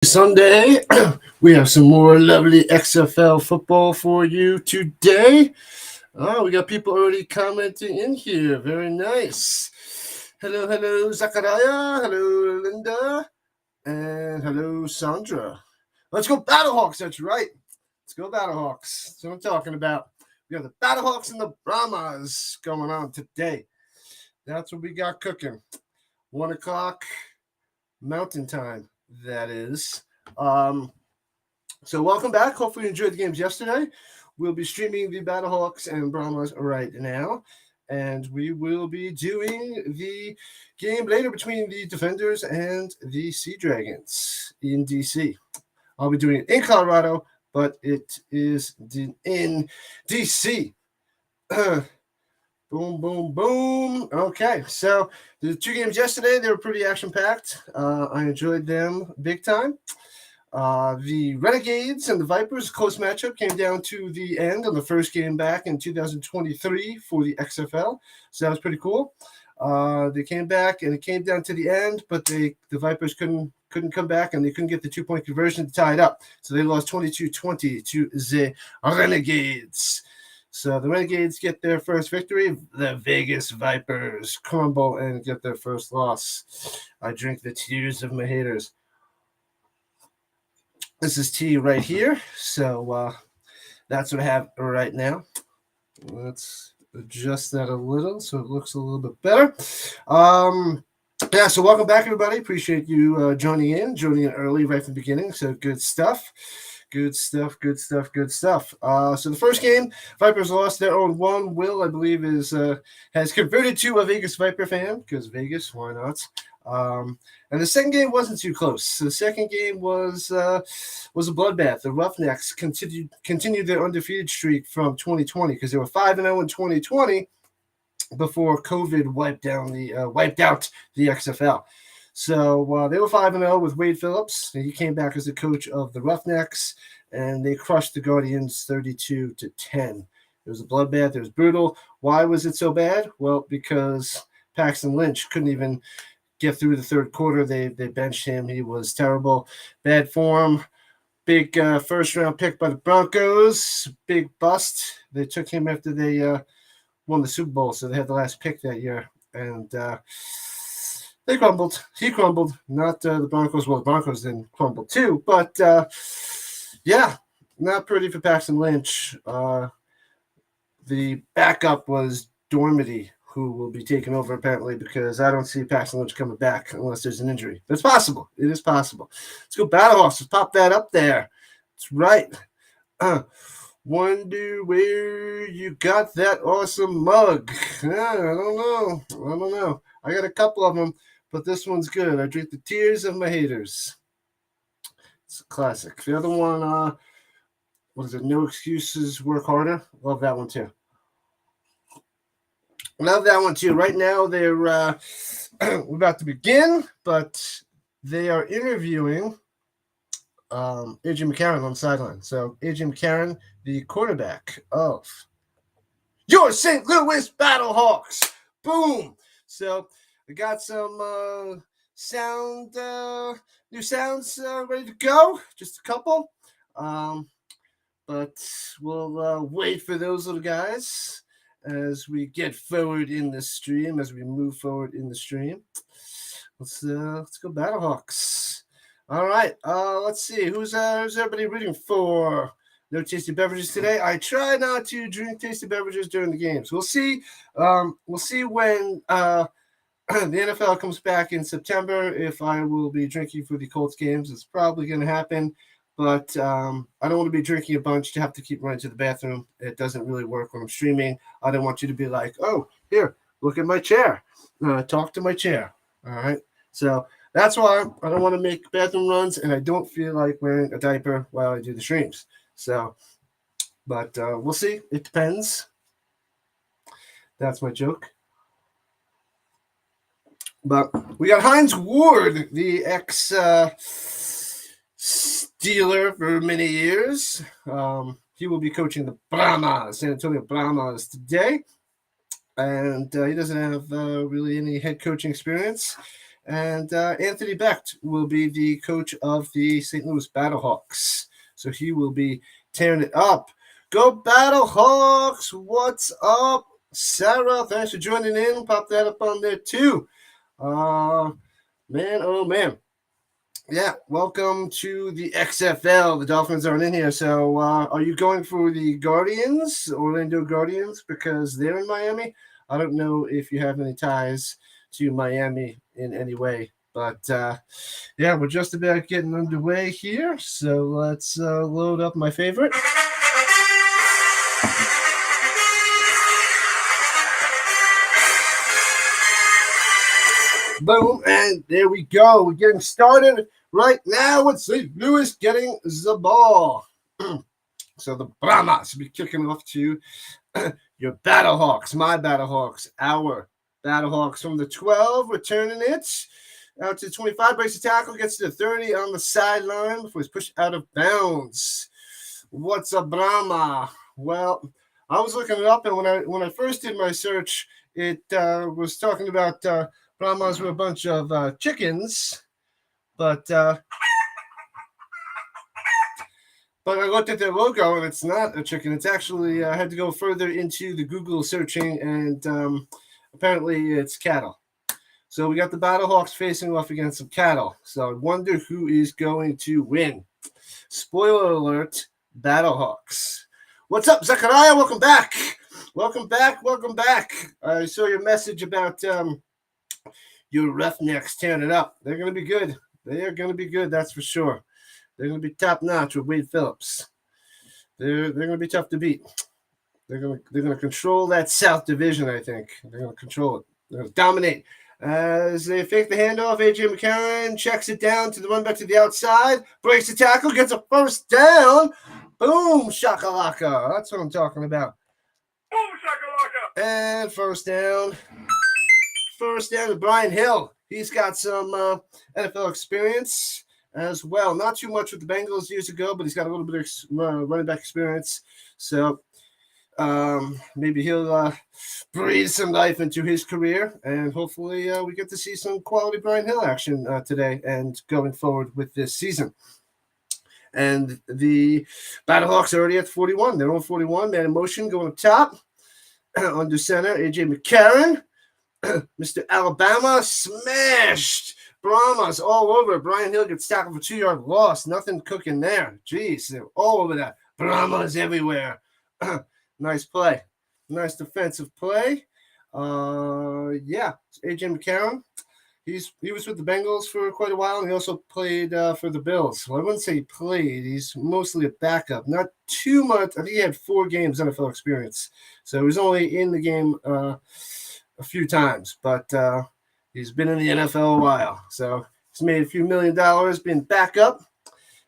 Sunday. We have some more lovely XFL football for you today. Oh, we got people already commenting in here. Very nice. Hello, Zachariah. Hello, Linda. And hello, Sandra. Let's go BattleHawks. That's right. Let's go BattleHawks. That's what I'm talking about. We got the BattleHawks and the Brahmas going on today. That's what we got cooking. 1 o'clock Mountain Time, that is. So welcome back. Hopefully you enjoyed the games yesterday. We'll be streaming the BattleHawks and Brahmas right now. And we will be doing the game later between the Defenders and the Sea Dragons in DC. I'll be doing it in Colorado, but it is in DC. Boom, boom, boom. Okay, so the two games yesterday, they were pretty action-packed. I enjoyed them big time. The Renegades and the Vipers, close matchup, came down to the end on the first game back in 2023 for the XFL. So that was pretty cool. They came back and it came down to the end, but the Vipers couldn't come back and they couldn't get the 2-point conversion to tie it up. So they lost 22-20 to the Renegades. So the Renegades get their first victory. The Vegas Vipers crumble and get their first loss. I drink the tears of my haters. This is tea right here. So that's what I have right now. Let's adjust that a little so it looks a little bit better. So welcome back, everybody. Appreciate you joining in early right from the beginning. So good stuff. Good stuff. So the first game, Vipers lost their own one. Will, I believe, has converted to a Vegas Viper fan because Vegas, why not? And the second game wasn't too close. So the second game was a bloodbath. The Roughnecks continued their undefeated streak from 2020 because they were 5-0 in 2020 before COVID wiped out the XFL. So they were 5-0 with Wade Phillips. He came back as the coach of the Roughnecks, and they crushed the Guardians 32-10. It was a bloodbath. It was brutal. Why was it so bad? Well, because Paxton Lynch couldn't even get through the third quarter. They benched him. He was terrible. Bad form. Big first-round pick by the Broncos. Big bust. They took him after they won the Super Bowl, so they had the last pick that year. And they crumbled. He crumbled. Not the Broncos. Well, the Broncos didn't crumble too. But, not pretty for Paxton Lynch. The backup was Dormady, who will be taking over apparently because I don't see Paxton Lynch coming back unless there's an injury. But it's possible. It is possible. Let's go BattleHawks. Let's pop that up there. That's right. Wonder where you got that awesome mug. I don't know. I got a couple of them, but this one's good. I drink the tears of my haters. It's a classic. The other one, what is it? No Excuses, Work Harder. Love that one too. Love that one too. Right now, they're we're about to begin, but they are interviewing A.J. McCarron on the sideline. So A.J. McCarron, the quarterback of your St. Louis BattleHawks. Boom. So I got some new sounds ready to go. Just a couple. But we'll wait for those little guys as we get forward in the stream, as we move forward in the stream. Let's go BattleHawks. All right. Let's see. Who's everybody rooting for? No tasty beverages today. I try not to drink tasty beverages during the games. We'll see. We'll see when the NFL comes back in September if I will be drinking for the Colts games. It's probably going to happen. But I don't want to be drinking a bunch to have to keep running to the bathroom. It doesn't really work when I'm streaming. I don't want you to be like, oh, here, look at my chair. Talk to my chair. All right. So that's why I don't want to make bathroom runs, and I don't feel like wearing a diaper while I do the streams. So, but we'll see. It depends. That's my joke. But we got Hines Ward, the ex-Steeler for many years. He will be coaching the San Antonio Brahmas today. And he doesn't have really any head coaching experience. And Anthony Becht will be the coach of the St. Louis BattleHawks. So he will be tearing it up. Go BattleHawks! What's up, Sarah? Thanks for joining in. Pop that up on there too. Man, oh man. Yeah, welcome to the XFL. The Dolphins aren't in here. So are you going for the Guardians, Orlando Guardians, because they're in Miami? I don't know if you have any ties to Miami in any way. But yeah, we're just about getting underway here. So let's load up my favorite. Boom, and there we go. We're getting started right now with St. Louis getting the ball. So the Brahmas will be kicking off to your BattleHawks, my BattleHawks, our BattleHawks from the 12, returning it out to 25, breaks the tackle, gets to the 30 on the sideline before he's pushed out of bounds. What's a Brahma? Well, I was looking it up, and when I first did my search, it was talking about Brahmas were a bunch of chickens, but I looked at their logo, and it's not a chicken. It's actually, I had to go further into the Google searching, and apparently it's cattle. So we got the BattleHawks facing off against some cattle. So I wonder who is going to win. Spoiler alert, BattleHawks. What's up, Zachariah? Welcome back. Welcome back. Welcome back. I saw your message about your Roughnecks tearing it up. They're going to be good. They are going to be good, that's for sure. They're going to be top notch with Wade Phillips. They're going to be tough to beat. They're going to control that South Division, I think. They're going to control it. They're going to dominate. As they fake the handoff, A.J. McCarron checks it down to the run back to the outside, breaks the tackle, gets a first down. Boom, shakalaka. That's what I'm talking about. Boom, shakalaka. And first down. First down to Brian Hill. He's got some NFL experience as well. Not too much with the Bengals years ago, but he's got a little bit of running back experience. So maybe he'll breathe some life into his career, and hopefully we get to see some quality Brian Hill action today and going forward with this season. And the BattleHawks are already at 41. They're on 41. Man in motion going up top. Under center, A.J. McCarron. Mr. Alabama smashed. Brahmas all over. Brian Hill gets tackled for 2-yard loss. Nothing cooking there. Jeez, they're all over that. Brahmas everywhere. Nice play. Nice defensive play. Yeah, A.J. McCarron. He was with the Bengals for quite a while, and he also played for the Bills. Well, I wouldn't say he played. He's mostly a backup. Not too much. I think he had 4 games NFL experience. So he was only in the game a few times, but he's been in the NFL a while. So he's made a few $1 million, been back up,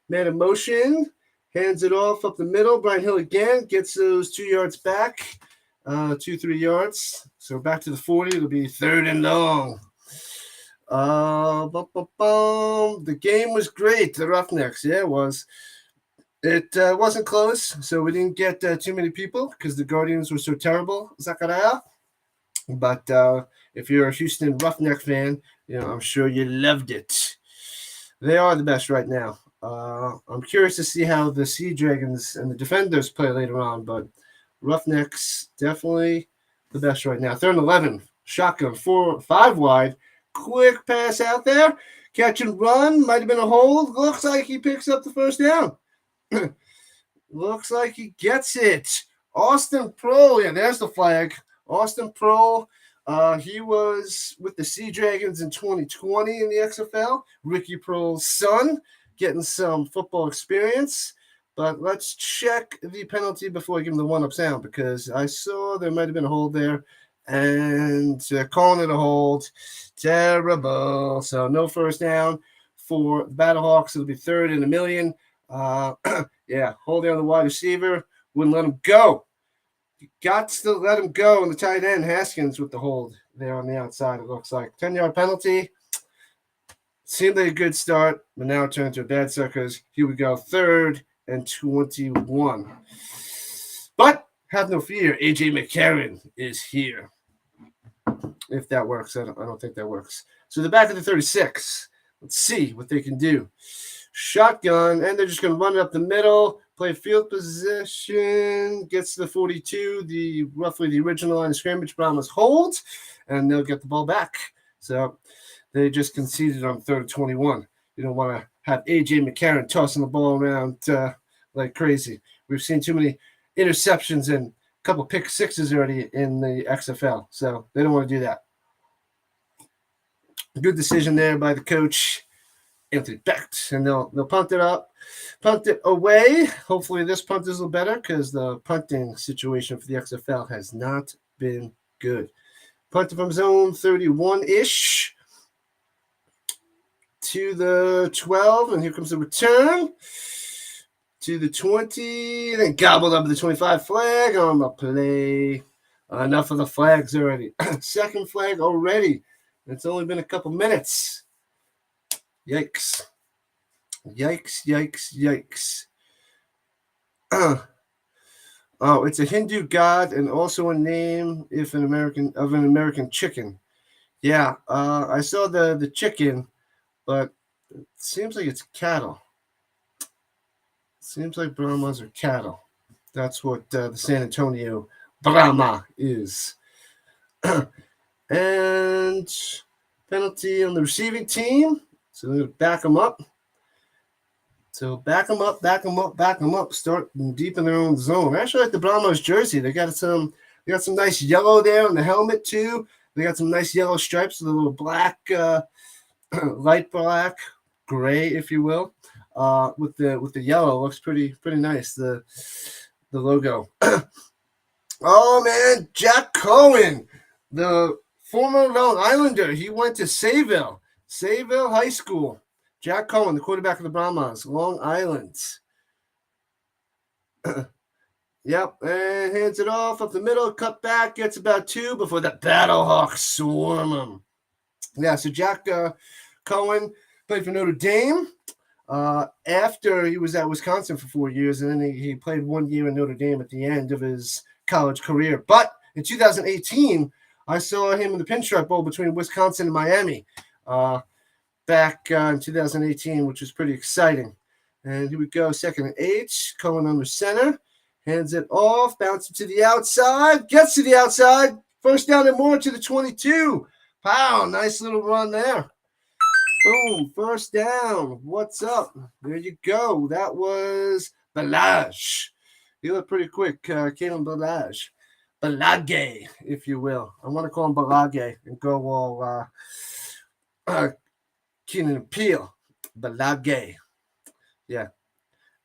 made a motion, hands it off up the middle. Brian Hill again gets those 2 yards back, 2-3 yards. So back to the 40. It'll be 3rd and long. The game was great. The Roughnecks, yeah, it was. It wasn't close, so we didn't get too many people because the Guardians were so terrible. Zachariah. But if you're a Houston Roughneck fan, I'm sure you loved it. They are the best right now. I'm curious to see how the Sea Dragons and the Defenders play later on, but Roughnecks definitely the best right now. 3rd and 11, shotgun, 4-5 wide, quick pass out there, catch and run, might have been a hold. Looks like he picks up the first down. Looks like he gets it. Austin Pro, yeah, there's the flag. Austin Pro, he was with the Sea Dragons in 2020 in the XFL. Ricky Pro's son, getting some football experience. But let's check the penalty before I give him the one-up sound, because I saw there might have been a hold there, and they're calling it a hold. Terrible. So no first down for the BattleHawks. It'll be 3rd and 1 million. Yeah, holding on the wide receiver. Wouldn't let him go. You got to let him go. And the tight end, Haskins, with the hold there on the outside, it looks like. 10-yard penalty. Seemed like a good start, but now it turned to a bad start because here we go. 3rd and 21. But have no fear. A.J. McCarron is here. If that works. I don't think that works. So they're back at the 36. Let's see what they can do. Shotgun, and they're just going to run it up the middle, play field position, gets to the 42, roughly the original line of scrimmage. Brahmas hold, and they'll get the ball back. So they just conceded on 3rd and 21. You don't want to have A.J. McCarron tossing the ball around like crazy. We've seen too many interceptions and a couple pick sixes already in the XFL, so they don't want to do that. Good decision there by the coach, Anthony Becht, and they'll punt it away. Hopefully this punt is a little better because the punting situation for the XFL has not been good. Punted from zone 31-ish to the 12, and here comes the return to the 20, then gobbled up the 25 flag on the play. Enough of the flags already. Second flag already. It's only been a couple minutes. Yikes. Yikes. Oh, it's a Hindu god and also a name of an American chicken. Yeah, I saw the chicken, but it seems like it's cattle. Seems like Brahmas are cattle. That's what the San Antonio Brahma is. And penalty on the receiving team. So they're going to back them up. So back them up. Start deep in their own zone. I actually like the Brahmas jersey. They got some nice yellow there on the helmet too. They got some nice yellow stripes with a little black, light black, gray, if you will. With the yellow, looks pretty nice. The logo. Oh man, Jack Cohen, the former Long Islander. He went to Sayville High School. Jack Cohen, the quarterback of the Brahmas, Long Island. Yep, and hands it off up the middle, cut back, gets about 2 before the BattleHawks swarm him. Yeah, so Jack Cohen played for Notre Dame after he was at Wisconsin for 4 years, and then he played 1 year in Notre Dame at the end of his college career. But in 2018, I saw him in the Pinstripe Bowl between Wisconsin and Miami back in 2018, which was pretty exciting. And here we go, 2nd and 8, Cohen under center. Hands it off, bounces to the outside, gets to the outside, first down and more to the 22. Wow, nice little run there. Boom, first down. What's up? There you go. That was Balaj. He looked pretty quick. Kalen Balaj. Balage, if you will. I want to call him Balage and go all Keenan and Peele. Balage. Yeah.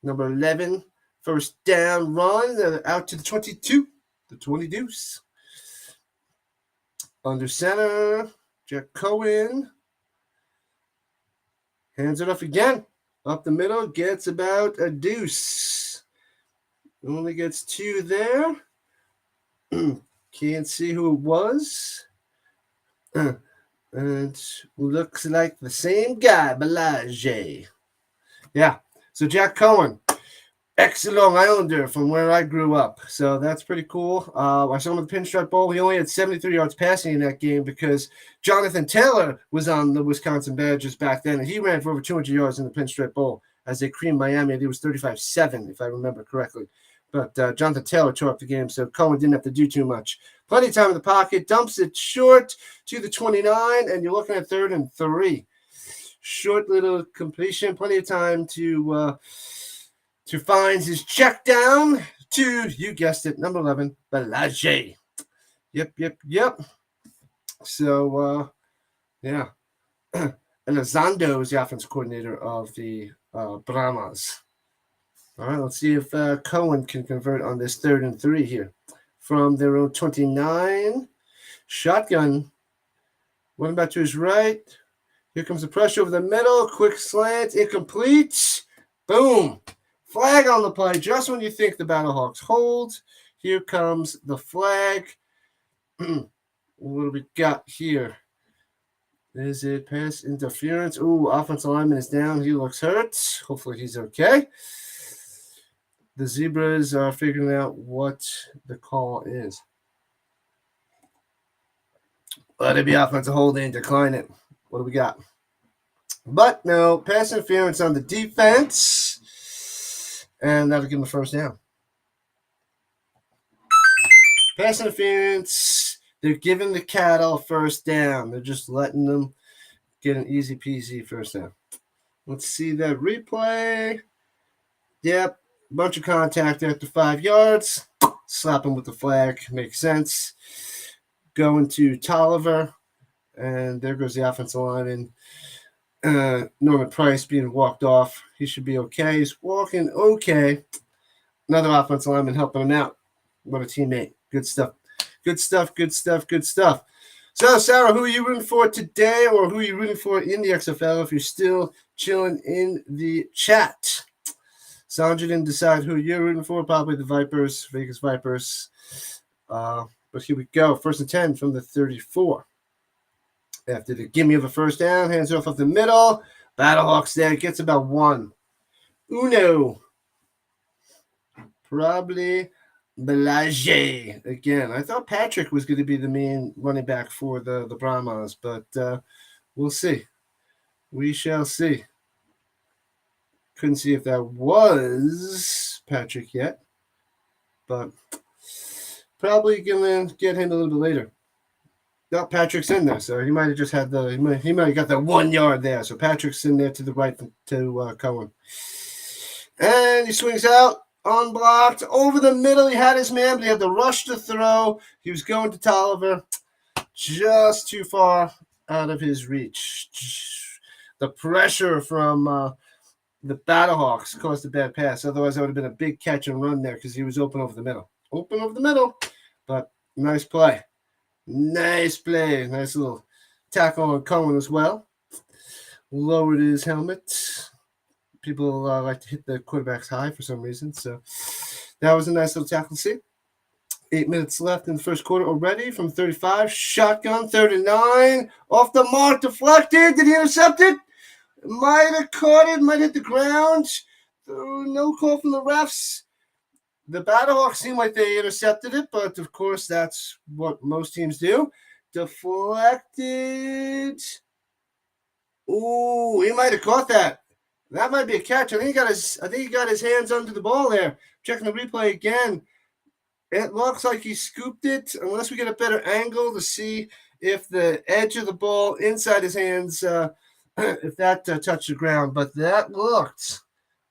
Number 11. First down run, out to the 22, the 20 deuce. Under center, Jack Cohen. Hands it off again. Up the middle, gets about a deuce. Only gets 2 there. Can't see who it was. And looks like the same guy, Balage. Yeah, so Jack Cohen. Ex-Long Islander from where I grew up. So that's pretty cool. I saw him at the Pinstripe Bowl. He only had 73 yards passing in that game because Jonathan Taylor was on the Wisconsin Badgers back then, and he ran for over 200 yards in the Pinstripe Bowl as they creamed Miami. I think it was 35-7, if I remember correctly. But Jonathan Taylor tore up the game, so Cohen didn't have to do too much. Plenty of time in the pocket. Dumps it short to the 29, and you're looking at 3rd and 3. Short little completion. Plenty of time to find his check down to, you guessed it, number 11, Balage. Yep. So, yeah. Elizondo is the offensive coordinator of the Brahmas. All right, let's see if Cohen can convert on this 3rd and 3 here. From their own 29. Shotgun. One back to his right. Here comes the pressure over the middle. Quick slant. Incomplete. Boom. Flag on the play. Just when you think the BattleHawks hold. Here comes the flag. What do we got here? Is it pass interference? Ooh, offensive lineman is down. He looks hurt. Hopefully he's okay. The Zebras are figuring out what the call is. Let it be offensive holding. Decline it. What do we got? But no, pass interference on the defense. And that'll give them the first down. Pass interference. They're giving the Cattle first down. They're just letting them get an easy peasy first down. Let's see that replay. Yep. Bunch of contact after 5 yards. Slap him with the flag. Makes sense. Going to Tolliver. And there goes the offensive lineman. Norman Price being walked off. He should be okay. He's walking okay. Another offensive lineman helping him out. What a teammate. Good stuff. Good stuff, good stuff, good stuff. So, Sarah, who are you rooting for today, or who are you rooting for in the XFL if you're still chilling in the chat? Sandra didn't decide who you're rooting for. Probably the Vipers, Vegas Vipers. But here we go. 1st and 10 from the 34. After the gimme of a first down, hands off the middle. BattleHawks there gets about 1. Uno. Probably Belage again. I thought Patrick was going to be the main running back for the Brahmas, but we'll see. We shall see. Couldn't see if that was Patrick yet, but probably going to get him a little bit later. No, Patrick's in there, so he might have just had he might have got that 1 yard there. So Patrick's in there to the right to Cohen. And he swings out, unblocked, over the middle. He had his man, but he had to rush to throw. He was going to Tolliver, just too far out of his reach. The pressure from the BattleHawks caused a bad pass. Otherwise, that would have been a big catch and run there because he was open over the middle. Open over the middle, but nice play. Nice play. Nice little tackle on Cohen as well. Lowered his helmet. People like to hit the quarterbacks high for some reason. So that was a nice little tackle to see. 8 minutes left in the first quarter already from 35. Shotgun, 39. Off the mark, deflected. Did he intercept it? Might have caught it. Might hit the ground. No call from the refs. The BattleHawks seem like they intercepted it, but of course that's what most teams do. Deflected. Ooh, he might have caught that. That might be a catch. I think he got his hands under the ball there. Checking the replay again. It looks like he scooped it, unless we get a better angle to see if the edge of the ball inside his hands, if that touched the ground. But that looked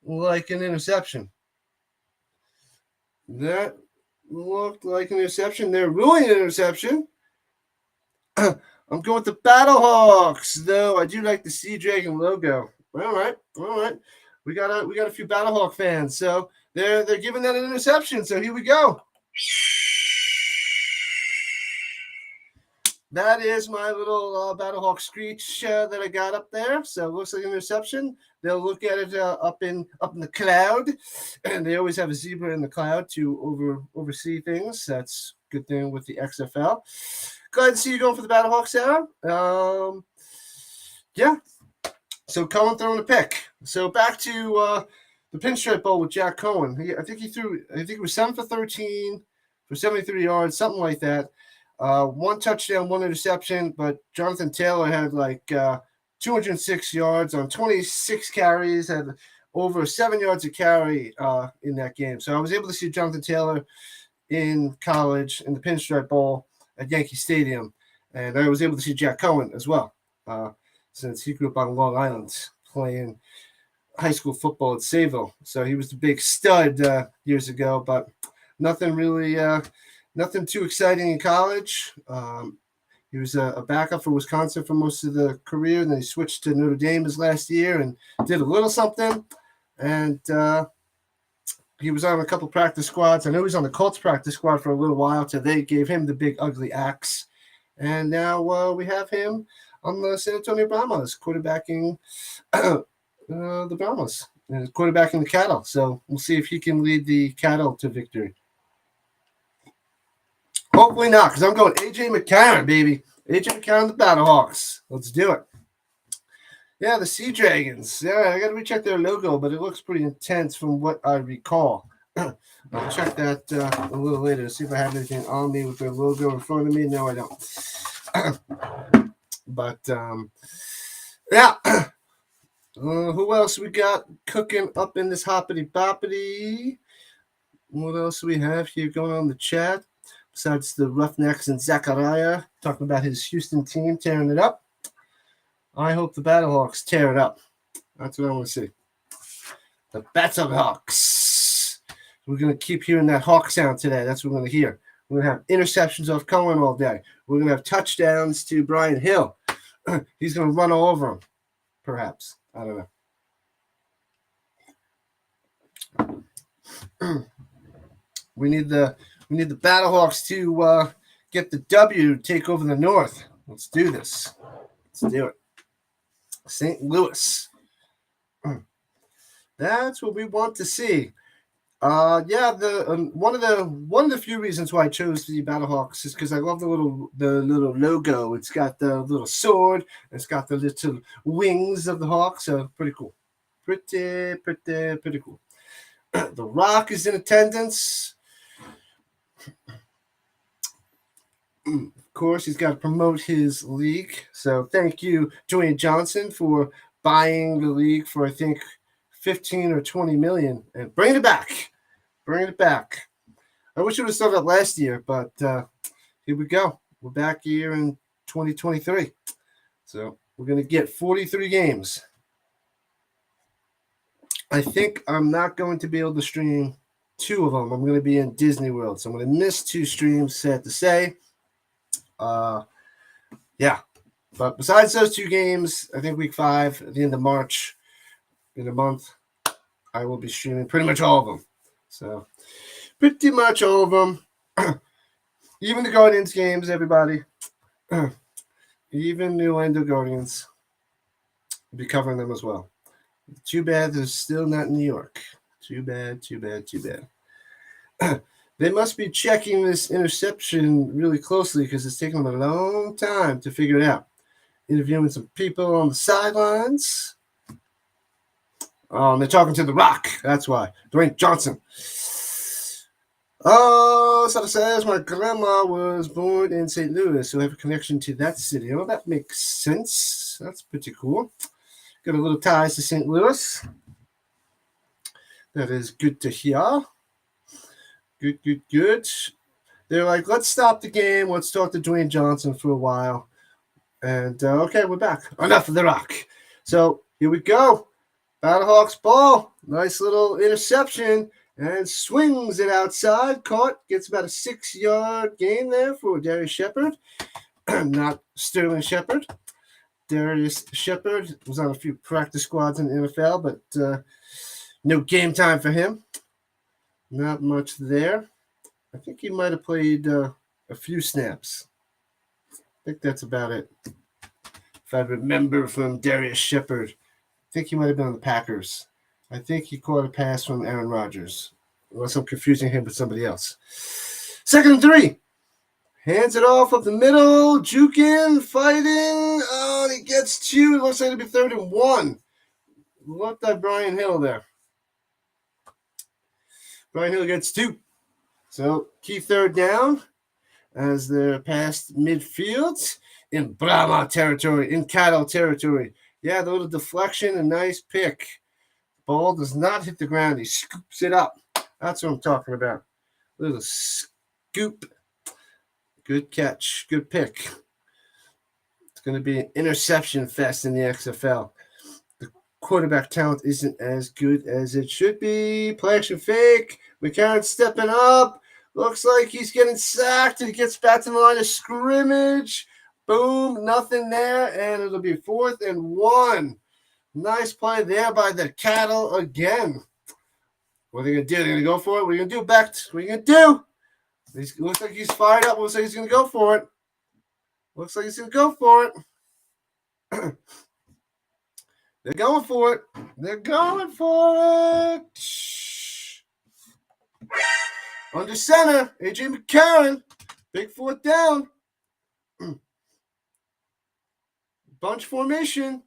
like an interception. That looked like an interception. They're ruling an interception. I'm going with the BattleHawks, though. I do like the Sea Dragon logo. All right. We got a few BattleHawk fans, so they're giving that an interception. So here we go. That is my little BattleHawk screech that I got up there. So it looks like an interception. They'll look at it up in the cloud, and they always have a zebra in the cloud to oversee things. That's a good thing with the XFL. Glad to see you going for the BattleHawks, Sarah. Yeah. So Cohen throwing a pick. So back to the Pinstripe Bowl with Jack Cohen. I think it was 7 for 13 for 73 yards, something like that. 1 touchdown, 1 interception, but Jonathan Taylor had like 206 yards on 26 carries, had over 7 yards a carry in that game. So I was able to see Jonathan Taylor in college in the Pinstripe Bowl at Yankee Stadium, and I was able to see Jack Cohen as well, since he grew up on Long Island playing high school football at Sayville. So he was the big stud years ago, but nothing really nothing too exciting in college. He was a backup for Wisconsin for most of the career, and then he switched to Notre Dame his last year and did a little something. And he was on a couple practice squads. I know he was on the Colts practice squad for a little while until they gave him the big ugly axe. And now we have him on the San Antonio Brahmas, quarterbacking the Brahmas and quarterbacking the Cattle. So we'll see if he can lead the Cattle to victory. Hopefully not, because I'm going A.J. McCarron, baby. A.J. McCarron, the BattleHawks. Let's do it. Yeah, the Sea Dragons. Yeah, I got to recheck their logo, but it looks pretty intense from what I recall. I'll check that a little later to see if I have anything on me with their logo in front of me. No, I don't. But yeah. Who else we got cooking up in this hoppity boppity? What else do we have here going on in the chat? Besides the Roughnecks and Zachariah talking about his Houston team tearing it up. I hope the BattleHawks tear it up. That's what I want to see. The BattleHawks. We're going to keep hearing that hawk sound today. That's what we're going to hear. We're going to have interceptions off Cohen all day. We're going to have touchdowns to Brian Hill. He's going to run all over him, perhaps. I don't know. We need the BattleHawks to get the W, take over the North. Let's do this. Let's do it. St. Louis. That's what we want to see. Yeah, one of the few reasons why I chose the BattleHawks is because I love the little logo. It's got the little sword. It's got the little wings of the hawk. So pretty cool. Pretty cool. The Rock is in attendance. Of course, he's got to promote his league. So thank you, Dwayne Johnson, for buying the league for, I think, 15 or 20 million and bringing it back. I wish it would have started last year, but here we go. We're back here in 2023. So we're going to get 43 games. I think I'm not going to be able to stream 2 of them. I'm going to be in Disney World, so I'm going to miss 2 streams, sad to say. Yeah. But besides those 2 games, I think week 5, at the end of March, in a month, I will be streaming pretty much all of them. So, pretty much all of them. Even the Guardians games, everybody. Even the Orlando Guardians. I'll be covering them as well. Too bad they're still not in New York. Too bad. They must be checking this interception really closely because it's taken them a long time to figure it out. Interviewing some people on the sidelines. They're talking to The Rock. That's why. Dwayne Johnson. So it says my grandma was born in St. Louis, so I have a connection to that city. Oh, that makes sense. That's pretty cool. Got a little ties to St. Louis. That is good to hear. Good. They're like, let's stop the game. Let's talk to Dwayne Johnson for a while. And, okay, we're back. Enough of The Rock. So, here we go. BattleHawks ball. Nice little interception. And swings it outside. Caught. Gets about a 6-yard gain there for Darius Shepard. Not Sterling Shepard. Darius Shepard was on a few practice squads in the NFL, but no game time for him. Not much there. I think he might have played a few snaps. I think that's about it. If I remember from Darius Shepard, I think he might have been on the Packers. I think he caught a pass from Aaron Rodgers, unless I'm confusing him with somebody else. 2nd and 3. Hands it off up the middle. Jukin, fighting. Oh, he gets 2. It looks like it'll be 3rd and 1. Looked at Brian Hill there. Brian Hill gets 2. So, key 3rd down as they're past midfield in Brahma territory, in cattle territory. Yeah, the little deflection, a nice pick. Ball does not hit the ground. He scoops it up. That's what I'm talking about. Little scoop. Good catch. Good pick. It's going to be an interception fest in the XFL. The quarterback talent isn't as good as it should be. Play action fake. McCarron stepping up. Looks like he's getting sacked. He gets back to the line of scrimmage. Boom. Nothing there. And it'll be 4th and 1. Nice play there by the cattle again. What are they going to do? They're going to go for it? What are you going to do, Becht? What are you going to do? He looks like he's fired up. Looks like he's going to go for it. Looks like he's going to go for it. They're going for it. They're going for it. Under center, A.J. McCarron. Big 4th down. Bunch formation.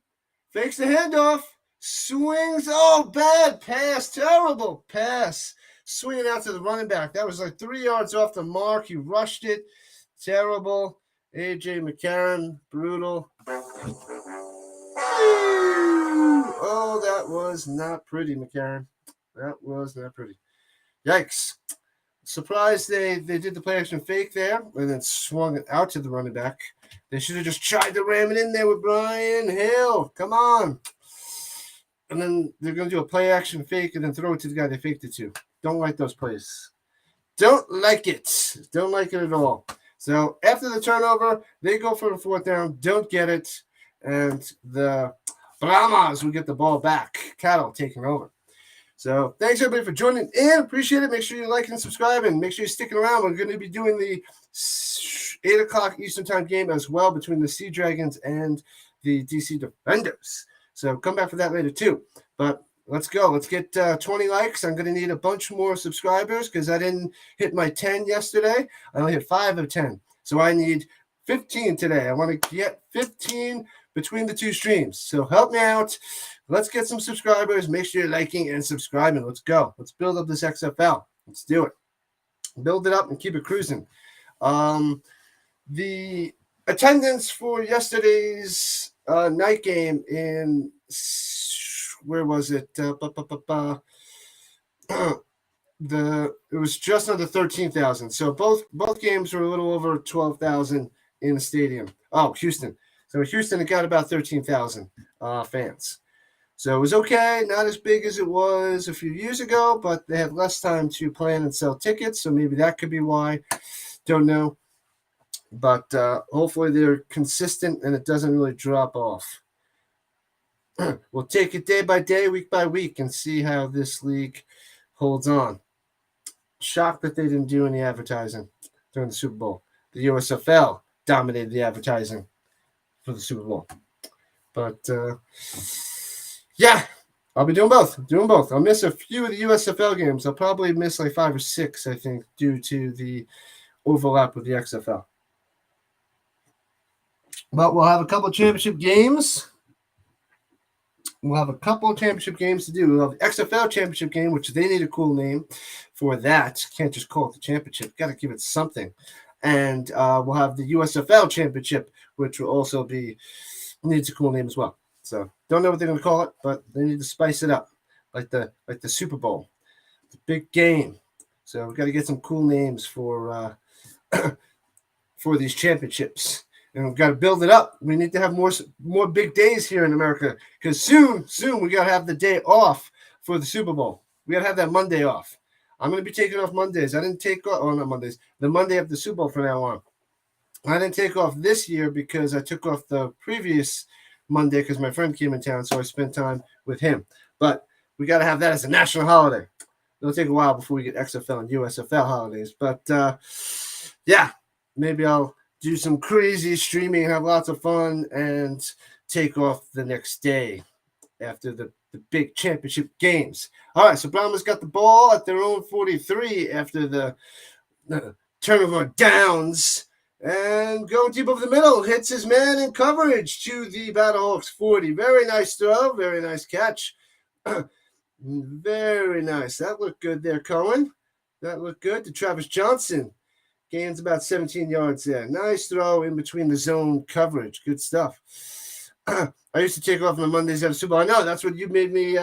Fakes the handoff. Swings. Oh, bad pass. Terrible pass. Swinging out to the running back. That was like 3 yards off the mark. He rushed it. Terrible. A.J. McCarron. Brutal. Oh, that was not pretty, McCarron. That was not pretty. Yikes. Surprised they did the play action fake there and then swung it out to the running back. They should have just tried to ram it in there with Brian Hill. Come on. And then they're going to do a play action fake and then throw it to the guy they faked it to. Don't like those plays. Don't like it. Don't like it at all. So after the turnover, they go for the fourth down, don't get it, and the Brahmas will get the ball back. Cattle taking over. So thanks everybody for joining in. Appreciate it. Make sure you like and subscribe, and make sure you're sticking around. We're going to be doing the 8 o'clock Eastern Time game as well between the Sea Dragons and the DC Defenders. So come back for that later too. But let's go. Let's get 20 likes. I'm going to need a bunch more subscribers because I didn't hit my 10 yesterday. I only hit 5 of 10. So I need 15 today. I want to get 15 between the two streams. So help me out. Let's get some subscribers. Make sure you're liking and subscribing. Let's go. Let's build up this XFL. Let's do it. Build it up and keep it cruising. The attendance for yesterday's night game in where was it? It was just under 13,000. So both games were a little over 12,000 in the stadium. Oh, Houston. So Houston, it got about 13,000 fans. So it was okay, not as big as it was a few years ago, but they had less time to plan and sell tickets, so maybe that could be why. Don't know. But hopefully they're consistent and it doesn't really drop off. We'll take it day by day, week by week, and see how this league holds on. Shocked that they didn't do any advertising during the Super Bowl. The USFL dominated the advertising for the Super Bowl. But, yeah, I'll be doing both. I'll miss a few of the USFL games. I'll probably miss like 5 or 6, I think, due to the overlap with the XFL. But we'll have a couple of championship games. We'll have a couple of championship games to do. We'll have the XFL championship game, which they need a cool name for that. Can't just call it the championship. Got to give it something. And we'll have the USFL championship, which will also needs a cool name as well. So don't know what they're going to call it, but they need to spice it up, like the Super Bowl, the big game. So we've got to get some cool names for for these championships. And we've got to build it up. We need to have more big days here in America because soon we got to have the day off for the Super Bowl. We got to have that Monday off. I'm going to be taking off Mondays. I didn't take off, not Mondays, the Monday of the Super Bowl from now on. I didn't take off this year because I took off the previous Monday because my friend came in town, so I spent time with him. But we got to have that as a national holiday. It'll take a while before we get XFL and USFL holidays. But, yeah, maybe I'll do some crazy streaming, have lots of fun, and take off the next day after the big championship games. All right, so Brahmas got the ball at their own 43 after the turnover downs. And going deep over the middle, hits his man in coverage to the BattleHawks 40. Very nice throw, very nice catch. Very nice. That looked good there, Cohen. That looked good to Travis Johnson. Gains about 17 yards there. Nice throw in between the zone coverage. Good stuff. I used to take off on the Mondays at the Super Bowl. I know, that's what you made me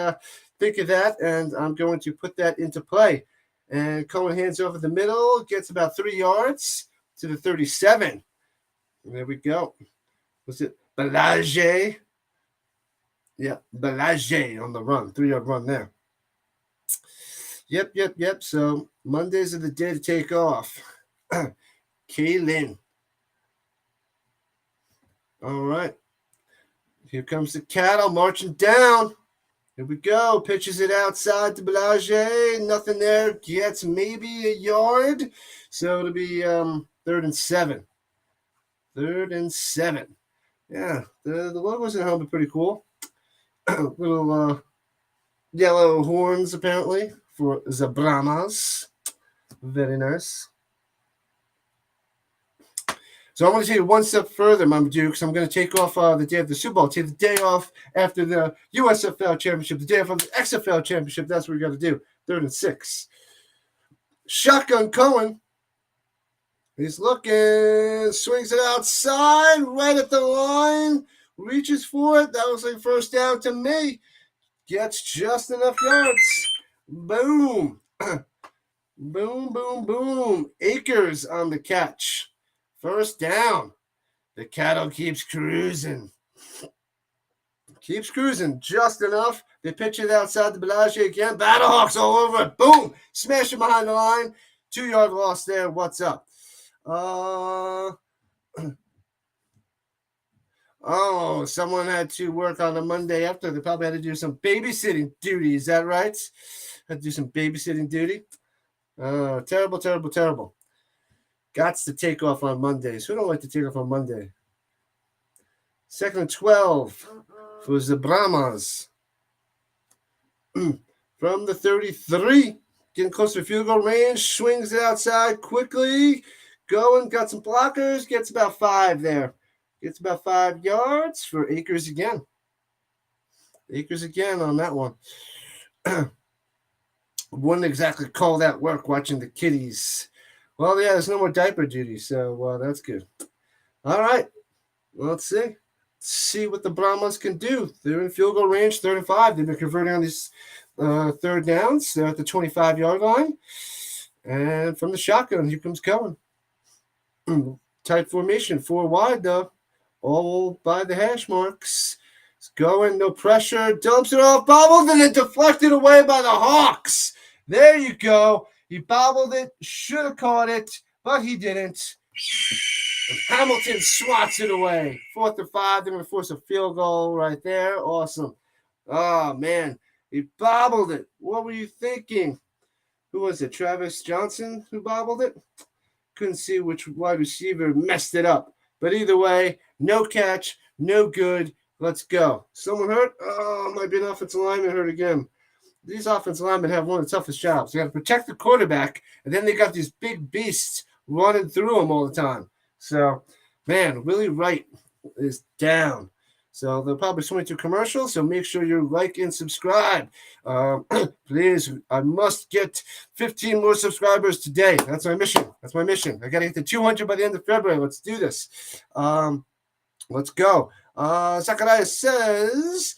think of that, and I'm going to put that into play. And Cohen hands over the middle, gets about 3 yards to the 37. And there we go. Was it Balage? Yeah, Balage on the run. 3-yard run there. Yep. So Mondays are the day to take off. Kaylin. All right. Here comes the cattle marching down. Here we go. Pitches it outside to Balage. Nothing there. Gets maybe a yard. So it'll be 3rd and 7. 3rd and 7. Yeah, the logos at home are pretty cool. Little yellow horns, apparently, for the Brahmas. Very nice. So I want to take it one step further, Mama Dukes. I'm going to take off the day of the Super Bowl. Take the day off after the USFL Championship, the day off of the XFL Championship. That's what we got to do. 3rd and 6. Shotgun Cohen. He's looking. Swings it outside, right at the line. reaches for it. That was like first down to me. Gets just enough yards. Boom. Boom, boom, boom. Akers on the catch. First down. The cattle keeps cruising. Keeps cruising just enough. They pitch it outside the Bellagio again. BattleHawks all over it. Boom. Smash it behind the line. 2-yard loss there. What's up? Oh, someone had to work on a Monday after. They probably had to do some babysitting duty. Is that right? Had to do some babysitting duty. Terrible, terrible, terrible. Gots to take off on Mondays. Who don't like to take off on Monday? 2nd and 12 for the Brahmas. From the 33, getting close to field goal range, swings it outside quickly, going, got some blockers, gets about 5 there. Gets about 5 yards for Akers again. Akers again on that one. Wouldn't exactly call that work watching the kiddies. Well, yeah, there's no more diaper duty, so that's good. All right, let's see. See what the Brahmas can do. They're in field goal range, 3rd and 5. They've been converting on these third downs. They're at the 25-yard line. And from the shotgun, here comes Cohen. Tight formation, 4 wide, though. All by the hash marks. It's going, no pressure. Dumps it off, bobbled, and then deflected away by the Hawks. There you go. He bobbled it, should have caught it, but he didn't. And Hamilton swats it away. 4th and 5. They're going to force a field goal right there. Awesome. Oh, man. He bobbled it. What were you thinking? Who was it? Travis Johnson who bobbled it? Couldn't see which wide receiver messed it up. But either way, no catch, no good. Let's go. Someone hurt? Oh, might be an offensive lineman hurt again. These offensive linemen have one of the toughest jobs. They got to protect the quarterback, and then they got these big beasts running through them all the time. So, man, Willie Wright is down. So they'll probably swing to commercials. So make sure you like and subscribe. Please, I must get 15 more subscribers today. That's my mission. I got to get to 200 by the end of February. Let's do this. Let's go. Zachariah says,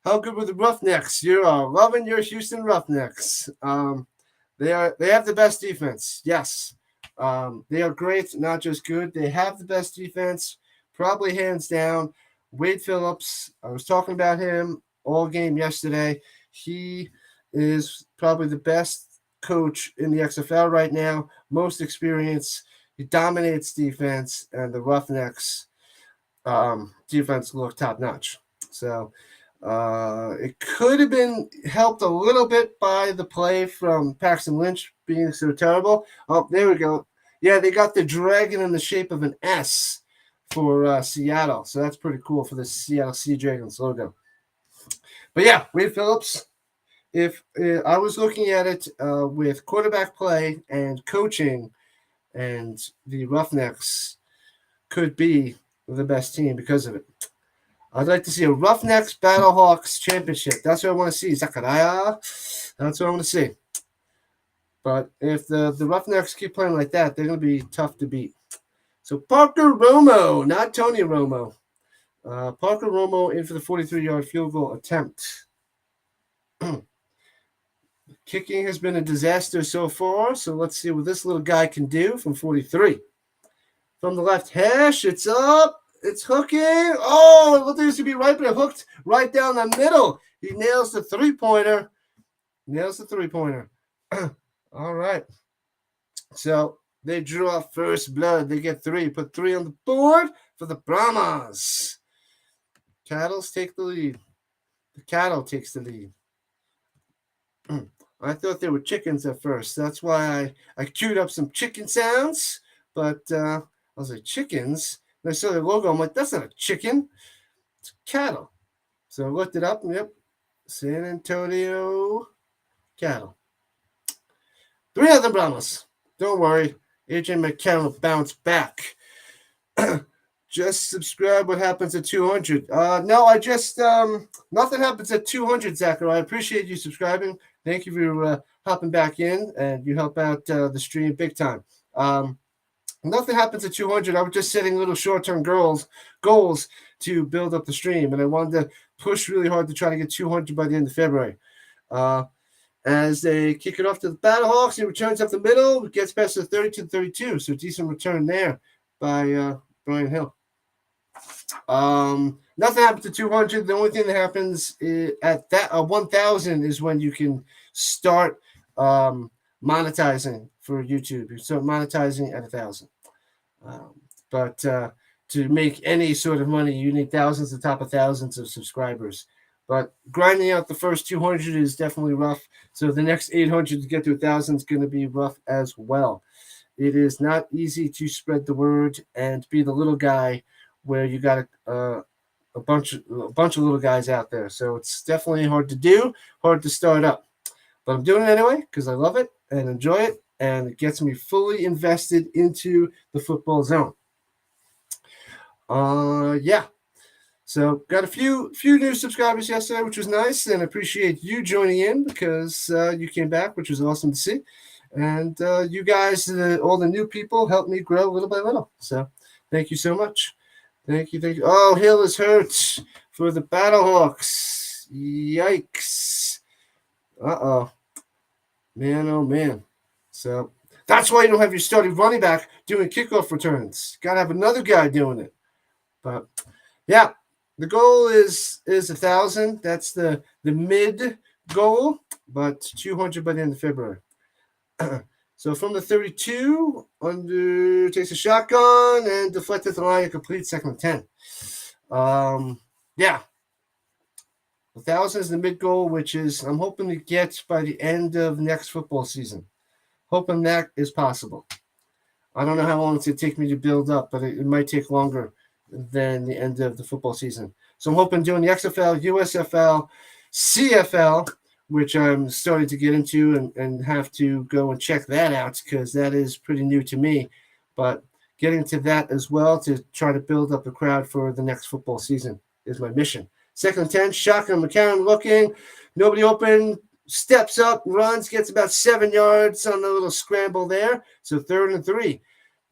how good were the Roughnecks? You're loving your Houston Roughnecks. They have the best defense. Yes. They are great, not just good. They have the best defense, probably hands down. Wade Phillips, I was talking about him all game yesterday. He is probably the best coach in the XFL right now, most experience. He dominates defense, and the Roughnecks defense look top-notch. So it could have been helped a little bit by the play from Paxton Lynch being so terrible. Oh, there we go. Yeah, they got the dragon in the shape of an S for Seattle. So that's pretty cool for the Seattle Sea Dragons logo. But yeah, Wade Phillips, if I was looking at it with quarterback play and coaching, and the Roughnecks could be the best team because of it. I'd like to see a Roughnecks BattleHawks championship. That's what I want to see, Zachariah. That's what I want to see. But if the Roughnecks keep playing like that, they're going to be tough to beat. So Parker Romo, not Tony Romo. Parker Romo in for the 43-yard field goal attempt. Kicking has been a disaster so far, so let's see what this little guy can do from 43. From the left hash, it's up. It's hooking. Oh, it looked like it should be right, but it hooked right down the middle. He nails the three-pointer. All right. So they drew off first blood. They get 3. Put 3 on the board for the Brahmas. Cattles take the lead. The cattle takes the lead. I thought they were chickens at first. That's why I queued up some chicken sounds. But I was like, chickens? And I saw the logo. I'm like, that's not a chicken. It's cattle. So I looked it up. Yep. San Antonio cattle. 3 of the Brahmas. Don't worry. AJ McCarron will bounce back. Just subscribe. What happens at 200? No, I just nothing happens at 200, Zachary. I appreciate you subscribing. Thank you for hopping back in, and you help out the stream big time. nothing happens at 200. I was just setting little short-term goals to build up the stream, and I wanted to push really hard to try to get 200 by the end of February. As they kick it off to the BattleHawks, he returns up the middle, gets past the 32-32, so decent return there by Brian Hill. Nothing happens to 200. The only thing that happens at that 1,000 is when you can start monetizing for YouTube. You start monetizing at 1,000. But to make any sort of money, you need thousands on top of thousands of subscribers. But grinding out the first 200 is definitely rough. So the next 800 to get to 1,000 is going to be rough as well. It is not easy to spread the word and be the little guy where you got a bunch of little guys out there. So it's definitely hard to do, hard to start up. But I'm doing it anyway because I love it and enjoy it, and it gets me fully invested into the football zone. Yeah. So got a few new subscribers yesterday, which was nice, and I appreciate you joining in because you came back, which was awesome to see. And you guys, all the new people, helped me grow little by little. So thank you so much. Thank you. Oh, Hill is hurt for the BattleHawks. Yikes. Uh-oh. Man, oh, man. So that's why you don't have your starting running back doing kickoff returns. Got to have another guy doing it. But, yeah, the goal is 1,000. That's the mid goal, but 200 by the end of February. So from the 32, under takes a shotgun and deflected the line, a complete second and 10. Yeah. 1,000 is the mid goal, which is I'm hoping to get by the end of next football season. Hoping that is possible. I don't know how long it's going to take me to build up, but it might take longer than the end of the football season. So I'm hoping doing the XFL, USFL, CFL, which I'm starting to get into and have to go and check that out because that is pretty new to me. But getting to that as well to try to build up a crowd for the next football season is my mission. Second and 10, shotgun, McCarron looking, nobody open, steps up, runs, gets about 7 yards on the little scramble there. So 3rd and 3.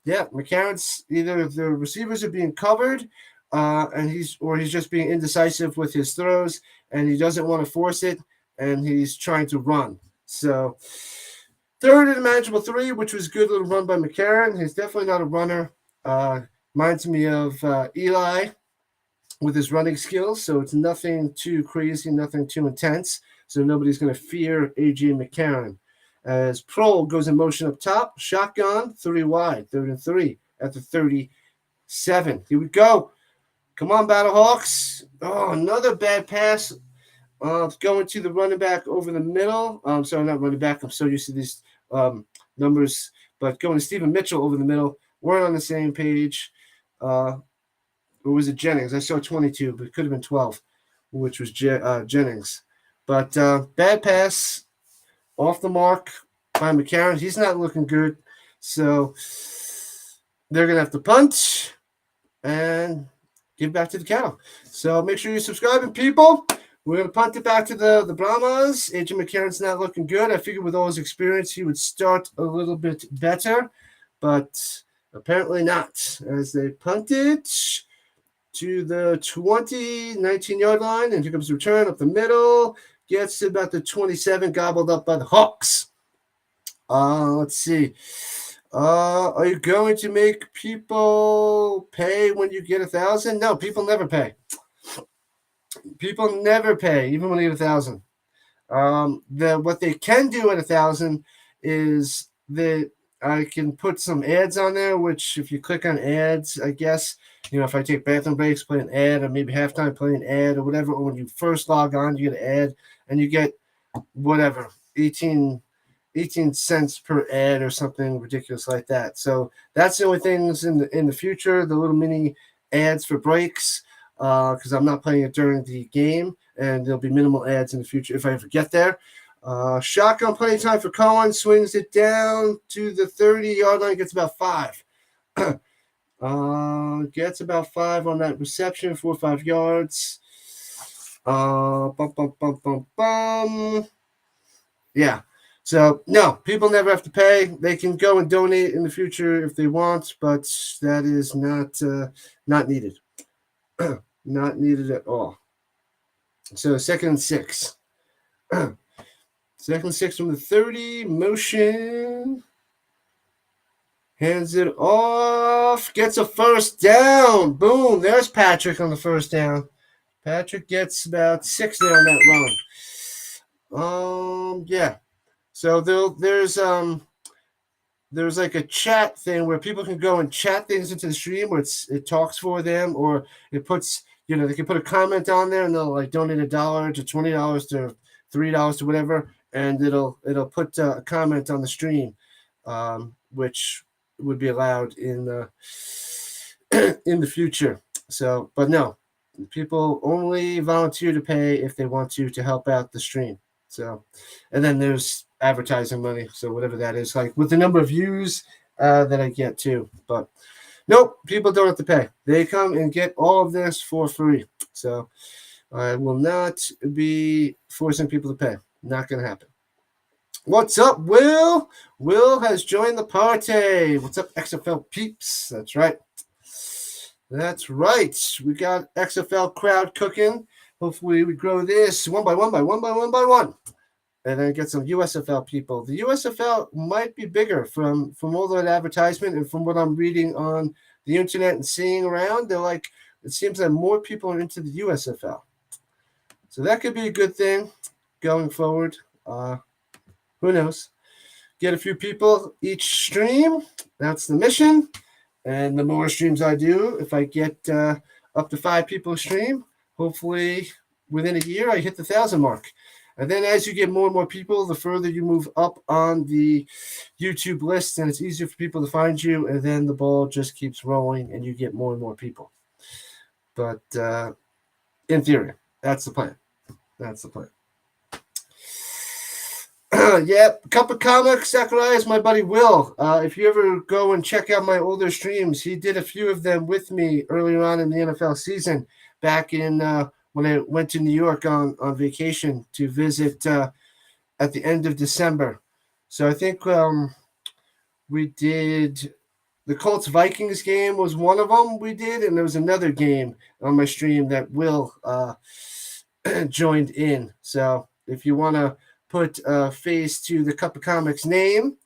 Yeah, McCarron's either the receivers are being covered and he's just being indecisive with his throws and he doesn't want to force it and he's trying to run. So 3rd and a manageable 3, which was a good little run by McCarron. He's definitely not a runner. Reminds me of Eli with his running skills. So it's nothing too crazy, nothing too intense. So nobody's going to fear A.J. McCarron. As Prohl goes in motion up top, shotgun, 3 wide, 3rd and 3 at the 37. Here we go. Come on, BattleHawks. Oh, another bad pass. Going to the running back over the middle. Sorry, not running back. I'm so used to these numbers. But going to Stephen Mitchell over the middle. We're on the same page. Or was it Jennings? I saw 22, but it could have been 12, which was Jennings. But bad pass. Off the mark by McCarron. He's not looking good. So they're going to have to punt and give back to the cattle. So make sure you're subscribing, people. We're going to punt it back to the Brahmas. AJ McCarron's not looking good. I figured with all his experience, he would start a little bit better, but apparently not. As they punt it to the 19-yard line, and here comes the return up the middle. Gets to about the 27, gobbled up by the Hawks. Let's see. Are you going to make people pay when you get 1,000? No, people never pay. People never pay, even when you get 1,000. What they can do at 1,000 is that I can put some ads on there, which if you click on ads, I guess, if I take bathroom breaks, play an ad, or maybe halftime, play an ad, or whatever, or when you first log on, you get an ad, and you get whatever, 18 cents per ad or something ridiculous like that. So that's the only things in the future, the little mini ads for breaks, because I'm not playing it during the game, and there'll be minimal ads in the future if I ever get there. Shotgun plenty of time for Cohen, swings it down to the 30-yard line, gets about 5. Gets about 5 on that reception, 4 or 5 yards. Yeah. So no, people never have to pay. They can go and donate in the future if they want, but that is not needed. Not needed at all. So 2nd and 6. 2nd and 6 from the 30. Motion. Hands it off. Gets a first down. Boom. There's Patrick on the first down. Patrick gets about 6 there on that run. Yeah. So there's like a chat thing where people can go and chat things into the stream where it talks for them, or it puts, they can put a comment on there and they'll like donate $1 to $20 to $3 to whatever, and it'll put a comment on the stream, which would be allowed in the in the future. So, but no, people only volunteer to pay if they want to help out the stream. So, and then there's advertising money, so whatever that is, like with the number of views that I get too. But nope, people don't have to pay. They come and get all of this for free. So I will not be forcing people to pay. Not going to happen. What's up, Will? Will has joined the party. What's up, XFL peeps? That's right. That's right. We got XFL crowd cooking. Hopefully we grow this one by one. And then get some USFL people. The USFL might be bigger from all that advertisement and from what I'm reading on the internet and seeing around. They're like, it seems that more people are into the USFL. So that could be a good thing going forward. Who knows? Get a few people each stream. That's the mission. And the more streams I do, if I get up to 5 people a stream, hopefully within a year I hit the 1,000 mark. And then as you get more and more people, the further you move up on the YouTube list, and it's easier for people to find you, and then the ball just keeps rolling and you get more and more people. But in theory, that's the plan. That's the plan. Yeah, Cup of Comics, Zachariah is my buddy Will. If you ever go and check out my older streams, he did a few of them with me earlier on in the NFL season, back in when I went to New York on vacation to visit at the end of December. So I think we did the Colts-Vikings game was one of them we did, and there was another game on my stream that Will joined in. So if you want to put a face to the Cup of Comics name,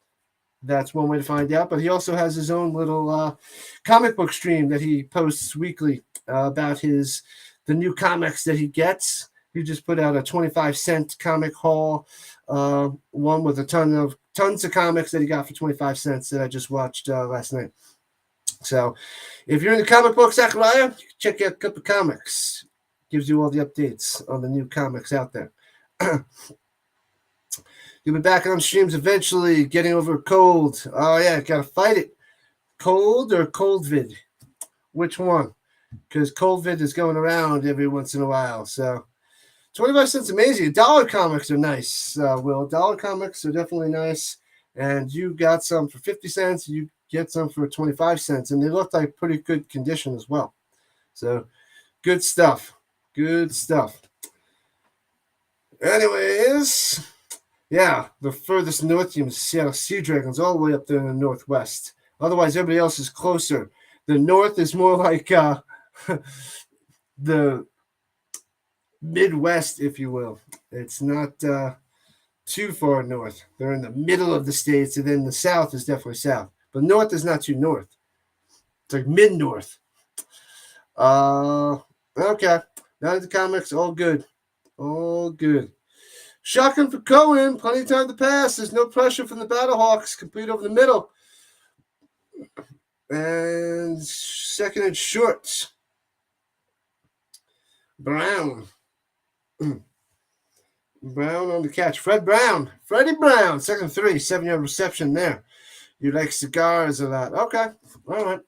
that's one way to find out. But he also has his own little comic book stream that he posts weekly about the new comics that he gets. He just put out a 25-cent comic haul, one with tons of comics that he got for 25 cents that I just watched last night. So if you're in the comic books, Zachariah, check out Cup of Comics. Gives you all the updates on the new comics out there. You'll be back on streams eventually, getting over a cold. Oh, yeah, got to fight it. Cold or coldvid? Which one? Because coldvid is going around every once in a while. So 25 cents amazing. $1 comics are nice, Will. $1 comics are definitely nice. And you got some for 50 cents. You get some for 25 cents. And they look like pretty good condition as well. So good stuff. Good stuff. Anyways, yeah, the furthest north team is Seattle Sea Dragons, all the way up there in the northwest. Otherwise, everybody else is closer. The north is more like the Midwest, if you will. It's not too far north. They're in the middle of the states, and then the south is definitely south. But north is not too north. It's like mid-north. Okay. Now the comics, all good. All good. Shotgun for Cohen. Plenty of time to pass. There's no pressure from the BattleHawks. Complete over the middle. And 2nd and short. Brown. Brown on the catch. Freddie Brown. 2nd 3. 7-yard reception there. You like cigars a lot. Okay. All right.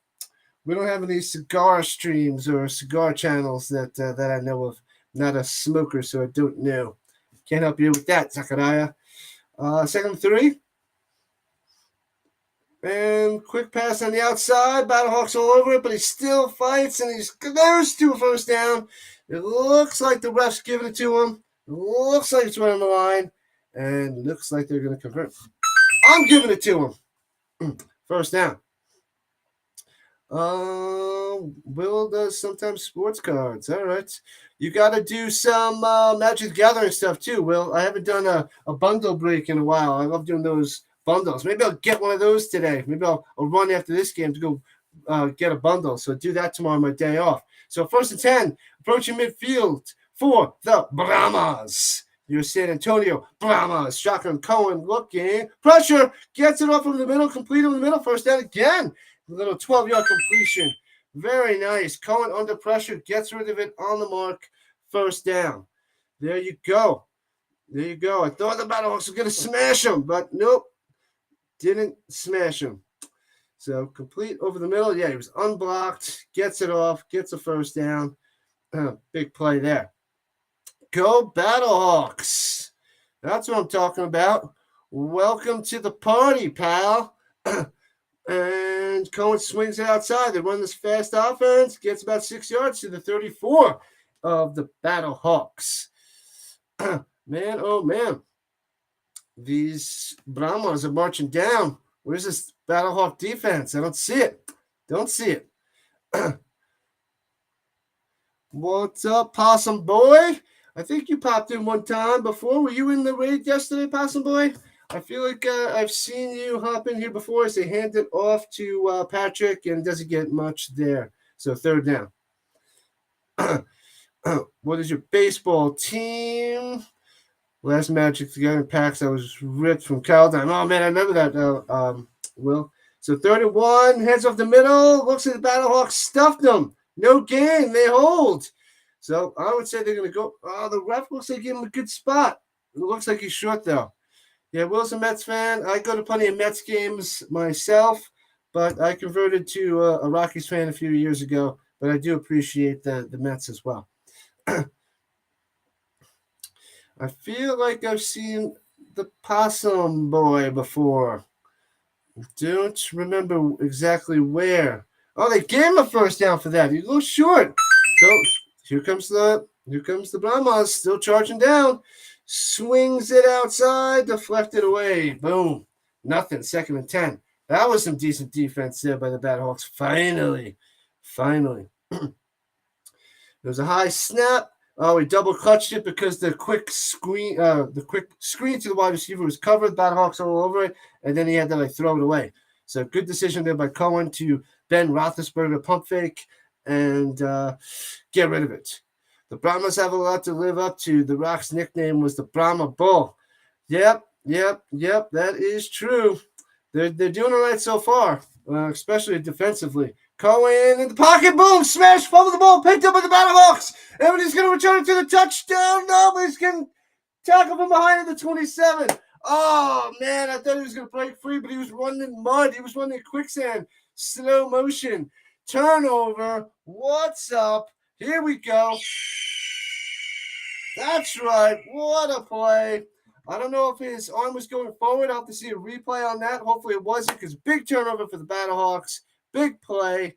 We don't have any cigar streams or cigar channels that I know of. Not a smoker, so I don't know. Can't help you with that, Zachariah. 2nd 3. And quick pass on the outside. BattleHawks all over it, but he still fights, and there's 2 first down. It looks like the ref's giving it to him. It looks like it's running the line. And looks like they're going to convert. I'm giving it to him. First down. Will does sometimes sports cards. All right. You got to do some Magic Gathering stuff too, Will. I haven't done a bundle break in a while. I love doing those bundles. Maybe I'll get one of those today. Maybe I'll run after this game to go get a bundle. So do that tomorrow on my day off. So 1st and 10, approaching midfield for the Brahmas. Your San Antonio Brahmas. Shotgun Cohen looking. Pressure. Gets it off from the middle. Complete in the middle. First down again. A little 12-yard completion. Very nice. Cohen under pressure. Gets rid of it on the mark. First down. There you go. There you go. I thought the BattleHawks were going to smash him, but nope. Didn't smash him. So complete over the middle. Yeah, he was unblocked. Gets it off. Gets a first down. Big play there. Go BattleHawks. That's what I'm talking about. Welcome to the party, pal. And Cohen swings it outside. They run this fast offense. Gets about 6 yards to the 34 of the BattleHawks. Man, oh man. These Brahmas are marching down. Where's this BattleHawk defense? I don't see it. Don't see it. What's up, Possum Boy? I think you popped in one time before. Were you in the raid yesterday, Possum Boy? I feel like I've seen you hop in here before as they hand it off to Patrick, and doesn't get much there. So 3rd down. What is your baseball team? Last Magic together in packs that was ripped from Caldine. Oh, man, I remember that, Will. So 3rd and 1, heads off the middle. Looks like the BattleHawks stuffed them. No gain. They hold. So I would say they're going to go. Oh, the ref looks like he gave him a good spot. It looks like he's short, though. Yeah, Will's a Mets fan. I go to plenty of Mets games myself, but I converted to a Rockies fan a few years ago. But I do appreciate the Mets as well. I feel like I've seen the Possum Boy before. Don't remember exactly where. Oh, they gave him a first down for that. He looks short. So here comes the Brahmas still charging down. Swings it outside, deflected away. Boom. Nothing. 2nd and 10. That was some decent defense there by the BattleHawks. Finally. There was a high snap. Oh, he double clutched it because the quick screen to the wide receiver was covered. BattleHawks all over it, and then he had to throw it away. So good decision there by Cohen to Ben Roethlisberger pump fake and get rid of it. The Brahmas have a lot to live up to. The Rock's nickname was the Brahma Bull. Yep. That is true. They're doing all right so far, especially defensively. Cohen in the pocket, boom, smash, fumble the ball, picked up by the BattleHawks. Everybody's going to return it to the touchdown. Nobody's getting tackled from behind at the 27. Oh, man, I thought he was going to break free, but he was running in mud. He was running in quicksand, slow motion. Turnover. What's up? Here we go. That's right. What a play. I don't know if his arm was going forward. I'll have to see a replay on that. Hopefully it wasn't, because big turnover for the BattleHawks. Big play.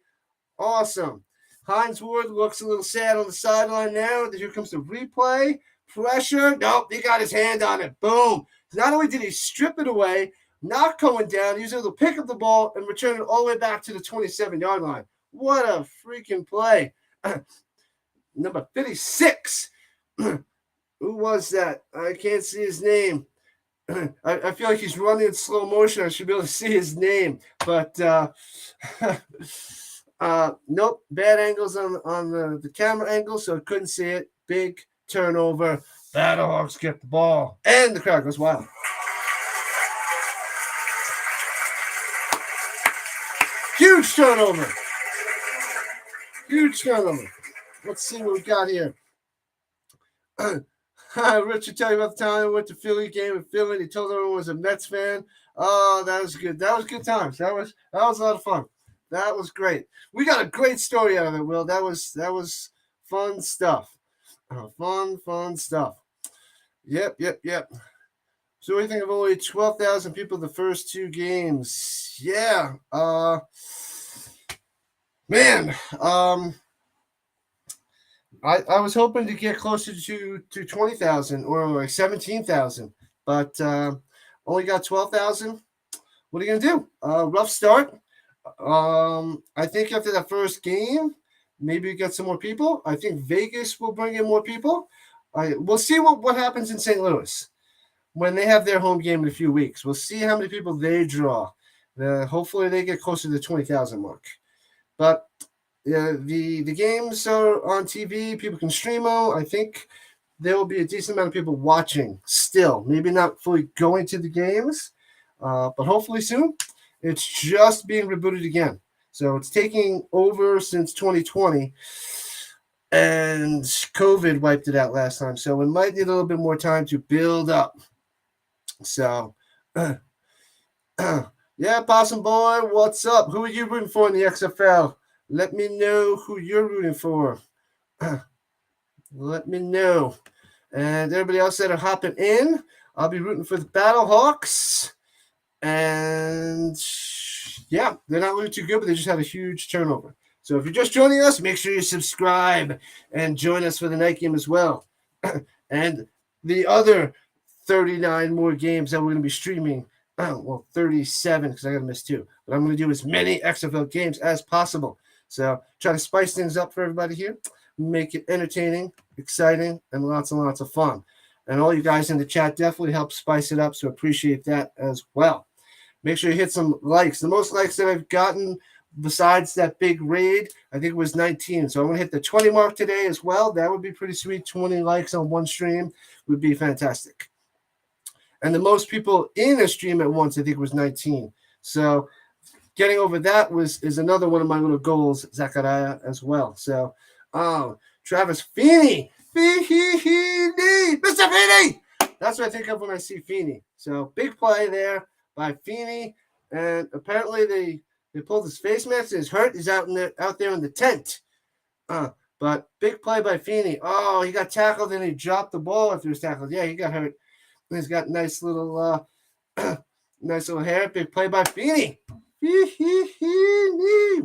Awesome. Hines Ward looks a little sad on the sideline now. Here comes the replay. Pressure. Nope, he got his hand on it. Boom. Not only did he strip it away, not going down, he was able to pick up the ball and return it all the way back to the 27-yard line. What a freaking play. Number 56. Who was that? I can't see his name. I feel like he's running in slow motion. I should be able to see his name. But nope. Bad angles on the camera angle, so I couldn't see it. Big turnover. BattleHawks get the ball. And the crowd goes wild. Huge turnover. Let's see what we got here. Richard tell you about the time I went to Philly game in Philly. He told everyone was a Mets fan. Oh, that was good. That was good times. That was a lot of fun. That was great. We got a great story out of it, Will. That was fun stuff. Fun stuff. Yep. So what do you think of only 12,000 people the first 2 games? Yeah. Man. I was hoping to get closer to 20,000 or like 17,000, but only got 12,000. What are you going to do? Rough start. I think after that first game, maybe get some more people. I think Vegas will bring in more people. We'll see what happens in St. Louis when they have their home game in a few weeks. We'll see how many people they draw. Hopefully they get closer to the 20,000 mark. But the games are on TV. People can stream them. I think there will be a decent amount of people watching still. Maybe not fully going to the games, but hopefully soon. It's just being rebooted again. So it's taking over since 2020, and COVID wiped it out last time. So it might need a little bit more time to build up. So, yeah, Possum Boy, what's up? Who are you rooting for in the XFL? Let me know who you're rooting for. Let me know. And everybody else that are hopping in, I'll be rooting for the BattleHawks. And yeah, they're not looking too good, but they just had a huge turnover. So if you're just joining us, make sure you subscribe and join us for the night game as well. And the other 39 more games that we're going to be streaming. Well, 37 because I got to miss 2. But I'm going to do as many XFL games as possible. So try to spice things up for everybody here. Make it entertaining, exciting, and lots of fun. And all you guys in the chat definitely help spice it up, so appreciate that as well. Make sure you hit some likes. The most likes that I've gotten besides that big raid, I think it was 19. So I'm going to hit the 20 mark today as well. That would be pretty sweet. 20 likes on one stream would be fantastic. And the most people in a stream at once, I think, was 19. So getting over that is another one of my little goals, Zachariah, as well. So Travis Feeney. Mr. Feeney! That's what I think of when I see Feeney. So big play there by Feeney. And apparently they pulled his face mask. He's hurt. He's out there in the tent. But big play by Feeney. Oh, he got tackled and he dropped the ball after he was tackled. Yeah, he got hurt. He's got nice little hair. Big play by Feeney.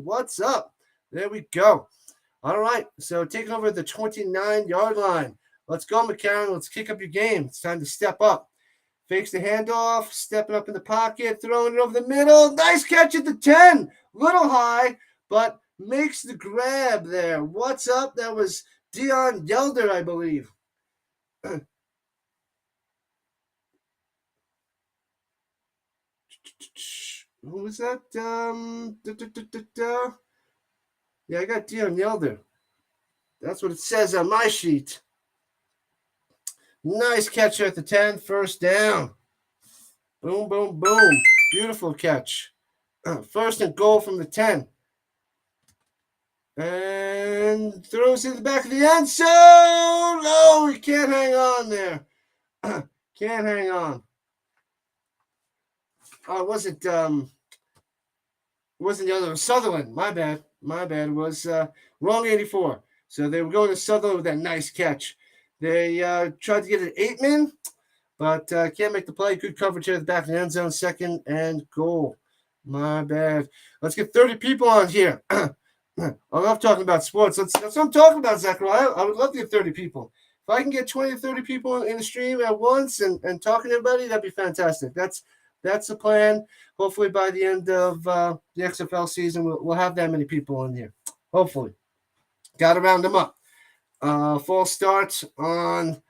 What's up? There we go. All right. So taking over the 29-yard line. Let's go, McCarron. Let's kick up your game. It's time to step up. Fakes the handoff, stepping up in the pocket, throwing it over the middle. Nice catch at the 10. Little high, but makes the grab there. What's up? That was Dion Yelder, I believe. Who was that? Yeah, I got Dion Yelder. That's what it says on my sheet. Nice catch at the 10, first down. Boom, boom, boom. Beautiful catch. First and goal from the 10. And throws in the back of the end zone. No, he can't hang on there. Can't hang on. Wasn't the other Sutherland? My bad. It was wrong 84. So they were going to Sutherland with that nice catch. They tried to get an 8-man, but can't make the play. Good coverage here at the back of the end zone. Second and goal. My bad. Let's get 30 people on here. I love talking about sports. That's what I'm talking about, Zachariah. I would love to get 30 people. If I can get 20 to 30 people in the stream at once and talking to everybody, that'd be fantastic. That's the plan. Hopefully by the end of the XFL season, we'll have that many people in here. Hopefully. Got to round them up. False starts on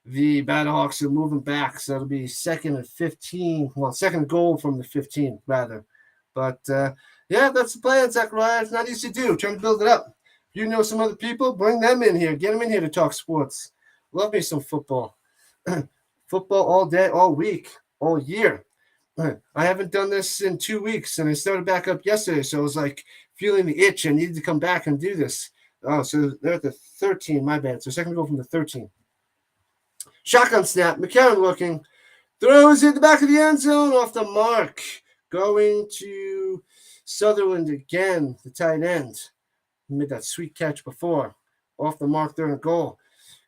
the BattleHawks are moving back, so it'll be second and 15. Well, second goal from the 15, rather. But, yeah, that's the plan, Zachariah. It's not easy to do. Trying to build it up. If you know some other people, bring them in here. Get them in here to talk sports. Love me some football. Football all day, all week, all year. I haven't done this in 2 weeks, and I started back up yesterday, so I was like feeling the itch. I needed to come back and do this. Oh, so they're at the 13. My bad. So second goal from the 13. Shotgun snap. McCarron looking. Throws in the back of the end zone off the mark. Going to Sutherland again, the tight end. He made that sweet catch before. Off the mark, third and goal.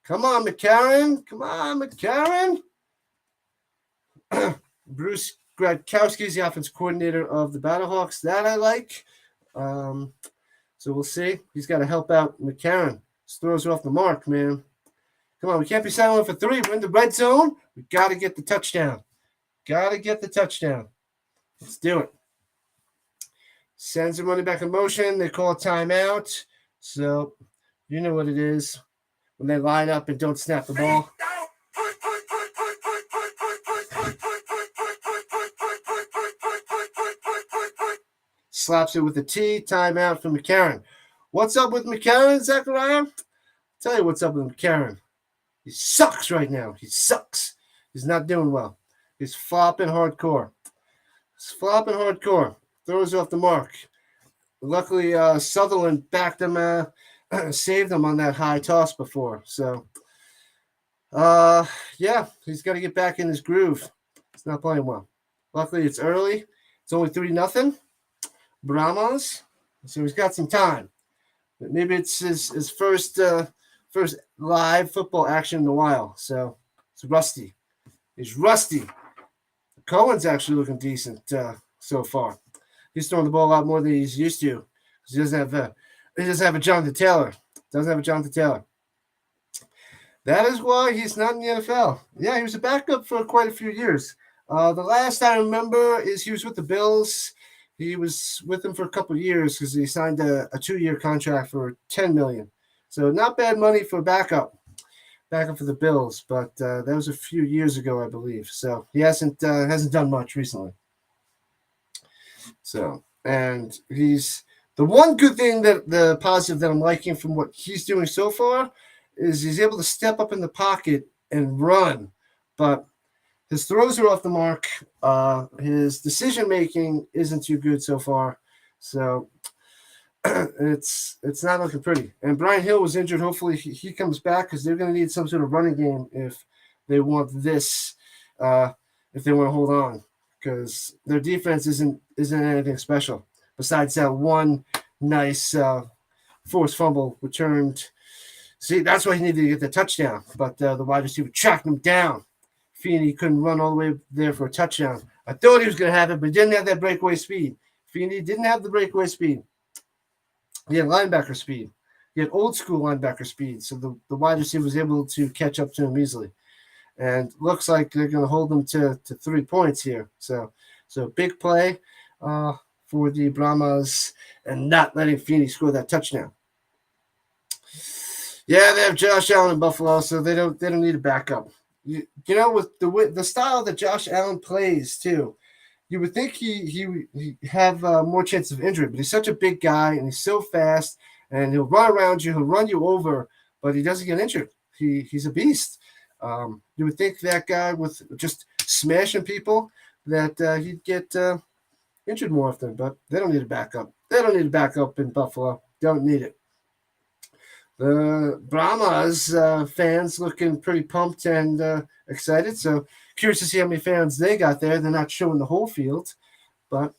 Come on, McCarron. Bruce Gradkowski is the offense coordinator of the BattleHawks. That I like. So we'll see. He's got to help out McCarron. Just throws it off the mark, man. Come on, we can't be settling for 3. We're in the red zone. We got to get the touchdown. Got to get the touchdown. Let's do it. Sends the running back in motion. They call a timeout. So you know what it is when they line up and don't snap the ball. Slaps it with a T. Timeout for McCarron. What's up with McCarron, Zachariah? Tell you what's up with McCarron. He sucks right now. He sucks. He's not doing well. He's flopping hardcore. Throws off the mark. Luckily, Sutherland backed him, saved him on that high toss before. So, yeah, he's got to get back in his groove. He's not playing well. Luckily, it's early. It's only 3-0. Brahmas. So he's got some time. But maybe it's his first live football action in a while. So it's rusty. He's rusty. Cohen's actually looking decent so far. He's throwing the ball a lot more than he's used to. He doesn't have a Jonathan Taylor. That is why he's not in the NFL. Yeah, he was a backup for quite a few years. The last I remember is he was with the Bills. He was with them for a couple of years because he signed a 2-year contract for $10 million. So not bad money for backup for the Bills. But that was a few years ago, I believe. So he hasn't done much recently. So, and he's the one good thing the positive that I'm liking from what he's doing so far is he's able to step up in the pocket and run, but his throws are off the mark. His decision making isn't too good so far, so it's not looking pretty. And Brian Hill was injured. Hopefully he comes back because they're going to need some sort of running game if they want this. If they want to hold on, because their defense isn't anything special besides that one nice forced fumble returned. See, that's why he needed to get the touchdown, but the wide receiver tracked him down. Feeney couldn't run all the way there for a touchdown. I thought he was going to have it, but he didn't have that breakaway speed. Feeney didn't have the breakaway speed. He had linebacker speed. He had old school linebacker speed, so the wide receiver was able to catch up to him easily. And looks like they're going to hold them to 3 points here. So big play for the Brahmas and not letting Feeney score that touchdown. Yeah, they have Josh Allen in Buffalo, so they don't need a backup. You know, with the style that Josh Allen plays too, you would think he have more chance of injury, but he's such a big guy and he's so fast and he'll run around you, he'll run you over, but he doesn't get injured. He's a beast. You would think that guy with just smashing people that he'd get injured more often, but they don't need a backup. They don't need a backup in Buffalo. Don't need it. The Brahmas fans looking pretty pumped and excited. So curious to see how many fans they got there. They're not showing the whole field, but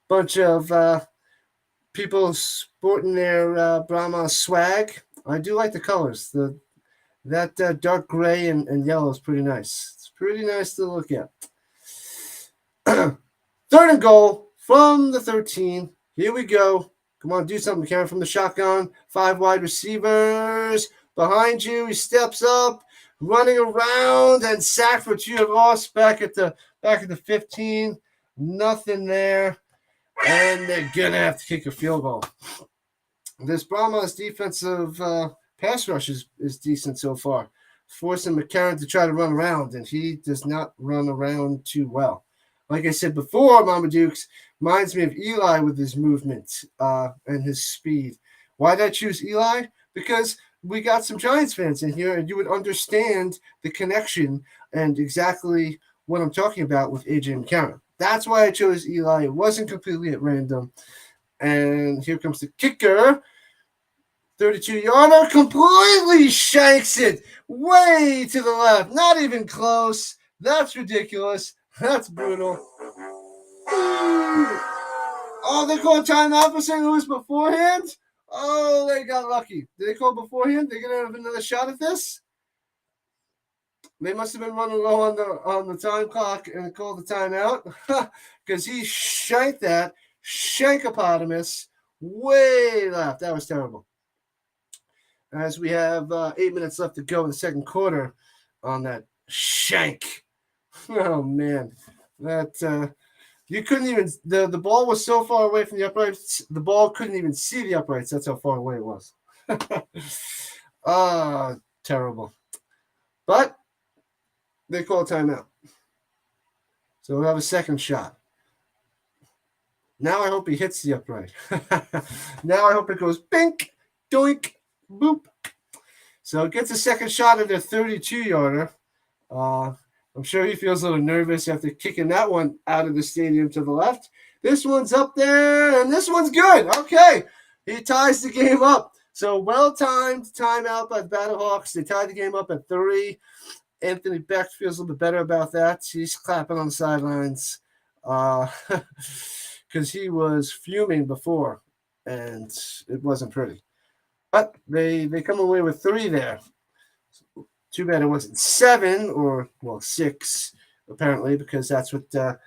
bunch of people sporting their Brahmas swag. I do like the colors. That dark gray and yellow is pretty nice. It's pretty nice to look at. 3rd and goal from the 13. Here we go. Come on, do something, Karen, from the shotgun. 5 wide receivers behind you. He steps up, running around, and sacked for 2 loss back at the 15. Nothing there. And they're going to have to kick a field goal. This Brahmas defensive pass rush is decent so far, forcing McCarron to try to run around, and he does not run around too well. Like I said before, Mama Dukes reminds me of Eli with his movement and his speed. Why did I choose Eli? Because we got some Giants fans in here, and you would understand the connection and exactly what I'm talking about with AJ McCarron. That's why I chose Eli. It wasn't completely at random. And here comes the kicker. 32-yarder, completely shanks it way to the left. Not even close. That's ridiculous. That's brutal. Oh, they called timeout for St. Louis beforehand? Oh, they got lucky. Did they call beforehand? They're going to have another shot at this? They must have been running low on the time clock and called the timeout because he shanked that shankopotamus way left. That was terrible. as we have 8 minutes left to go in the second quarter on that shank. Oh man, that you couldn't even the ball was so far away from the uprights. The ball couldn't even see the uprights. That's how far away it was. Terrible. But they call timeout, so we'll have a second shot. Now I hope he hits the upright. Now I hope it goes bink, doink, boop. So it gets a second shot at a 32-yarder. I'm sure he feels a little nervous after kicking that one out of the stadium to the left. This one's up there, and this one's good. Okay, he ties the game up. So well-timed timeout by the BattleHawks. They tied the game up at 3. Anthony Beck feels a little bit better about that. He's clapping on the sidelines because he was fuming before, and it wasn't pretty. But they come away with 3 there. Too bad it wasn't 7 or, 6, apparently, because that's what a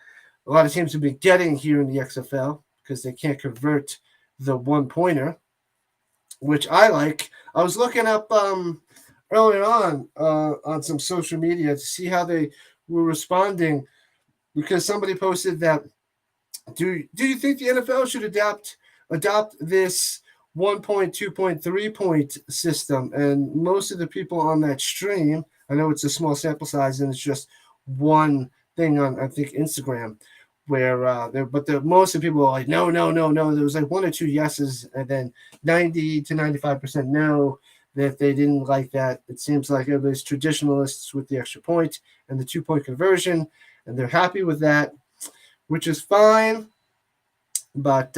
lot of teams have been getting here in the XFL because they can't convert the one-pointer, which I like. I was looking up earlier on some social media to see how they were responding because somebody posted that, do you think the NFL should adopt this 1-point, 2-point, 3-point system? And most of the people on that stream, I know it's a small sample size and it's just one thing on, I think, Instagram, where most of the people are like, no. There was like 1 or 2 yeses, and then 90 to 95% no, that they didn't like that. It seems like everybody's traditionalists with the extra point and the 2-point conversion, and they're happy with that, which is fine. But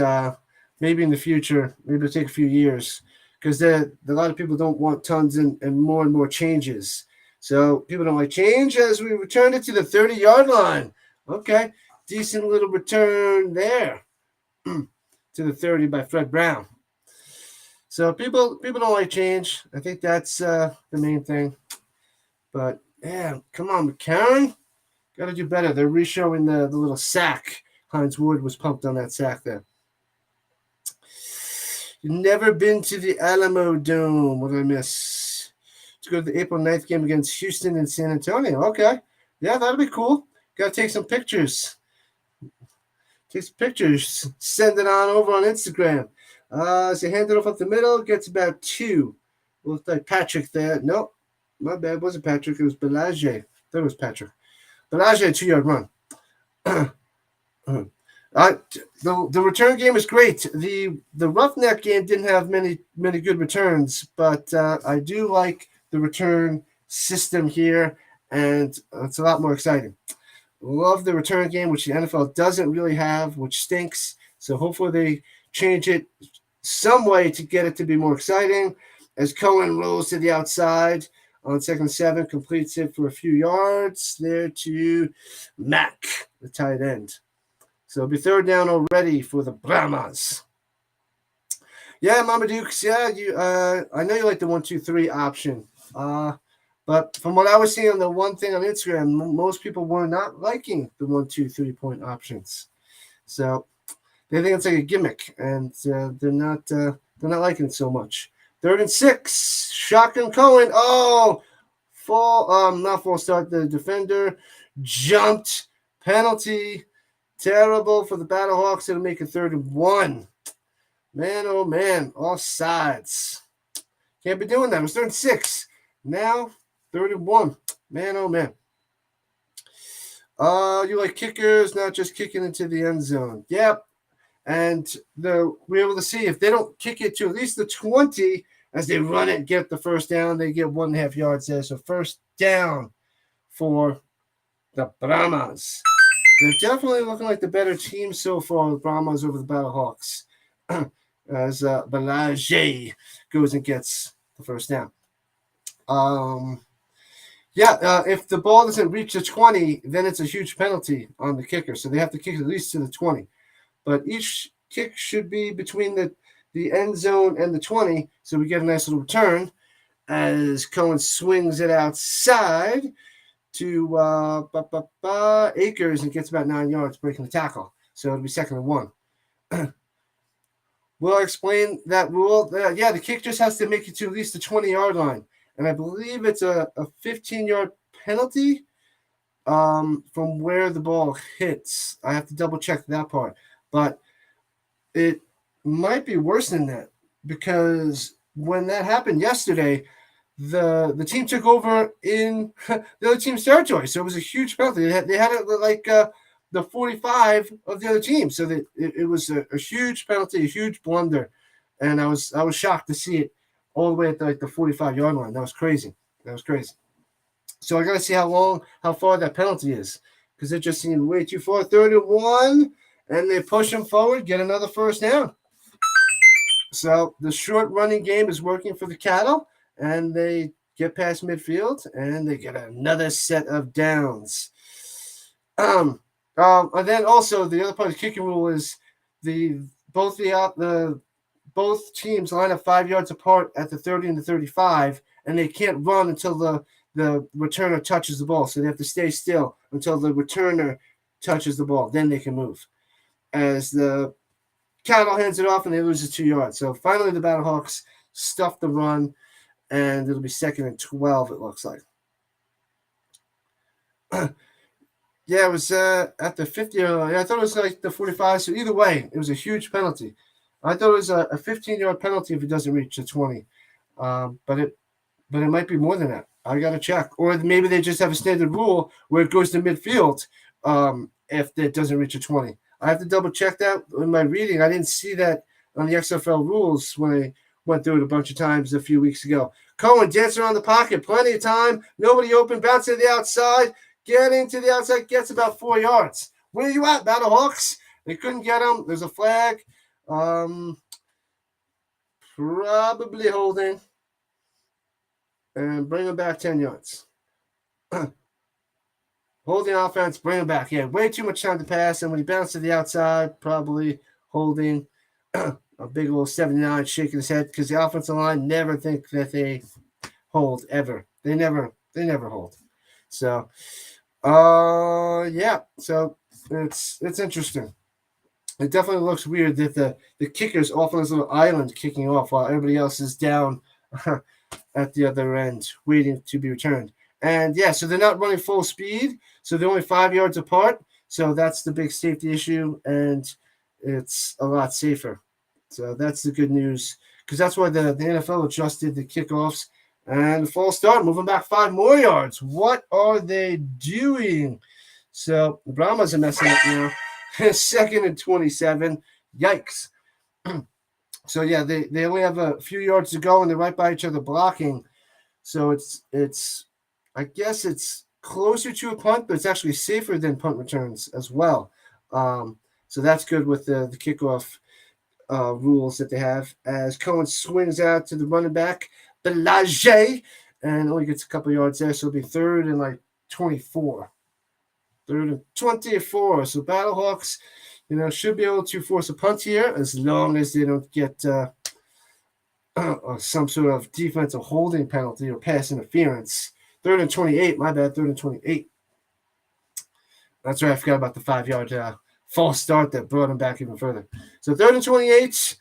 maybe in the future, maybe it'll take a few years, because a lot of people don't want tons and more changes. So people don't like change as we return it to the 30-yard line. Okay, decent little return there to the 30 by Fred Brown. So people don't like change. I think that's the main thing. But yeah, come on, McCarron, got to do better. They're re-showing the little sack. Hines Ward was pumped on that sack there. You've never been to the Alamo Dome. What did I miss? Let's go to the April 9th game against Houston and San Antonio. Okay. Yeah, that'll be cool. Got to take some pictures. Send it on over on Instagram. So hand it off up the middle. Gets about 2. Looks like Patrick there. Nope. My bad. It wasn't Patrick. It was Belanger. I thought it was Patrick. Belanger, 2-yard run. The return game is great. The Roughneck game didn't have many good returns, but I do like the return system here, and it's a lot more exciting. Love the return game, which the NFL doesn't really have, which stinks. So hopefully they change it some way to get it to be more exciting. As Cohen rolls to the outside on 2nd and 7, completes it for a few yards there to Mack, the tight end. So it'll be 3rd down already for the Brahmas. Yeah, Mama Dukes. Yeah, I know you like the 1-2-3 option. But from what I was seeing on the one thing on Instagram, most people were not liking the 1-2-3 point options. So they think it's like a gimmick, and they're not liking it so much. 3rd and 6, shotgun Cohen. Oh, not full start. The defender jumped, penalty. Terrible for the BattleHawks. It'll make it 3rd and 1. Man, oh man, offsides. Can't be doing that. It was 3rd and 6. Now 3rd and 1. Man, oh man. You like kickers, not just kicking into the end zone. Yep. And we're able to see if they don't kick it to at least the 20 as they run it and get the 1st down, they get 1.5 yards there. So 1st down for the Brahmas. They're definitely looking like the better team so far, the Brahmas over the BattleHawks, as Belanger goes and gets the 1st down. If the ball doesn't reach the 20, then it's a huge penalty on the kicker. So they have to kick at least to the 20. But each kick should be between the end zone and the 20, so we get a nice little return as Cohen swings it outside to Akers and gets about 9 yards, breaking the tackle. So it'll be 2nd and 1. Will I explain that rule? Yeah, the kick just has to make it to at least the 20-yard line. And I believe it's a 15-yard penalty from where the ball hits. I have to double check that part. But it might be worse than that, because when that happened yesterday, the team took over in the other team's territory, so it was a huge penalty. They had it like the 45 of the other team, so that it was a huge penalty, a huge blunder, and I was shocked to see it all the way at the 45-yard line. That was crazy. So I got to see how far that penalty is, because it just seemed way too far. 31, and they push him forward, get another first down. So the short running game is working for the Cattle, and they get past midfield, and they get another set of downs. And then also the other part of the kicking rule is both teams line up 5 yards apart at the 30 and the 35, and they can't run until the returner touches the ball. So they have to stay still until the returner touches the ball. Then they can move. As the Cattle hands it off, and they lose the 2 yards. So finally the BattleHawks stuff the run, and it'll be 2nd and 12, it looks like. Yeah, it was at the 50. I thought it was like the 45. So either way, it was a huge penalty. I thought it was a 15-yard penalty if it doesn't reach the 20. But it might be more than that. I got to check. Or maybe they just have a standard rule where it goes to midfield if it doesn't reach a 20. I have to double check that in my reading. I didn't see that on the XFL rules when I went through it a bunch of times a few weeks ago. Cohen dancing around the pocket, plenty of time, nobody open, bounce to the outside, getting to the outside, gets about 4 yards. Where are you at, BattleHawks? They couldn't get him. There's a flag. Probably holding. And bring him back 10 yards. Holding offense, bring him back. Yeah, way too much time to pass. And when he bounced to the outside, probably holding. A big old 79 shaking his head, because the offensive line never think that they hold ever. They never hold. So, yeah. So it's interesting. It definitely looks weird that the kicker's off on this little island kicking off while everybody else is down at the other end waiting to be returned. And yeah, so they're not running full speed, so they're only 5 yards apart. So that's the big safety issue, and it's a lot safer. So that's the good news, because that's why the NFL adjusted the kickoffs and the false start, moving back 5 more yards. What are they doing? So the Brahmas are messing up now. 2nd and 27. Yikes. So yeah, they only have a few yards to go, and they're right by each other blocking. So it's I guess it's closer to a punt, but it's actually safer than punt returns as well. So that's good with the kickoff rules that they have. As Cohen swings out to the running back, Belage, and only gets a couple yards there. So it'll be 3rd and like 24. 3rd and 24. So BattleHawks, should be able to force a punt here, as long as they don't get some sort of defensive holding penalty or pass interference. 3rd and 28. My bad. 3rd and 28. That's right. I forgot about the 5-yard false start that brought him back even further. So 3rd and 28.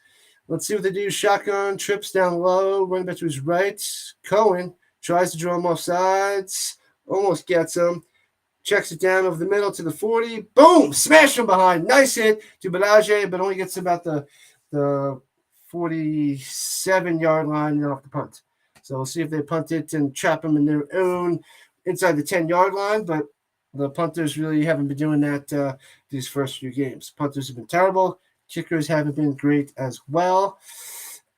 Let's see what they do. Shotgun, trips down low, running back to his right. Cohen tries to draw him off sides. Almost gets him. Checks it down over the middle to the 40. Boom! Smash him behind. Nice hit to Belage, but only gets about the 47-yard line and off the punt. So we'll see if they punt it and trap them in their own inside the 10-yard line, but the punters really haven't been doing that these first few games. Punters have been terrible. Kickers haven't been great as well.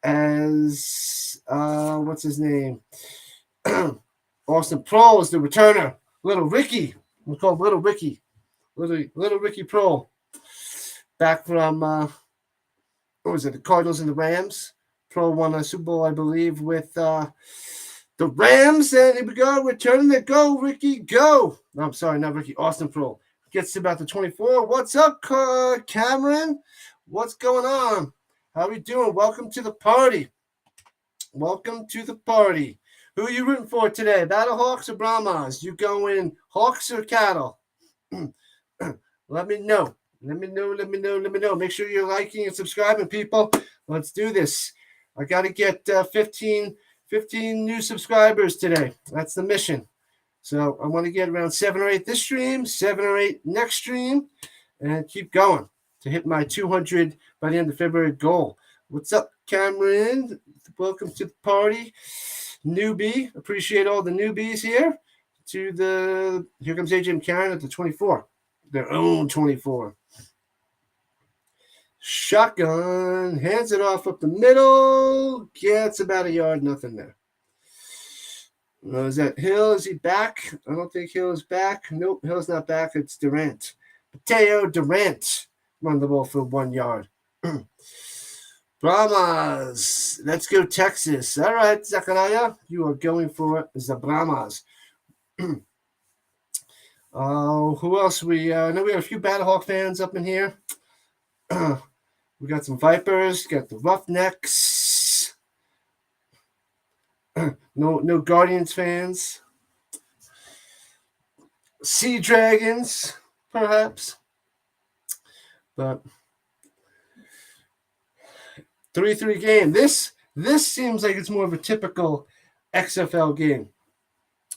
As, what's his name? Austin Prohl is the returner. Little Ricky. We'll call him Little Ricky. Little Ricky Prohl. Back from, what was it, the Cardinals and the Rams. Prohl won a Super Bowl, I believe, with the Rams. And here we go. Returning it. Go, Ricky, go. No, I'm sorry, not Ricky. Austin Prohl. Gets to about the 24. What's up, Cameron? What's going on? How are you doing? Welcome to the party. Welcome to the party. Who are you rooting for today? BattleHawks or Brahmas? You going Hawks or Cattle? Let me know. Let me know. Make sure you're liking and subscribing, people. Let's do this. I got to get 15 new subscribers today. That's the mission. So I want to get around 7 or 8 this stream, 7 or 8 next stream, and keep going to hit my 200 by the end of February goal. What's up, Cameron? Welcome to the party. Newbie. Appreciate all the newbies here. Here comes AJ and Karen at the 24. Their own 24. Shotgun. Hands it off up the middle. Gets about a yard. Nothing there. Is that Hill? Is he back? I don't think Hill is back. Nope, Hill's not back. It's Durant. Mateo Durant run the ball for 1 yard. Brahmas. Let's go Texas. All right, Zachariah, you are going for the Brahmas. Who else? I know we got a few BattleHawk fans up in here. We got some Vipers. Got the Roughnecks. No Guardians fans. Sea Dragons, perhaps. But 3-3 game. This seems like it's more of a typical XFL game.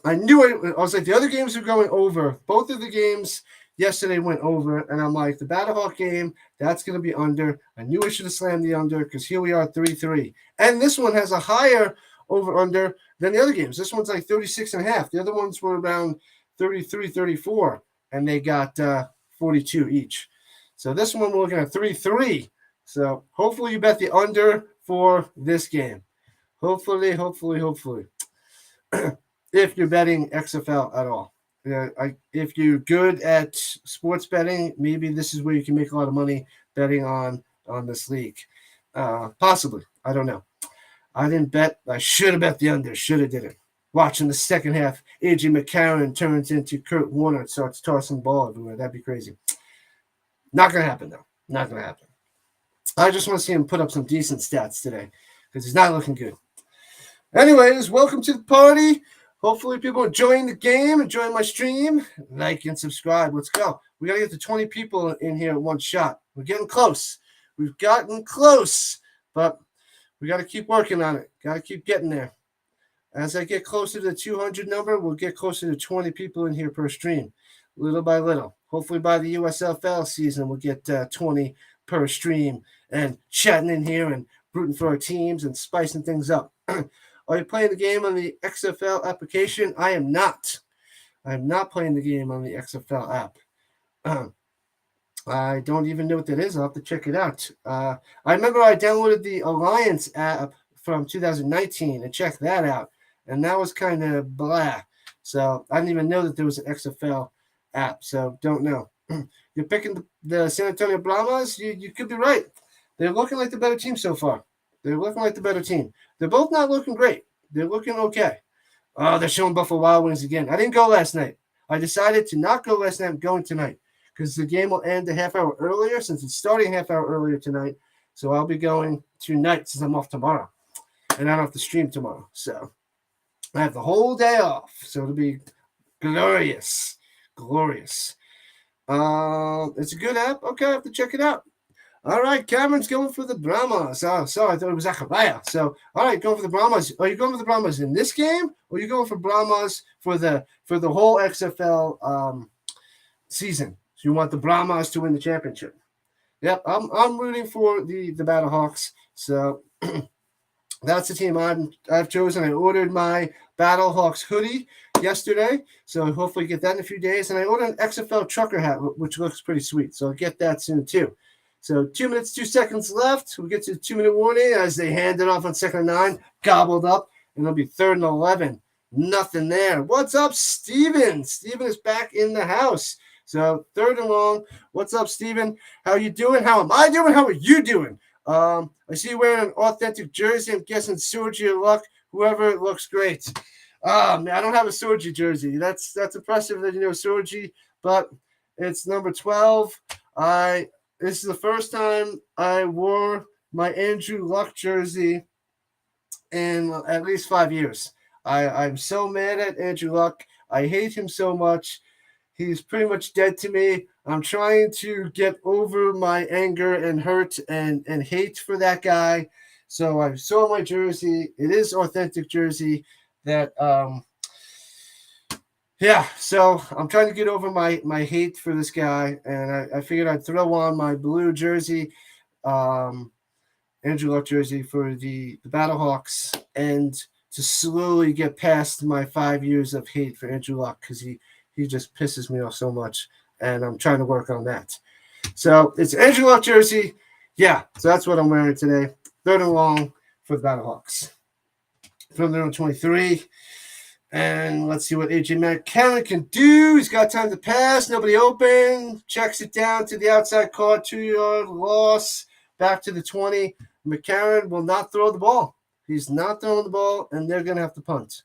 I knew it. I was like, the other games are going over. Both of the games yesterday went over, and I'm like, the BattleHawk game, that's going to be under. I knew I should have slammed the under because here we are, 3-3. And this one has a higher over-under than the other games. This one's like 36.5. The other ones were around 33, 34, and they got 42 each. So this one we're looking at 3-3. So hopefully you bet the under for this game. Hopefully. If you're betting XFL at all. If you're good at sports betting, maybe this is where you can make a lot of money betting on this league. Possibly. I don't know. I didn't bet. I should have bet the under. Should have did it. Watching the second half, AJ McCarron turns into Kurt Warner and starts tossing the ball everywhere. That'd be crazy. Not going to happen, though. Not going to happen. I just want to see him put up some decent stats today because he's not looking good. Anyways, welcome to the party. Hopefully people are enjoying the game, enjoying my stream. Like and subscribe. Let's go. We got to get to 20 people in here at one shot. We're getting close. We've gotten close, but we got to keep working on it. Got to keep getting there. As I get closer to the 200 number, we'll get closer to 20 people in here per stream, little by little. Hopefully by the USFL season, we'll get 20 per stream and chatting in here and rooting for our teams and spicing things up. Are you playing the game on the XFL application? I am not. I am not playing the game on the XFL app. I don't even know what that is. I'll have to check it out. I remember I downloaded the Alliance app from 2019 and checked that out, and that was kind of blah. So I didn't even know that there was an XFL app, so don't know. You're picking the San Antonio Brahmas? You could be right. They're looking like the better team so far. They're looking like the better team. They're both not looking great. They're looking okay. Oh, they're showing Buffalo Wild Wings again. I didn't go last night. I decided to not go last night. I'm going tonight because the game will end a half hour earlier since it's starting a half hour earlier tonight. So I'll be going tonight since I'm off tomorrow. And I don't have to stream tomorrow. So I have the whole day off. So it'll be glorious. Glorious. It's a good app. Okay, I have to check it out. All right, Cameron's going for the Brahmas. Oh, sorry, I thought it was Zachariah. So, all right, going for the Brahmas. Are you going for the Brahmas in this game, or are you going for Brahmas for the whole XFL season? So you want the Brahmas to win the championship? Yep, I'm rooting for the BattleHawks. So that's the team I've chosen. I ordered my BattleHawks hoodie yesterday, so hopefully get that in a few days. And I ordered an XFL trucker hat, which looks pretty sweet. So I'll get that soon too. So 2 minutes, 2 seconds left. We'll get to the 2-minute warning as they hand it off on 2nd and 9, gobbled up, and it'll be 3rd and 11. Nothing there. What's up, Steven? Steven is back in the house. So 3rd and long. What's up, Steven? How you doing? How am I doing? How are you doing? I see you wearing an authentic jersey. I'm guessing Surgery or Luck. Whoever, looks great. Man, I don't have a Surgery jersey. That's impressive that you know Surgery, but it's number 12. This is the first time I wore my Andrew Luck jersey in at least 5 years. I'm so mad at Andrew Luck. I hate him so much. He's pretty much dead to me. I'm trying to get over my anger and hurt and hate for that guy. So I saw my jersey. It is authentic jersey that yeah, so I'm trying to get over my hate for this guy, and I figured I'd throw on my blue jersey, Andrew Luck jersey for the BattleHawks, and to slowly get past my 5 years of hate for Andrew Luck because he just pisses me off so much, and I'm trying to work on that. So it's Andrew Luck jersey. Yeah, so that's what I'm wearing today. Third and long for the BattleHawks. From there on 23. And let's see what AJ McCarron can do. He's got time to pass. Nobody open. Checks it down to the outside court. 2-yard loss. Back to the 20. McCarron will not throw the ball. He's not throwing the ball, and they're going to have to punt.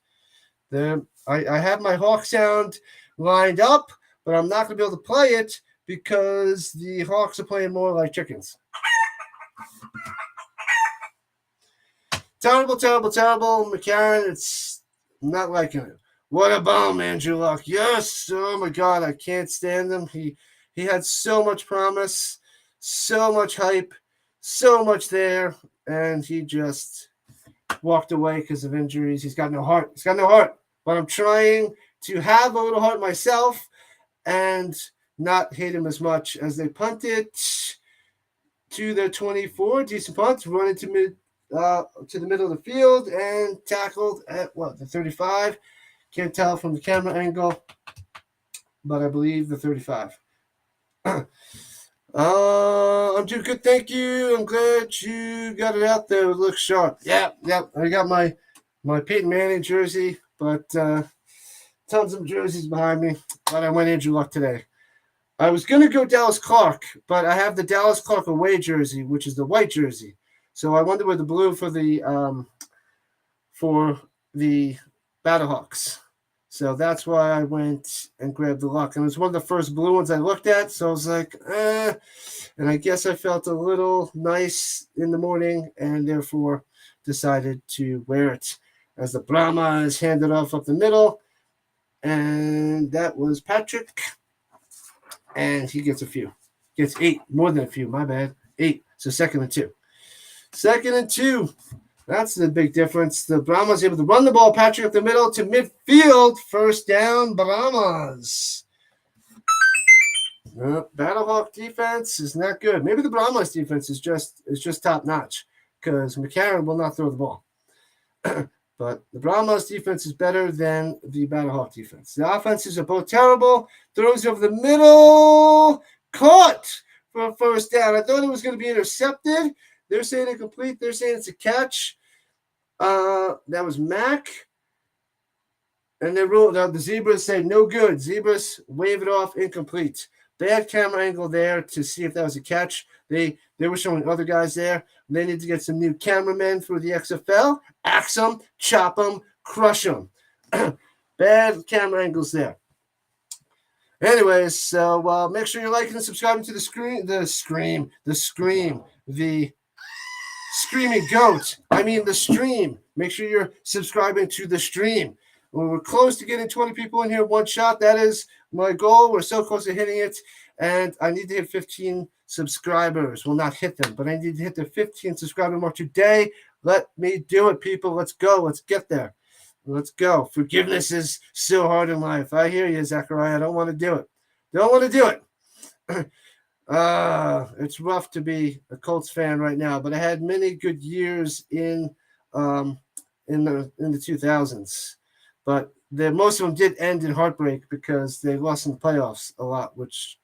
I have my Hawk sound lined up, but I'm not going to be able to play it because the Hawks are playing more like chickens. Terrible, terrible, terrible. McCarron, it's not liking it. What a bum, Andrew Luck. Yes. Oh, my God. I can't stand him. He had so much promise, so much hype, so much there, and he just walked away because of injuries. He's got no heart. He's got no heart. But I'm trying to have a little heart myself and not hate him as much as they punt it to their 24. Decent punt. Running to the middle of the field and tackled at the 35. Can't tell from the camera angle, but I believe the 35. I'm doing good, thank you. I'm glad you got it out there. It looks sharp. Yep. I got my Peyton Manning jersey, but tons of jerseys behind me. But I went Andrew Luck today. I was going to go Dallas Clark, but I have the Dallas Clark away jersey, which is the white jersey. So I wonder where the blue for the BattleHawks. So that's why I went and grabbed the Luck. And it was one of the first blue ones I looked at. So I was like, And I guess I felt a little nice in the morning and therefore decided to wear it as the Brahma is handed off up the middle. And that was Patrick. And he gets a few. Gets 8. More than a few. My bad. 8. So 2nd and 2. 2nd and 2. That's the big difference. The Brahmas able to run the ball. Patrick up the middle to midfield. First down, Brahmas. Battlehawk defense is not good. Maybe the Brahmas defense is just top notch because McCarron will not throw the ball. But the Brahmas defense is better than the Battlehawk defense. The offenses are both terrible. Throws over the middle. Caught for a first down. I thought it was going to be intercepted. They're saying incomplete. They're saying it's a catch. That was Mac. And they ruled out. The Zebras said no good. Zebras wave it off, incomplete. Bad camera angle there to see if that was a catch. They were showing other guys there. They need to get some new cameramen for the XFL. Axe them, chop them, crush them. Bad camera angles there. Anyways, so make sure you're liking and subscribing to the Screaming Goat. I mean the stream. Make sure you're subscribing to the stream. We're close to getting 20 people in here one shot. That is my goal. We're so close to hitting it. And I need to hit 15 subscribers. Well, not hit them, but I need to hit the 15 subscriber mark today. Let me do it, people. Let's go. Let's get there. Let's go. Forgiveness is so hard in life. I hear you, Zachariah. I don't want to do it. Don't want to do it. It's rough to be a Colts fan right now, but I had many good years in the 2000s. But most of them did end in heartbreak because they lost in the playoffs a lot, which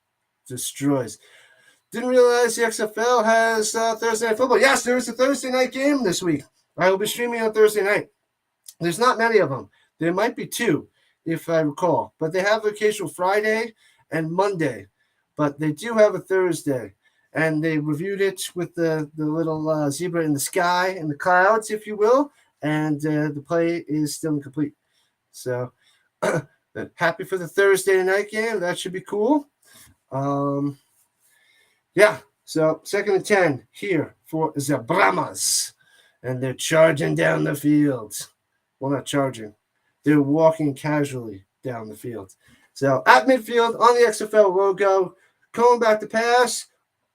destroys. Didn't realize the XFL has Thursday Night Football. Yes, there is a Thursday night game this week. I will be streaming on Thursday night. There's not many of them. There might be 2, if I recall. But they have occasional Friday and Monday. But they do have a Thursday. And they reviewed it with the little zebra in the sky, in the clouds, if you will. And the play is still incomplete. So happy for the Thursday night game. That should be cool. Yeah. So 2nd and 10 here for the Brahmas. And they're charging down the field. Well, not charging. They're walking casually down the field. So at midfield on the XFL logo, Cohen back to pass.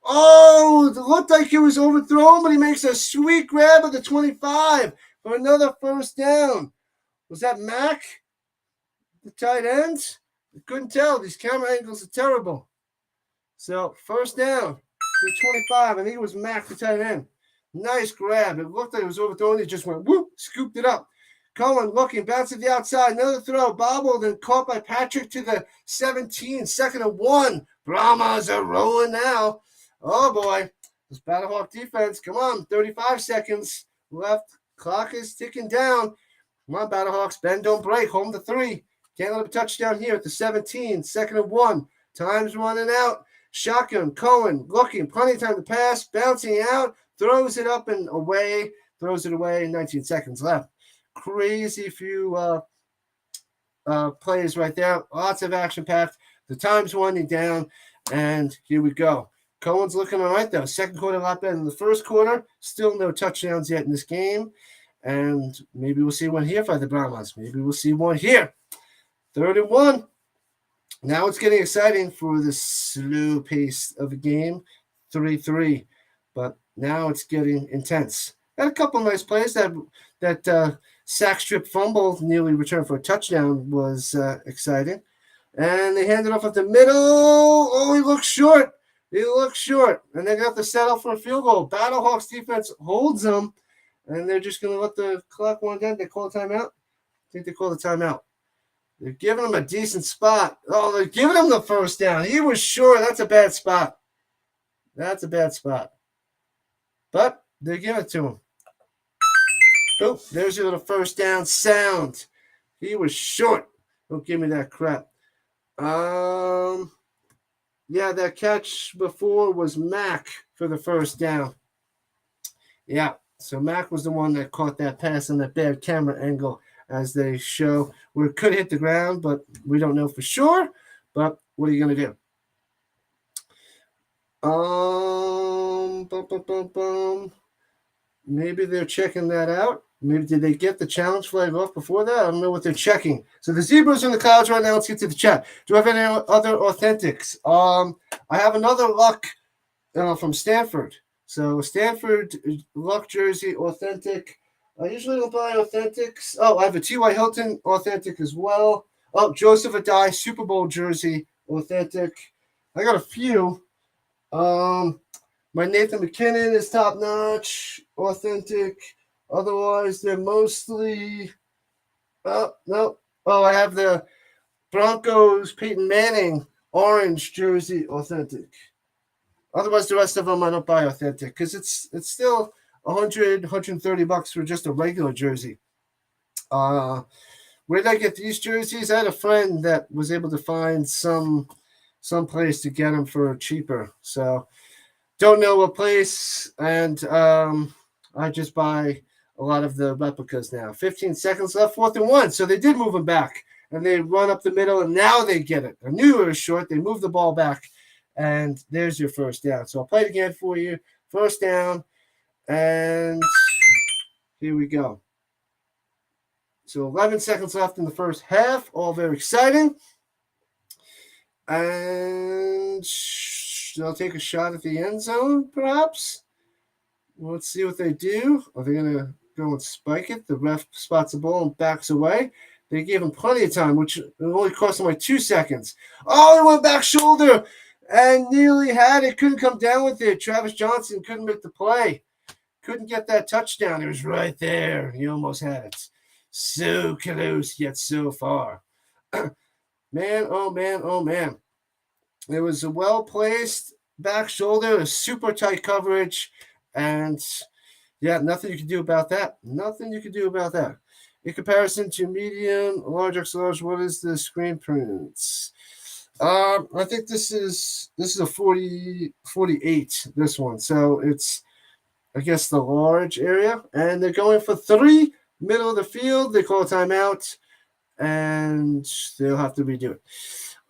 Oh, it looked like it was overthrown, but he makes a sweet grab at the 25 for another first down. Was that Mack, the tight end? I couldn't tell. These camera angles are terrible. So first down to 25. I think it was Mack, the tight end. Nice grab. It looked like it was overthrown. He just went whoop, scooped it up. Cohen looking, bounce to the outside. Another throw, bobbled and caught by Patrick to the 17. 2nd and 1. Brahmas are rolling now. Oh boy, this BattleHawk defense. Come on, 35 seconds left. Clock is ticking down. Come on, BattleHawks. Bend, don't break. Home to 3. Can't let a touchdown here at the 17. 2nd and 1. Time's running out. Shotgun, Cohen looking, plenty of time to pass, bouncing out, throws it up and away, throws it away. 19 seconds left. Crazy few plays right there. Lots of action packed. The time's winding down, and here we go. Cohen's looking all right, though. Second quarter, a lot better than the first quarter. Still no touchdowns yet in this game. And maybe we'll see one here for the Brahmas. Maybe we'll see one here. 3rd and 1. Now it's getting exciting for the slow pace of the game. 3-3. But now it's getting intense. Had a couple nice plays. That sack strip fumble nearly returned for a touchdown was exciting. And they handed off at the middle. Oh, he looks short. He looks short. And they're going to have to settle for a field goal. BattleHawks defense holds them. And they're just going to let the clock run down. They call a timeout? I think they call the timeout. They're giving him a decent spot. Oh, they're giving him the first down. He was short. That's a bad spot. That's a bad spot. But they give it to him. Oh, there's your little first down sound. He was short. Don't give me that crap. Yeah, that catch before was Mack for the first down. Yeah, so Mack was the one that caught that pass on that bad camera angle, as they show, where it could hit the ground, but we don't know for sure. But what are you going to do? Maybe they're checking that out. Maybe did they get the challenge flag off before that? I don't know what they're checking. So the Zebras are in the clouds right now. Let's get to the chat. Do I have any other authentics? I have another luck from Stanford. So Stanford luck jersey authentic. I usually don't buy authentics. Oh, I have a T.Y. Hilton authentic as well. Oh, Joseph Adai Super Bowl jersey authentic. I got a few. My Nathan McKinnon is top notch, authentic. Otherwise, they're mostly. No. Oh, I have the Broncos Peyton Manning orange jersey authentic. Otherwise, the rest of them I don't buy authentic because it's still $130 for just a regular jersey. Where did I get these jerseys? I had a friend that was able to find some place to get them for cheaper. So don't know what place, and I just buy a lot of the replicas now. 15 seconds left, 4th and 1. So they did move them back, and they run up the middle, and now they get it. I knew it was short. They moved the ball back, and there's your first down. So I'll play it again for you. First down, and here we go. So 11 seconds left in the first half. All very exciting. And they'll take a shot at the end zone, perhaps. Let's see what they do. Are they going to go and spike it? The ref spots the ball and backs away. They gave him plenty of time, which only cost him like 2 seconds. Oh, he went back shoulder and nearly had it. Couldn't come down with it. Travis Johnson couldn't make the play. Couldn't get that touchdown. It was right there. He almost had it. So close, yet so far. Man, oh man, oh man. It was a well-placed back shoulder, a super tight coverage, and yeah, nothing you can do about that. Nothing you can do about that. In comparison to medium, large, extra large, what is the screen prints? I think this is a 48, this one. So it's, I guess, the large area. And they're going for 3, middle of the field. They call a timeout, and they'll have to redo it.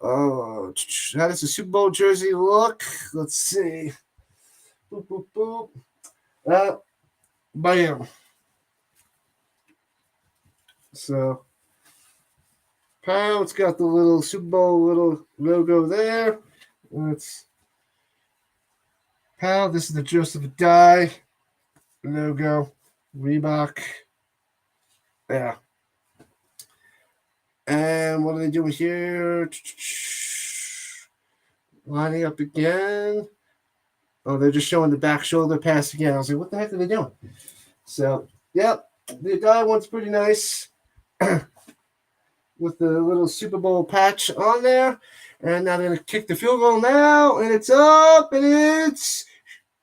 Oh, how does the Super Bowl jersey look? Let's see. Boop, boop, boop. Bam. So Pow, it's got the little Super Bowl little logo there. Let's Pow, this is the Joseph Dye logo. Reebok. Yeah. And what are they doing here? Lining up again. Oh, they're just showing the back shoulder pass again. I was like, what the heck are they doing? So, yep, the guy one's pretty nice with the little Super Bowl patch on there. And now they're going to kick the field goal now. And it's up, and it's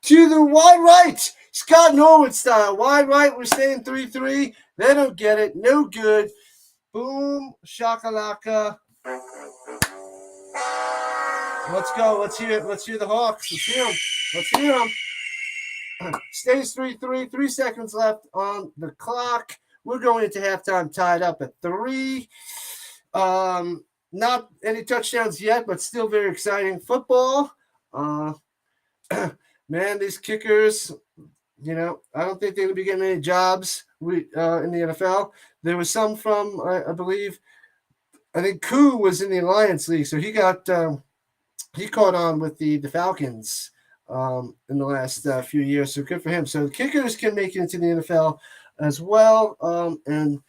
to the wide right. Scott Norwood style. Wide right, we're staying 3-3. They don't get it. No good. Boom, shakalaka. Let's go. Let's hear it. Let's hear the Hawks. Let's hear them. Let's hear them. Stays 3-3. 3 seconds left on the clock. We're going into halftime tied up at 3. Not any touchdowns yet, but still very exciting football. Man, these kickers, I don't think they're going to be getting any jobs in the NFL. There was some from, I think Koo was in the Alliance League, so he caught on with the Falcons in the last few years, so good for him. So the kickers can make it into the NFL as well, and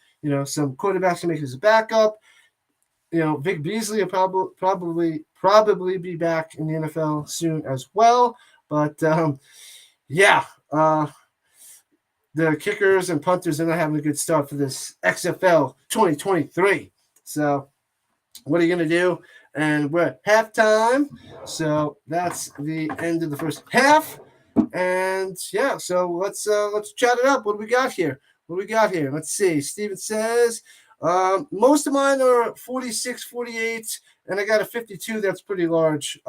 some quarterbacks can make it as a backup. Vic Beasley will probably be back in the NFL soon as well. But the kickers and punters are not having a good start for this XFL 2023. So what are you going to do? And we're at halftime. So that's the end of the first half. And so let's chat it up. What do we got here? Let's see. Steven says, most of mine are 46, 48, and I got a 52 that's pretty large.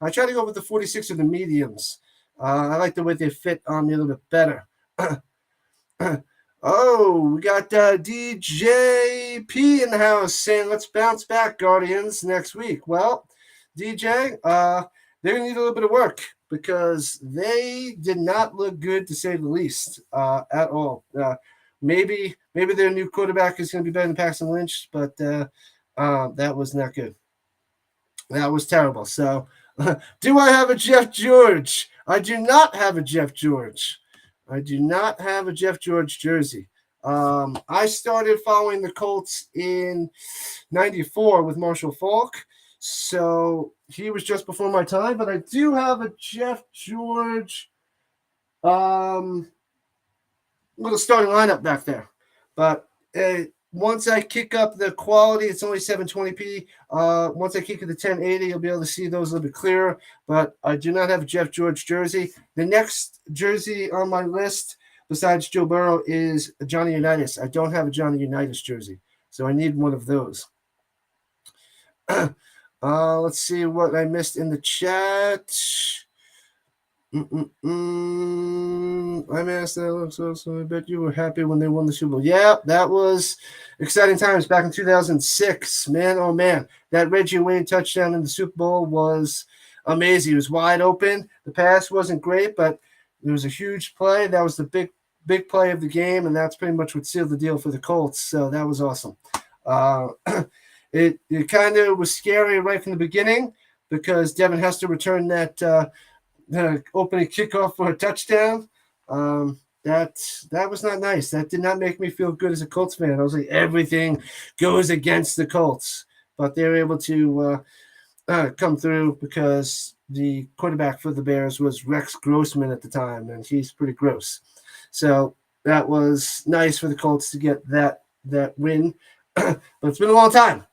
I try to go with the 46 or the mediums. I like the way they fit on me a little bit better. Oh, we got DJP in the house saying, let's bounce back, Guardians, next week. Well, DJ, they're going to need a little bit of work because they did not look good, to say the least, at all. Maybe their new quarterback is going to be better than Paxton Lynch, but that was not good. That was terrible. So, do I have a Jeff George? I do not have a Jeff George. I do not have a Jeff George jersey. I started following the Colts in '94 with Marshall Faulk, so he was just before my time. But I do have a Jeff George little starting lineup back there. But once I kick up the quality, it's only 720p. Once I kick it to 1080, you'll be able to see those a little bit clearer. But I do not have a Jeff George jersey. The next jersey on my list, besides Joe Burrow, is Johnny Unitas. I don't have a Johnny Unitas jersey, so I need one of those. Let's see what I missed in the chat. I'm asked that, so I bet you were happy when they won the Super Bowl. Yeah, that was exciting times back in 2006. Man, oh man, that Reggie Wayne touchdown in the Super Bowl was amazing. It was wide open. The pass wasn't great, but it was a huge play. That was the big play of the game, and that's pretty much what sealed the deal for the Colts. So that was awesome. It kind of was scary right from the beginning because Devin Hester returned that opening kickoff for a touchdown. That was not nice. That did not make me feel good as a Colts fan. I was like, everything goes against the Colts, but they were able to come through because the quarterback for the Bears was Rex Grossman at the time, and he's pretty gross. So that was nice for the Colts to get that win. But it's been a long time.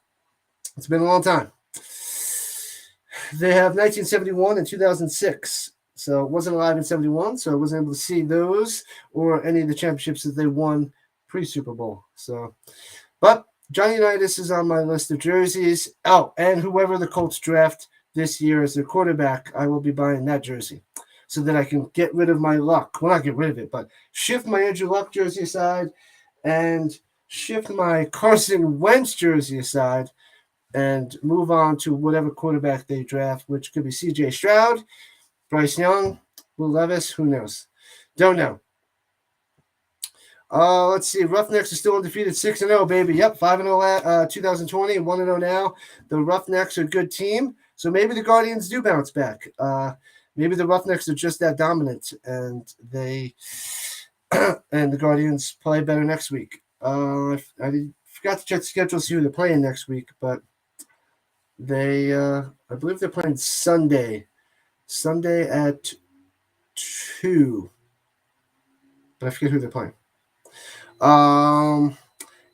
They have 1971 and 2006. So it wasn't alive in 71, so I wasn't able to see those or any of the championships that they won pre-Super Bowl. So, but Johnny Unitas is on my list of jerseys. Oh, and whoever the Colts draft this year as their quarterback, I will be buying that jersey so that I can get rid of my Luck. Well, not get rid of it, but shift my Andrew Luck jersey aside and shift my Carson Wentz jersey aside and move on to whatever quarterback they draft, which could be C.J. Stroud, Bryce Young, Will Levis, who knows? Don't know. Let's see. Roughnecks are still undefeated, 6-0, baby. Yep, 5-0 2020, 1-0 now. The Roughnecks are a good team, so maybe the Guardians do bounce back. Maybe the Roughnecks are just that dominant, and they and the Guardians play better next week. I forgot to check the schedule, see who they're playing next week, but I believe they're playing Sunday at 2, but I forget who they're playing.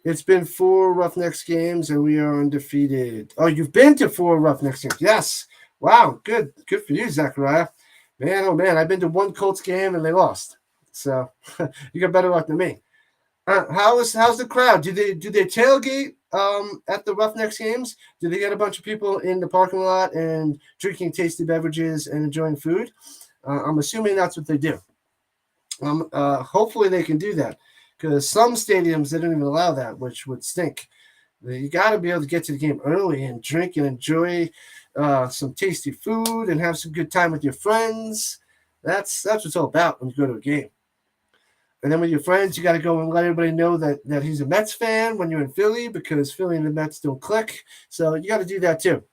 It's been 4 Roughnecks games, and we are undefeated. Oh, you've been to 4 Roughnecks games. Yes. Wow, good for you, Zachariah. Man, oh man, I've been to 1 Colts game, and they lost. So you got better luck than me. How's the crowd? Do they tailgate at the Roughnecks games? Do they get a bunch of people in the parking lot and drinking tasty beverages and enjoying food? I'm assuming that's what they do. Hopefully they can do that, because some stadiums they don't even allow that, which would stink. You got to be able to get to the game early and drink and enjoy some tasty food and have some good time with your friends. That's what it's all about when you go to a game. And then with your friends, you got to go and let everybody know that he's a Mets fan when you're in Philly, because Philly and the Mets don't click. So you got to do that too.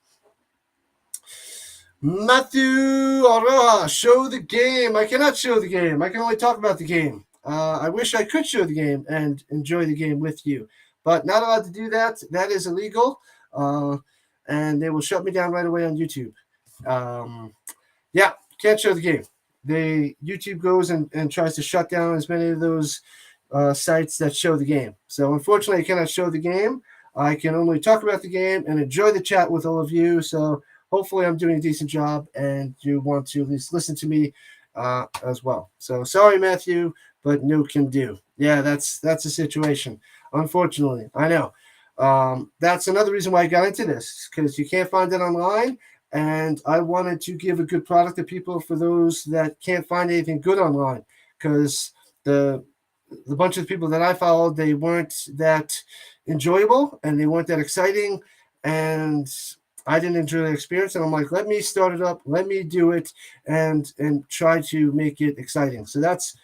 Matthew Aroa, show the game. I cannot show the game. I can only talk about the game. I wish I could show the game and enjoy the game with you, but not allowed to do that. That is illegal, and they will shut me down right away on YouTube. Yeah, can't show the game. YouTube goes and tries to shut down as many of those sites that show the game. So unfortunately, I cannot show the game. I can only talk about the game and enjoy the chat with all of you. So hopefully I'm doing a decent job, and you want to at least listen to me as well. So sorry, Matthew, but no can do. Yeah, that's the situation. Unfortunately, I know. That's another reason why I got into this, because you can't find it online, and I wanted to give a good product to people for those that can't find anything good online, because the bunch of people that I followed, they weren't that enjoyable and they weren't that exciting, and I didn't enjoy the experience, and I'm like, let me start it up, let me do it, and try to make it exciting. So that's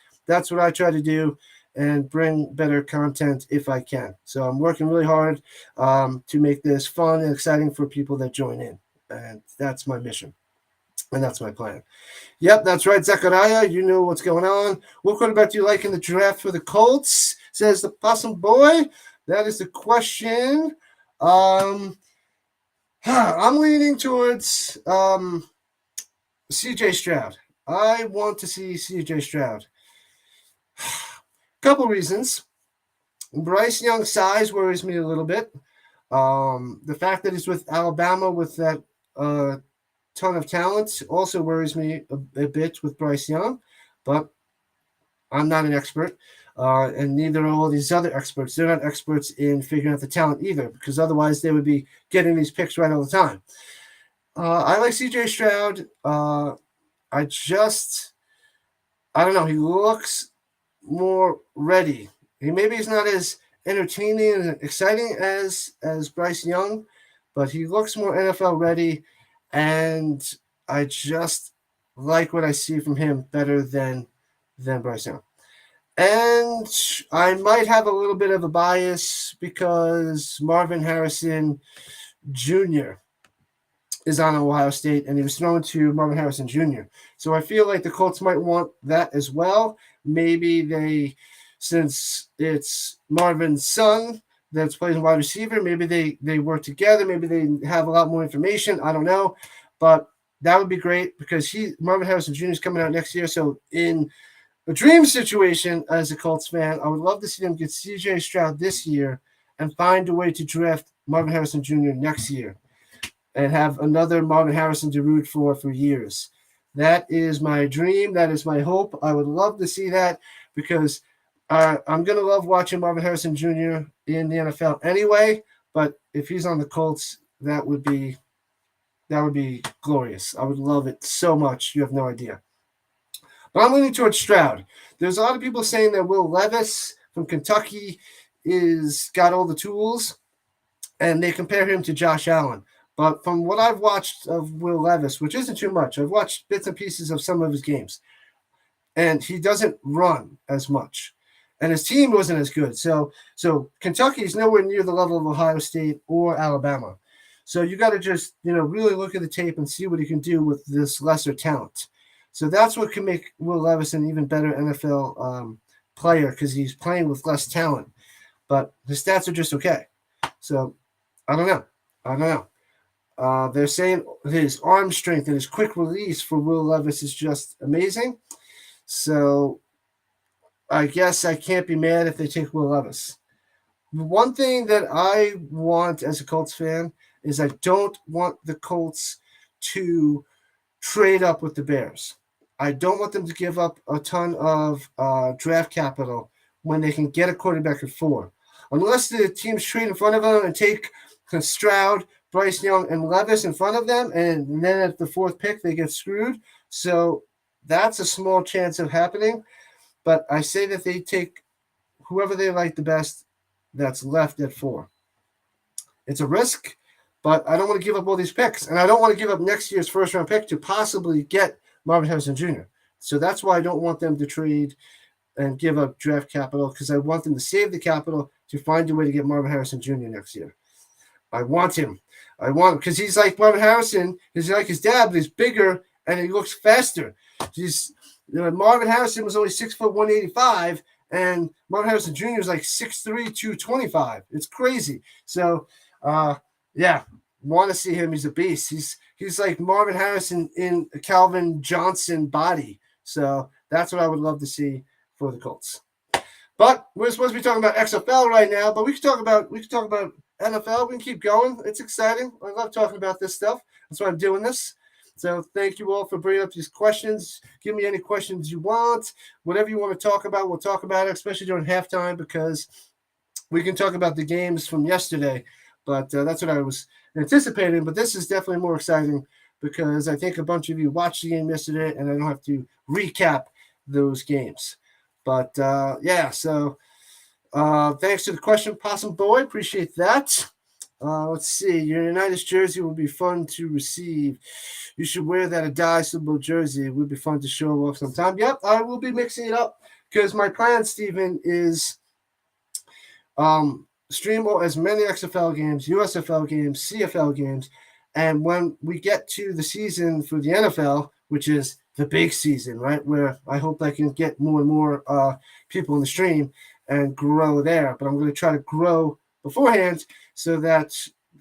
what I try to do, and bring better content if I can. So I'm working really hard to make this fun and exciting for people that join in, and that's my mission, and that's my plan. Yep, that's right, Zachariah. You know what's going on. What quarterback do you like in the draft for the Colts? Says the Possum Boy. That is the question. I'm leaning towards CJ Stroud. I want to see CJ Stroud. Couple reasons. Bryce Young's size worries me a little bit. The fact that he's with Alabama with that ton of talent also worries me a bit with Bryce Young, but I'm not an expert, and neither are all these other experts. They're not experts in figuring out the talent either, because otherwise they would be getting these picks right all the time. I like CJ Stroud. I don't know. He looks more ready. He's not as entertaining and exciting as Bryce Young, but he looks more NFL ready, and I just like what I see from him better than Bryce Young. And I might have a little bit of a bias because Marvin Harrison Jr. is on Ohio State, and he was thrown to Marvin Harrison Jr. So I feel like the Colts might want that as well. Maybe since it's Marvin's son that's playing wide receiver, maybe they work together. Maybe they have a lot more information. I don't know, but that would be great, because Marvin Harrison Jr. is coming out next year. So in a dream situation as a Colts fan, I would love to see them get CJ Stroud this year and find a way to draft Marvin Harrison Jr. next year and have another Marvin Harrison to root for years. That is my dream. That is my hope. I would love to see that, because I'm going to love watching Marvin Harrison Jr. in the NFL anyway, but if he's on the Colts, that would be glorious. I would love it so much. You have no idea. But I'm leaning towards Stroud. There's a lot of people saying that Will Levis from Kentucky got all the tools, and they compare him to Josh Allen. But from what I've watched of Will Levis, which isn't too much, I've watched bits and pieces of some of his games, and he doesn't run as much. and his team wasn't as good. So Kentucky is nowhere near the level of Ohio State or Alabama. So you got to just really look at the tape and see what he can do with this lesser talent. So that's what can make Will Levis an even better NFL player, because he's playing with less talent, but his stats are just okay. So I don't know. They're saying his arm strength and his quick release for Will Levis is just amazing. So I guess I can't be mad if they take Will Levis. One thing that I want as a Colts fan is I don't want the Colts to trade up with the Bears. I don't want them to give up a ton of draft capital when they can get a quarterback at 4. Unless the teams trade in front of them and take Stroud, Bryce Young, and Levis in front of them, and then at the 4th pick they get screwed. So that's a small chance of happening. But I say that they take whoever they like the best that's left at 4. It's a risk, but I don't want to give up all these picks. And I don't want to give up next year's first-round pick to possibly get Marvin Harrison Jr. So that's why I don't want them to trade and give up draft capital, because I want them to save the capital to find a way to get Marvin Harrison Jr. next year. I want him because he's like Marvin Harrison. He's like his dad, but he's bigger and he looks faster. Marvin Harrison was only 6', 185, and Marvin Harrison Jr. is like 6'3", 225. It's crazy. So, want to see him. He's a beast. He's like Marvin Harrison in a Calvin Johnson body. So that's what I would love to see for the Colts. But we're supposed to be talking about XFL right now. But we can talk about NFL. We can keep going. It's exciting. I love talking about this stuff. That's why I'm doing this. So thank you all for bringing up these questions. Give me any questions you want. Whatever you want to talk about, we'll talk about it, especially during halftime, because we can talk about the games from yesterday. But that's what I was anticipating. But this is definitely more exciting because I think a bunch of you watched the game yesterday, and I don't have to recap those games. But, so thanks to the question, Possum Boy. Appreciate that. Let's see. Your Unitas jersey will be fun to receive. You should wear that Adai symbol jersey. It would be fun to show off sometime. Yep, I will be mixing it up because my plan, Stephen, is stream as many XFL games, USFL games, CFL games, and when we get to the season for the NFL, which is the big season, right, where I hope I can get more and more people in the stream and grow there. But I'm going to try to grow beforehand so that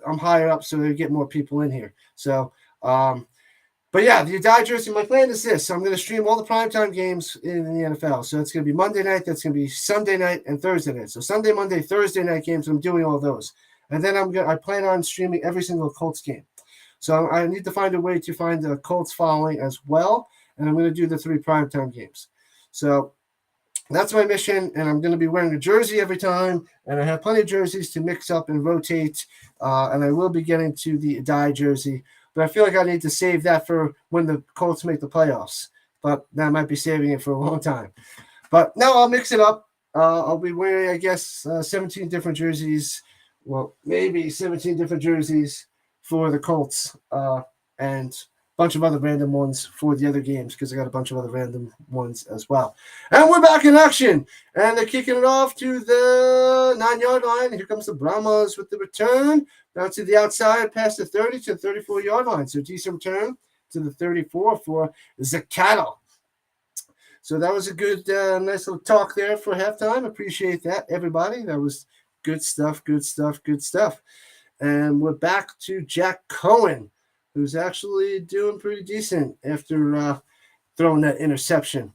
I'm higher up so they get more people in here. So, but yeah, the Adai jersey, my plan is this. So I'm going to stream all the primetime games in the NFL. So it's going to be Monday night, that's going to be Sunday night, and Thursday night. So Sunday, Monday, Thursday night games, I'm doing all those. And then I plan on streaming every single Colts game. So I need to find a way to find the Colts following as well. And I'm going to do the 3 primetime games. So that's my mission, and I'm going to be wearing a jersey every time, and I have plenty of jerseys to mix up and rotate, and I will be getting to the Adai jersey, but I feel like I need to save that for when the Colts make the playoffs, but that might be saving it for a long time. But no, I'll mix it up. I'll be wearing, I guess, 17 different jerseys, well, maybe 17 different jerseys for the Colts, and bunch of other random ones for the other games because I got a bunch of other random ones as well. And we're back in action, and they're kicking it off to the 9-yard line. Here comes the Brahmas with the return down to the outside past the 30 to the 34-yard line. So decent return to the 34 for Zacatl. So that was a good, nice little talk there for halftime. Appreciate that, everybody. That was good stuff. And we're back to Jack Cohen, who's actually doing pretty decent after throwing that interception.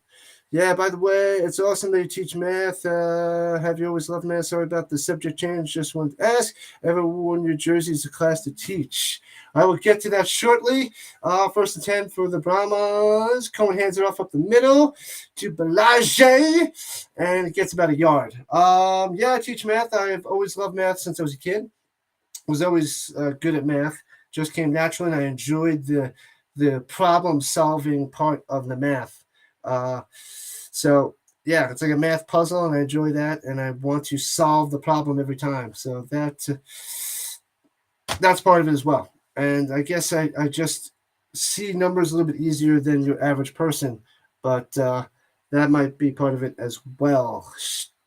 Yeah, by the way, it's awesome that you teach math. Have you always loved math? Sorry about the subject change. Just wanted to ask, ever worn your jersey as a class to teach? I will get to that shortly. First and 10 for the Brahmas. Cohen hands it off up the middle to Balaje, and it gets about a yard. I teach math. I've always loved math since I was a kid. Was always good at math. Just came naturally, and I enjoyed the problem-solving part of the math. So, yeah, it's like a math puzzle, and I enjoy that, and I want to solve the problem every time. So that's part of it as well. And I guess I just see numbers a little bit easier than your average person, but that might be part of it as well.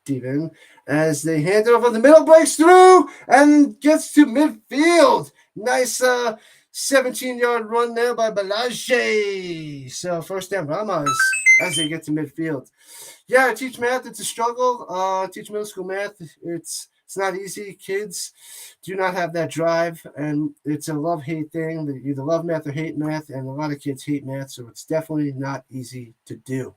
even, as they hand it over the middle, breaks through and gets to midfield. Nice 17-yard run there by Balaje. So first down Brahmas as they get to midfield. Yeah, I teach math. It's a struggle. Teach middle school math. It's not easy. Kids do not have that drive, and it's a love-hate thing. They either love math or hate math, and a lot of kids hate math, so it's definitely not easy to do.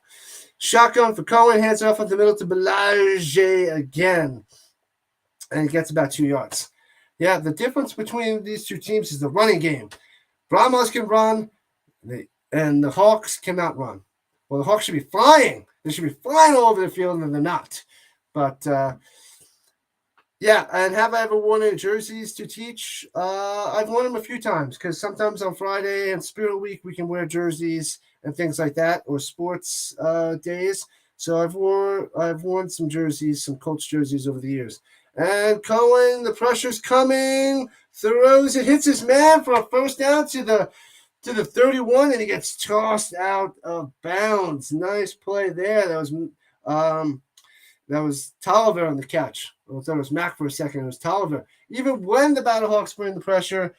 Shotgun for Cohen, hands off at the middle to Balaje again, and he gets about 2 yards. Yeah, the difference between these two teams is the running game. Brahmas can run, and the Hawks cannot run. Well, the Hawks should be flying. They should be flying all over the field, and they're not. But, yeah, and have I ever worn any jerseys to teach? I've worn them a few times because sometimes on Friday and Spirit Week we can wear jerseys and things like that, or sports days. So I've worn some jerseys, some Colts jerseys over the years. And Cohen, the pressure's coming, throws it, hits his man for a first down to the 31, and he gets tossed out of bounds. Nice play there. That was Tolliver on the catch. I thought it was Mack for a second. It was Tolliver. Even when the BattleHawks bring the pressure,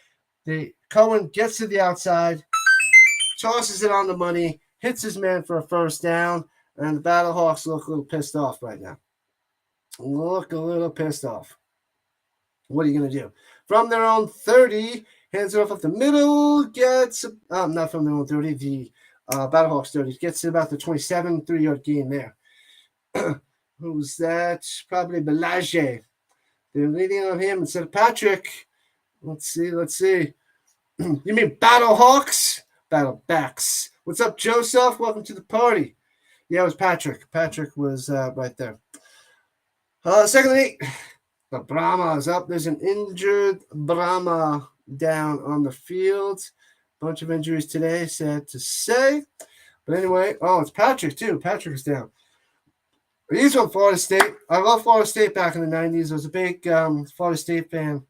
Cohen gets to the outside, tosses it on the money, hits his man for a first down, and the BattleHawks look a little pissed off right now. Look a little pissed off. What are you going to do? From their own 30, hands it off up the middle, gets, not from their own 30, the BattleHawks 30, gets to about the 27, 3-yard gain there. Who's that? Probably Balaje. They're leaning on him instead of Patrick. Let's see. You mean BattleHawks? Battlebacks. What's up, Joseph? Welcome to the party. Yeah, it was Patrick. Patrick was right there. Second and 8. The Brahmas up. There's an injured Brahma down on the field. Bunch of injuries today, sad to say. But anyway, it's Patrick too. Patrick is down. He's from Florida State. I love Florida State back in the 90s. I was a big Florida State fan.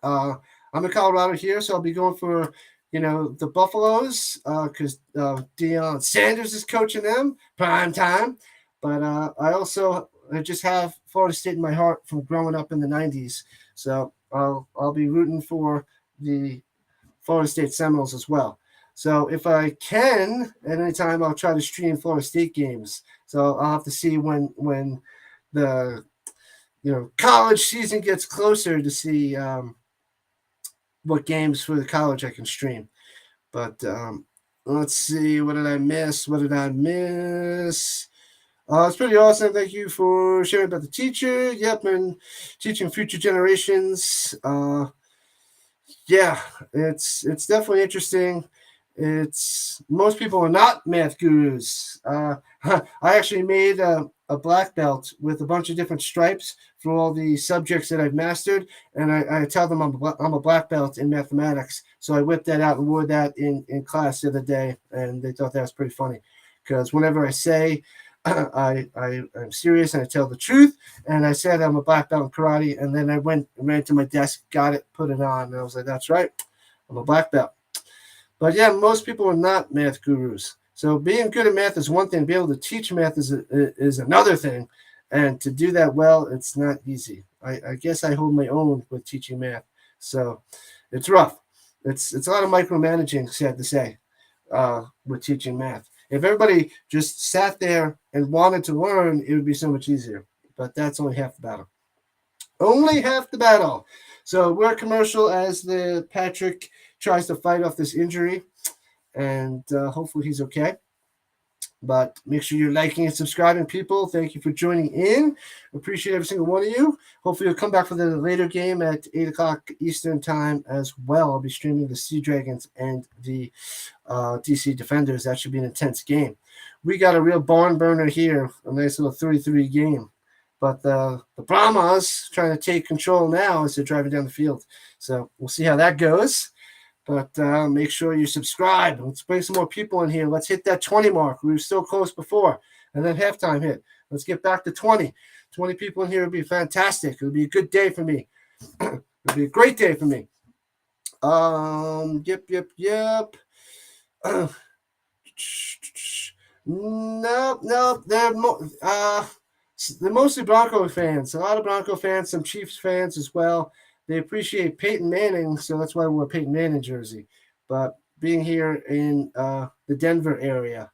I'm in Colorado here, so I'll be going for, the Buffaloes because Deion Sanders is coaching them, prime time. But I just have Florida State in my heart from growing up in the 90s. So I'll be rooting for the Florida State Seminoles as well. So if I can, at any time, I'll try to stream Florida State games. So I'll have to see when the college season gets closer to see what games for the college I can stream. But let's see, what did I miss? It's pretty awesome. Thank you for sharing about the teacher. Yep, and teaching future generations. Yeah, it's definitely interesting. Most people are not math gurus. I actually made a black belt with a bunch of different stripes for all the subjects that I've mastered, and I tell them I'm a black belt in mathematics. So I whipped that out and wore that in class the other day, and they thought that was pretty funny because whenever I say I'm serious and I tell the truth, and I said I'm a black belt in karate, and then I ran to my desk, got it, put it on, and I was like, that's right, I'm a black belt. But yeah, most people are not math gurus. So being good at math is one thing. Being able to teach math is another thing. And to do that well, it's not easy. I guess I hold my own with teaching math. So it's rough. It's a lot of micromanaging, sad to say, with teaching math. If everybody just sat there and wanted to learn, it would be so much easier. But that's only half the battle. Only half the battle. So we're a commercial as the Patrick tries to fight off this injury, and hopefully he's okay. But make sure you're liking and subscribing, people. Thank you for joining in. Appreciate every single one of you. Hopefully you'll come back for the later game at 8 o'clock Eastern time as well. I'll be streaming the Sea Dragons and the DC Defenders. That should be an intense game. We got a real barn burner here, a nice little 33 game. But the Brahmas trying to take control now as they're driving down the field. So we'll see how that goes. But make sure you subscribe. Let's bring some more people in here. Let's hit that 20 mark. We were still close before. And then halftime hit. Let's get back to 20. 20 people in here would be fantastic. It would be a good day for me. It would be a great day for me. Yep. Nope. They're mostly Bronco fans. A lot of Bronco fans, some Chiefs fans as well. They appreciate Peyton Manning, so that's why I wore a Peyton Manning jersey. But being here in the Denver area,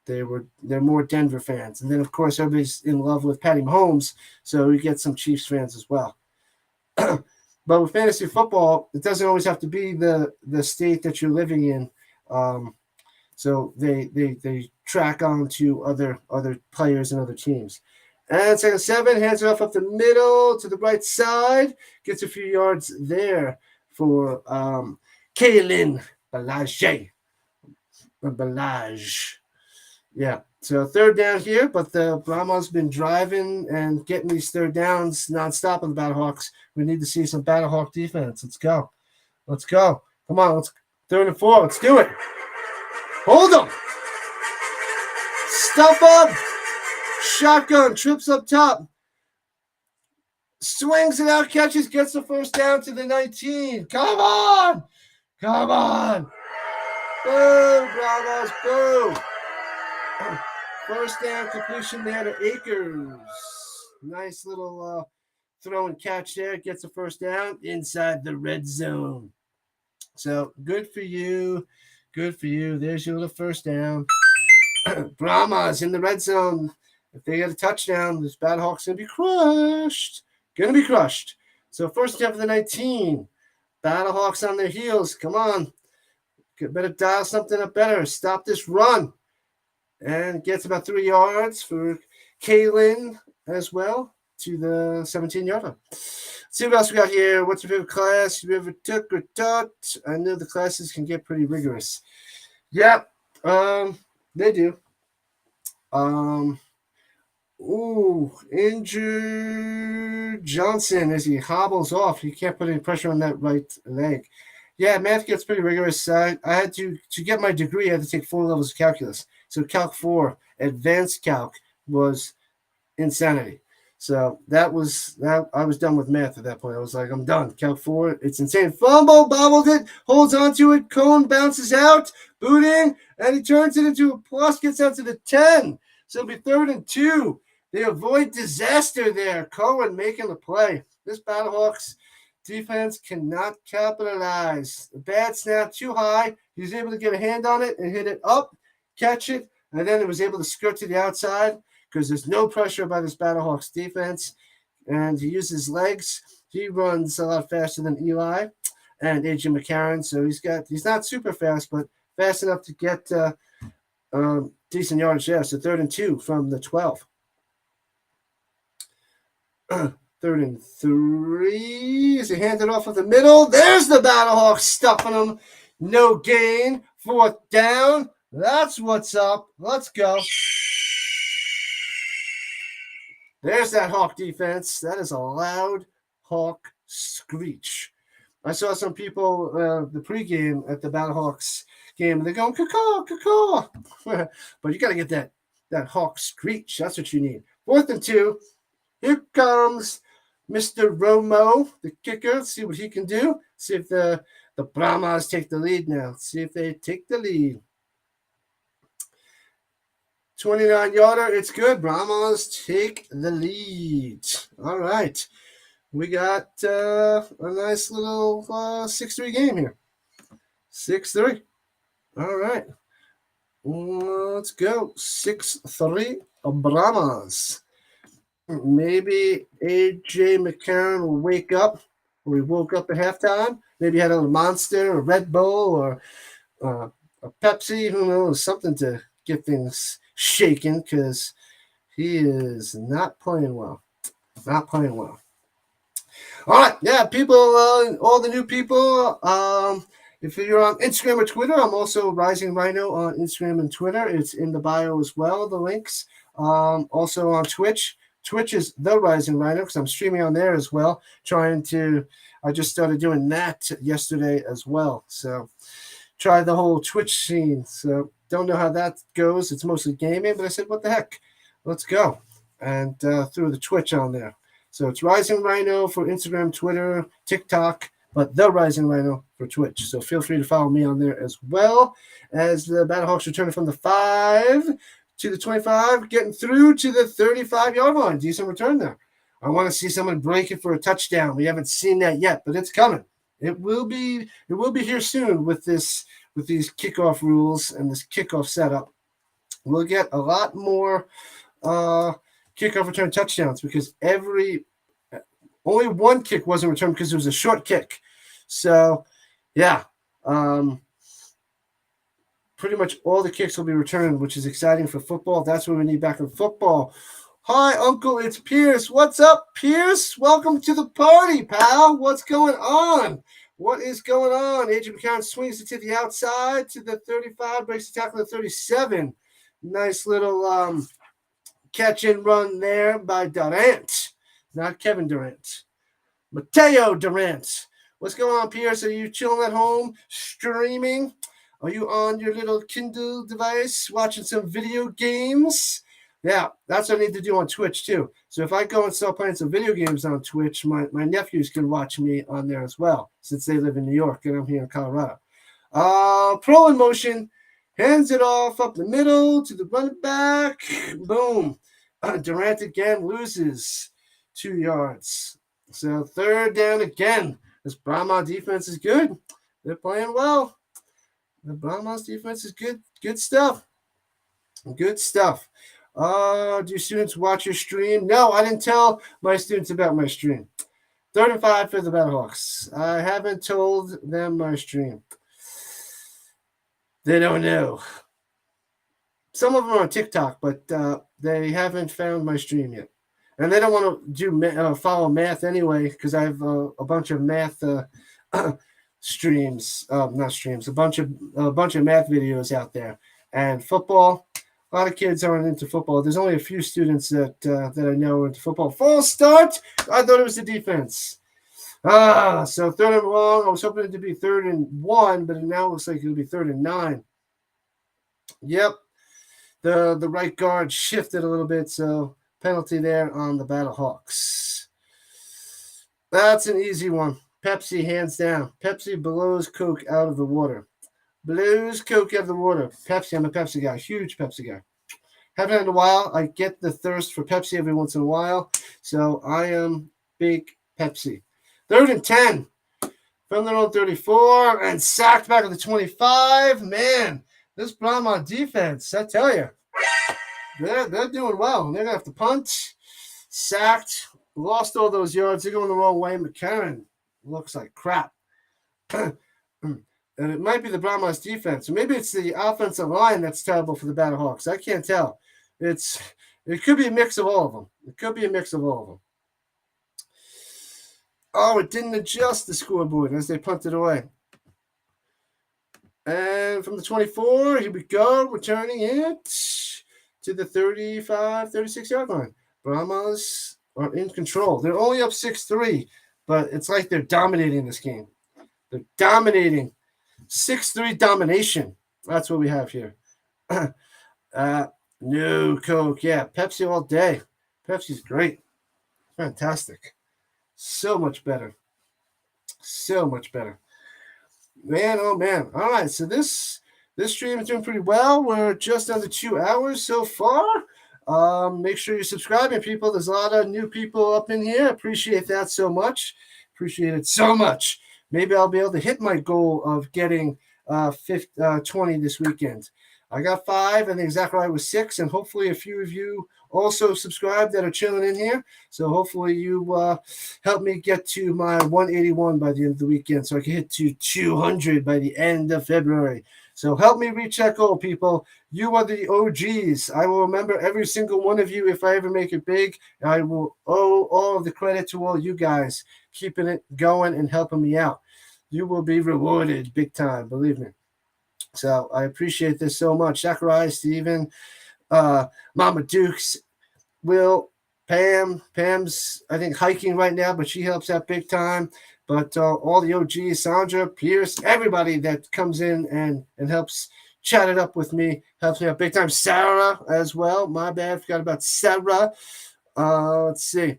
they're more Denver fans. And then of course everybody's in love with Patty Mahomes, so you get some Chiefs fans as well. But with fantasy football, it doesn't always have to be the state that you're living in. So they track on to other players and other teams. And second 7, hands it off up the middle to the right side. Gets a few yards there for Kalen Ballage. Yeah, so third down here, but the Brahmas been driving and getting these third downs nonstop on the BattleHawks. We need to see some BattleHawk defense. Let's go. Come on, let's 3rd and 4. Let's do it. Hold them. Stuff up. Shotgun, trips up top. Swings it out, catches, gets the first down to the 19. Come on. Boo, Brahmas, boo. First down completion there to Akers. Nice little throw and catch there. Gets the first down inside the red zone. So good for you. There's your little first down. Brahmas in the red zone. If they get a touchdown, this BattleHawks going to be crushed. So first down for the 19. BattleHawks on their heels. Come on. Better dial something up better. Stop this run. And gets about 3 yards for Kalen as well to the 17-yard line. See what else we got here. What's your favorite class you ever took or taught? I know the classes can get pretty rigorous. Yep, they do. Injured Johnson as he hobbles off. He can't put any pressure on that right leg. Yeah, math gets pretty rigorous. I had to get my degree, I had to take 4 levels of calculus. So Calc 4, advanced calc, was insanity. So that I was done with math at that point. I was like, I'm done. Calc 4, it's insane. Fumble, bobbled it, holds onto it, Cone bounces out, booting, and he turns it into a plus, gets out to the 10. So it'll be 3rd and 2. They avoid disaster there. Cohen making the play. This BattleHawks defense cannot capitalize. A bad snap, too high. He was able to get a hand on it and hit it up, catch it, and then it was able to skirt to the outside because there's no pressure by this BattleHawks defense. And he uses his legs. He runs a lot faster than Eli and AJ McCarron. So he's not super fast, but fast enough to get decent yardage there. So 3rd and 2 from the 12. 3rd and 3. As he handed off of the middle. There's the BattleHawks stuffing him. No gain. 4th down. That's what's up. Let's go. There's that Hawk defense. That is a loud Hawk screech. I saw some people the pregame at the BattleHawks game. They're going, caw, caw. But you got to get that Hawk screech. That's what you need. 4th and 2. Here comes Mr. Romo, the kicker. Let's see what he can do. See if the Brahmas take the lead now. See if they take the lead. 29-yarder. It's good. Brahmas take the lead. All right. We got a nice little 6-3 game here. 6-3. All right. Let's go. 6-3 Brahmas. Maybe AJ McCarron will wake up, or he woke up at halftime. Maybe he had a Monster, a Red Bull, or a Pepsi. Who knows? Something to get things shaken because he is not playing well. All right. Yeah, people, all the new people. If you're on Instagram or Twitter, I'm also Rising Rhino on Instagram and Twitter. It's in the bio as well, the links. Also on Twitch. Twitch is the Rising Rhino because I'm streaming on there as well. I just started doing that yesterday as well. So try the whole Twitch scene. So don't know how that goes. It's mostly gaming, but I said, what the heck? Let's go. And threw the Twitch on there. So it's Rising Rhino for Instagram, Twitter, TikTok, but the Rising Rhino for Twitch. So feel free to follow me on there as well. As the BattleHawks return from the 5 to the 25, getting through to the 35-yard line. Decent return there. I want to see someone break it for a touchdown. We haven't seen that yet, but it's coming. It will be here soon with these kickoff rules and this kickoff setup. We'll get a lot more kickoff return touchdowns because only one kick wasn't returned because it was a short kick. So, yeah, pretty much all the kicks will be returned, which is exciting for football. That's what we need back in football. Hi, Uncle, it's Pierce. What's up, Pierce? Welcome to the party, pal. What's going on? What is going on? Adrian McCarron swings it to the outside to the 35, breaks the tackle to 37. Nice little catch and run there by Durant. Not Kevin Durant. Mateo Durant. What's going on, Pierce? Are you chilling at home, streaming? Are you on your little Kindle device, watching some video games? Yeah, that's what I need to do on Twitch, too. So if I go and start playing some video games on Twitch, my nephews can watch me on there as well, since they live in New York and I'm here in Colorado. Pro in motion. Hands it off up the middle to the running back. Boom. Durant again loses 2 yards. So 3rd down again. This Brahma defense is good. They're playing well. The Brahmas defense is good. Good stuff. Good stuff. Do students watch your stream? No, I didn't tell my students about my stream. 3rd and 5 for the BattleHawks. I haven't told them my stream. They don't know. Some of them are on TikTok, but they haven't found my stream yet. And they don't want to do follow math anyway because I have a bunch of math streams, not streams, a bunch of math videos out there. And football, a lot of kids aren't into football. There's only a few students that I know are into football. False start. I thought it was the defense. So 3rd and long. I was hoping it to be 3rd and 1, but it now looks like it'll be 3rd and 9. Yep. The right guard shifted a little bit, so penalty there on the BattleHawks. That's an easy one. Pepsi, hands down. Pepsi blows Coke out of the water. Blows Coke out of the water. Pepsi, I'm a Pepsi guy. Huge Pepsi guy. Haven't had it in a while. I get the thirst for Pepsi every once in a while, so I am big Pepsi. 3rd and 10 from their own 34 and sacked back at the 25. Man, this Brahma defense, I tell you, they're doing well. They're going to have to punt. Sacked. Lost all those yards. They're going the wrong way. McCarron looks like crap. And it might be the Brahmas defense. Or maybe it's the offensive line that's terrible for the BattleHawks. I can't tell. It could be a mix of all of them. It could be a mix of all of them. Oh, it didn't adjust the scoreboard as they punted away. And from the 24, here we go. Returning it to the 35, 36-yard line. Brahmas are in control. They're only up 6-3, but it's like they're dominating this game. They're dominating. 6-3 domination. That's what we have here. No Coke. Yeah, Pepsi all day. Pepsi's great. Fantastic. So much better. So much better. Man, oh man. All right, so this stream is doing pretty well. We're just under 2 hours so far. Make sure you're subscribing, people. There's a lot of new people up in here. Appreciate that so much. Appreciate it so much. Maybe I'll be able to hit my goal of getting 20 this weekend. I got 5, and exactly right was 6, and hopefully a few of you also subscribe that are chilling in here. So hopefully you help me get to my 181 by the end of the weekend so I can hit to 200 by the end of February. So help me reach that goal, people. You are the OGs. I will remember every single one of you if I ever make it big. I will owe all of the credit to all you guys keeping it going and helping me out. You will be rewarded big time, believe me. So I appreciate this so much. Zachariah, Steven, Mama Dukes, Will, Pam. Pam's, I think, hiking right now, but she helps out big time. But all the OGs, Sandra, Pierce, everybody that comes in and helps chat it up with me, helps me out big time. Sarah as well. My bad. Forgot about Sarah. Let's see.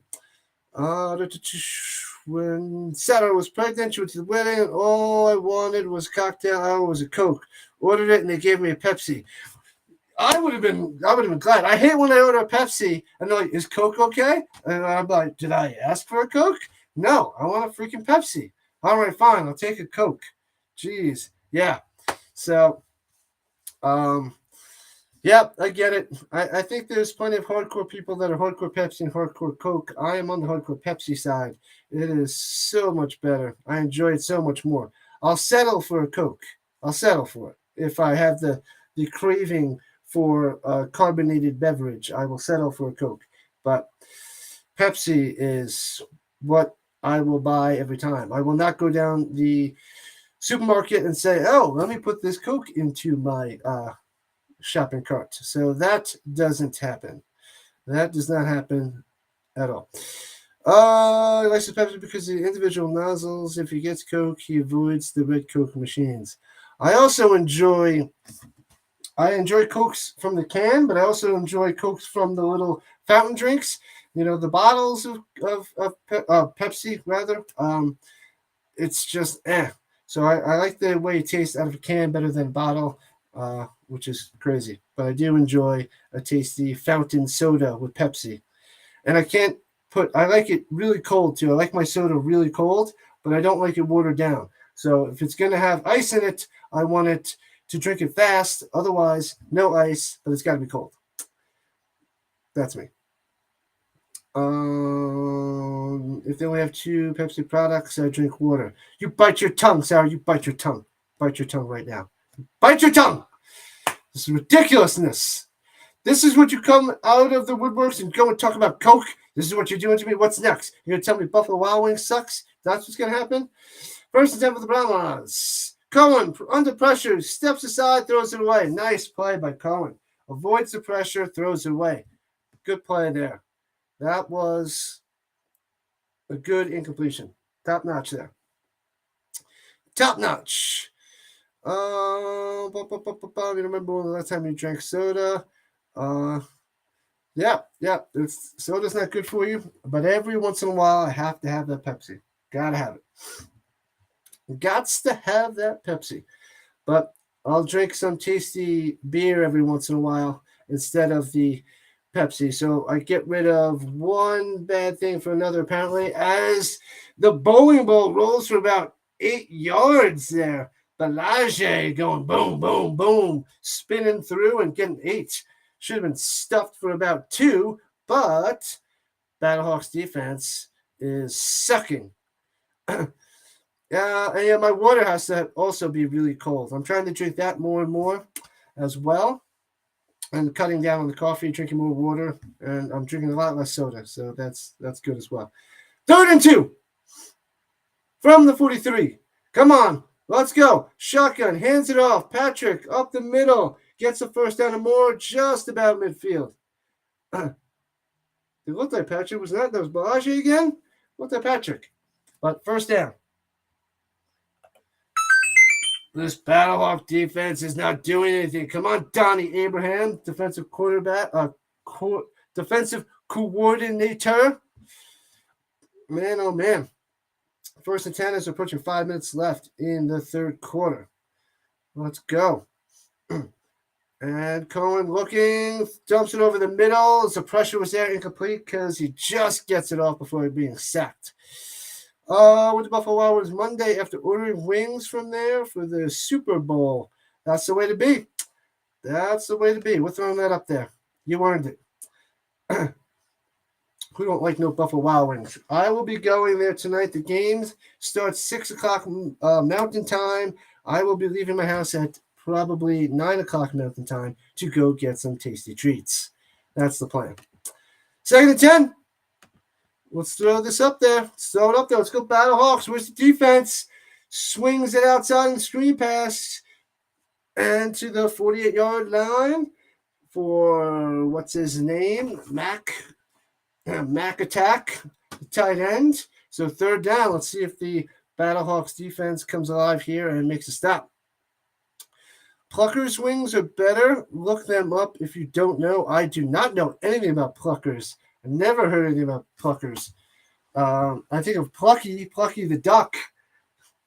When Sarah was pregnant, she went to the wedding, and all I wanted was a cocktail. I was a Coke. Ordered it, and they gave me a Pepsi. I would have been glad. I hate when I order a Pepsi and they're like, "Is Coke okay?" And I'm like, "Did I ask for a Coke? No, I want a freaking Pepsi." All right, fine, I'll take a Coke. Jeez, yeah. So, yeah, I get it. I think there's plenty of hardcore people that are hardcore Pepsi and hardcore Coke. I am on the hardcore Pepsi side. It is so much better. I enjoy it so much more. I'll settle for a Coke. I'll settle for it if I have the craving for a carbonated beverage. I will settle for a Coke. But Pepsi is what I will buy every time. I will not go down the supermarket and say, "Oh, let me put this Coke into my shopping cart." So that doesn't happen. That does not happen at all. He likes the Pepsi because of the individual nozzles. If he gets Coke, he avoids the red Coke machines. I also enjoy Cokes from the can, but I also enjoy Cokes from the little fountain drinks. You know, the bottles of Pepsi, rather. It's just So I like the way it tastes out of a can better than a bottle, which is crazy. But I do enjoy a tasty fountain soda with Pepsi. And I like it really cold too. I like my soda really cold, but I don't like it watered down. So if it's going to have ice in it, I want it to drink it fast. Otherwise, no ice, but it's got to be cold. That's me. If they only have 2 Pepsi products, I drink water. You bite your tongue, Sarah. You bite your tongue. Bite your tongue right now. Bite your tongue. This is ridiculousness. This is what you come out of the woodworks and go and talk about Coke. This is what you're doing to me. What's next? You're going to tell me Buffalo Wild Wings sucks? That's what's going to happen? First and 10 for the Brahmas. Cohen, under pressure, steps aside, throws it away. Nice play by Cohen. Avoids the pressure, throws it away. Good play there. That was a good incompletion. Top notch there. Top notch. You remember when the last time you drank soda? Yeah. Soda's not good for you, but every once in a while I have to have that Pepsi. Gotta have it. Gots to have that Pepsi. But I'll drink some tasty beer every once in a while instead of the Pepsi. So I get rid of one bad thing for another, apparently, as the bowling ball rolls for about 8 yards there. Balaje going boom, boom, boom, spinning through and getting 8. Should have been stuffed for about 2, but BattleHawks defense is sucking. And my water has to also be really cold. I'm trying to drink that more and more as well. I'm cutting down on the coffee, drinking more water, and I'm drinking a lot less soda. So that's good as well. 3rd and 2 from the 43. Come on, let's go. Shotgun, hands it off. Patrick up the middle. Gets the first down and more, just about midfield. It looked like Patrick. That was Balaji again? Looked like Patrick. But first down. This BattleHawk defense is not doing anything. Come on, Donnie Abraham, defensive defensive coordinator. Man, oh man. First and 10 is approaching 5 minutes left in the 3rd quarter. Let's go. And Cohen looking, dumps it over the middle. The pressure was there, incomplete, because he just gets it off before being sacked. With the Buffalo Wild Wings Monday after ordering wings from there for the Super Bowl. That's the way to be. That's the way to be. We're throwing that up there. You earned it. Who don't like no Buffalo Wild Wings? I will be going there tonight. The game starts 6 o'clock Mountain Time. I will be leaving my house at probably 9 o'clock Mountain Time to go get some tasty treats. That's the plan. 2nd and 10. Let's throw this up there. Let's throw it up there. Let's go BattleHawks. Where's the defense? Swings it outside and screen pass. And to the 48-yard line for, what's his name? Mac Attack, the tight end. So 3rd down. Let's see if the BattleHawks defense comes alive here and makes a stop. Pluckers wings are better. Look them up if you don't know. I do not know anything about Pluckers. I never heard anything about Pluckers. I think of Plucky the duck.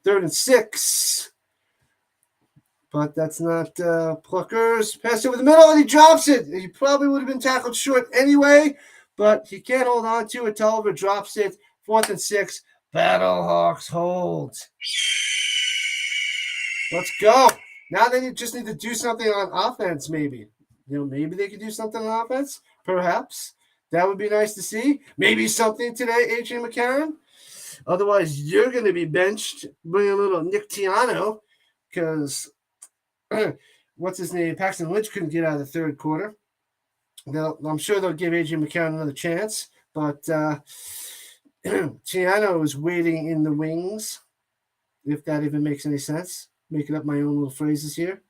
3rd and 6. but that's not Pluckers. Pass over the middle, and he drops it. He probably would have been tackled short anyway, but he can't hold on to it. Tolliver drops it. 4th and 6. BattleHawks hold. Let's go. Now they just need to do something on offense, maybe. Maybe they could do something on offense, perhaps. That would be nice to see. Maybe something today, A.J. McCarron. Otherwise, you're going to be benched. Bring a little Nick Tiano because, what's his name? Paxton Lynch couldn't get out of the third quarter. I'm sure they'll give A.J. McCarron another chance, but Tiano is waiting in the wings, if that even makes any sense. Making up my own little phrases here.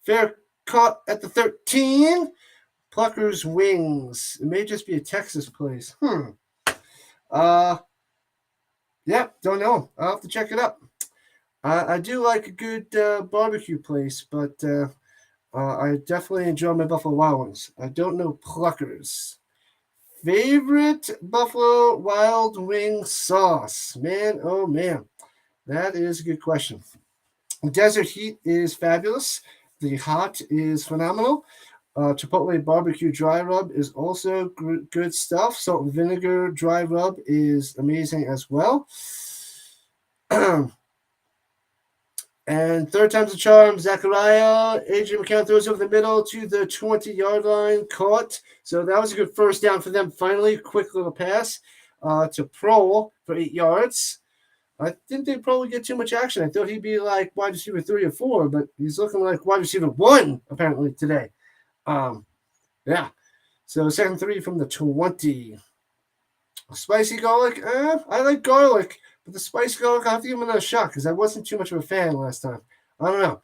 Fair caught at the 13. Pluckers wings. It may just be a Texas place. Yeah, don't know. I'll have to check it up. I do like a good barbecue place, but I definitely enjoy my Buffalo Wild Wings. I don't know Pluckers. Favorite Buffalo Wild Wing sauce? Man, oh man. That is a good question. Desert Heat is fabulous. The hot is phenomenal. Chipotle barbecue dry rub is also good stuff. Salt and vinegar dry rub is amazing as well. And third time's a charm. Zachariah, A.J. McCarron throws over the middle to the 20-yard line. Caught. So that was a good first down for them. Finally, quick little pass to Prohl for 8 yards. I didn't think probably get too much action. I thought he'd be like wide receiver 3 or 4, but he's looking like wide receiver 1 apparently today. Yeah. So 2nd 3 from the 20. Spicy garlic. I like garlic, but the spicy garlic, I have to give him another shot because I wasn't too much of a fan last time. I don't know,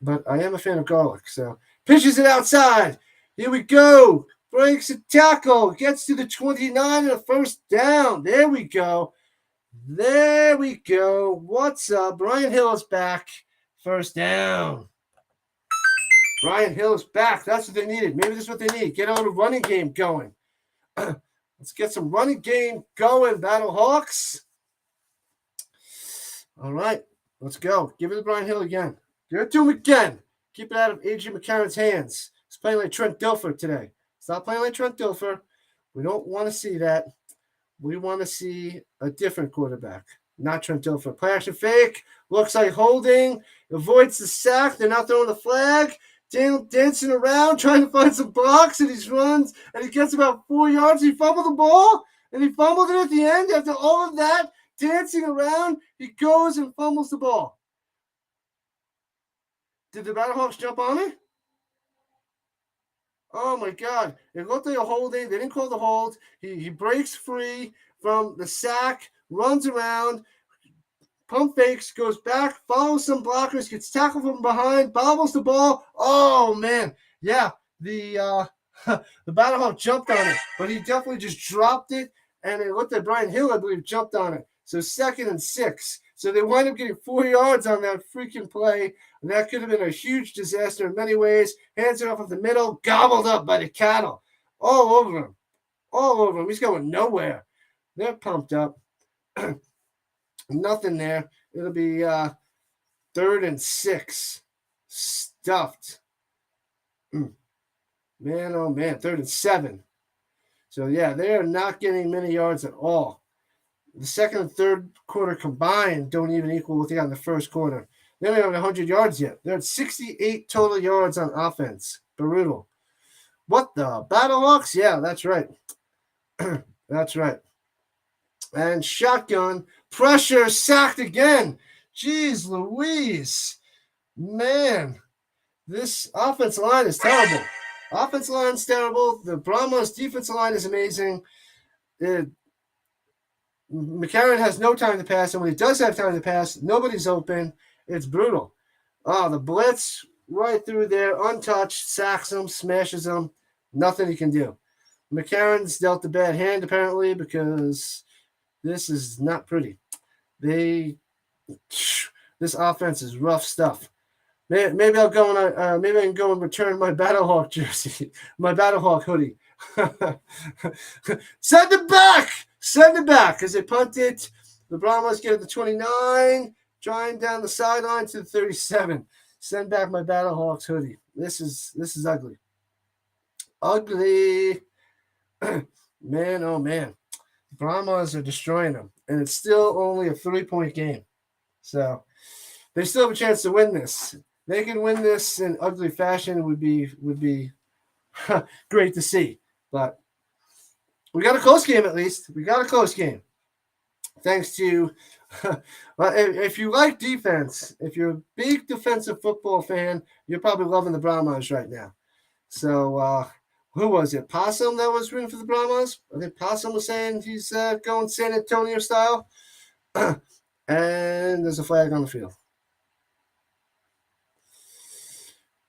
but I am a fan of garlic. So pitches it outside. Here we go. Breaks a tackle. Gets to the 29 and a first down. There we go. There we go. What's up? Brian Hill is back. First down. Brian Hill is back. That's what they needed. Maybe that's what they need. Get on a running game going. Let's get some running game going, BattleHawks. All right. Let's go. Give it to Brian Hill again. Give it to him again. Keep it out of A.J. McCarron's hands. He's playing like Trent Dilfer today. Stop playing like Trent Dilfer. We don't want to see that. We want to see a different quarterback, not Trent Dilfer. Play action fake. Looks like holding. Avoids the sack. They're not throwing the flag. Dancing around, trying to find some blocks, and he runs, and he gets about 4 yards. He fumbled the ball, and he fumbled it at the end. After all of that, dancing around, he goes and fumbles the ball. Did the BattleHawks jump on it? Oh, my God. It looked like a holding. They didn't call the hold. He breaks free from the sack, runs around, pump fakes, goes back, follows some blockers, gets tackled from behind, bobbles the ball. Oh, man. Yeah, the BattleHawk jumped on it, but he definitely just dropped it, and it looked like Brian Hill, I believe, jumped on it. So 2nd and 6. So they wind up getting 4 yards on that freaking play. And that could have been a huge disaster in many ways. Hands it off of the middle, gobbled up by the cattle. All over him. All over him. He's going nowhere. They're pumped up. Nothing there. It'll be 3rd and 6. Stuffed. Man, oh, man. 3rd and 7. So, yeah, they are not getting many yards at all. The second and third quarter combined don't even equal what they got in the first quarter. They don't have 100 yards yet. They're at 68 total yards on offense. Brutal. What the? BattleHawks? Yeah, that's right. That's right. And shotgun. Pressure. Sacked again. Jeez Louise. Man. This offensive line is terrible. Offensive line's terrible. The Brahmas defensive line is amazing. McCarron has no time to pass, and when he does have time to pass, nobody's open. It's brutal. Oh, the blitz right through there, untouched, sacks him, smashes him. Nothing he can do. McCarron's dealt a bad hand, apparently, because this is not pretty. This offense is rough stuff. Maybe I'll go and maybe I can go and return my BattleHawk jersey, my BattleHawk hoodie. Send it back. Send it back as they punt it. The Brahmas get it to 29, drawing down the sideline to the 37. Send back my BattleHawks hoodie. This is ugly. Ugly. Man, oh man. Brahmas are destroying them. And it's still only a 3-point game. So they still have a chance to win this. They can win this in ugly fashion would be great to see. But we got a close game at least. We got a close game. Thanks to if you like defense, if you're a big defensive football fan, you're probably loving the Brahmas right now. So who was it? Possum that was rooting for the Brahmas? I think Possum was saying he's going San Antonio style. And there's a flag on the field.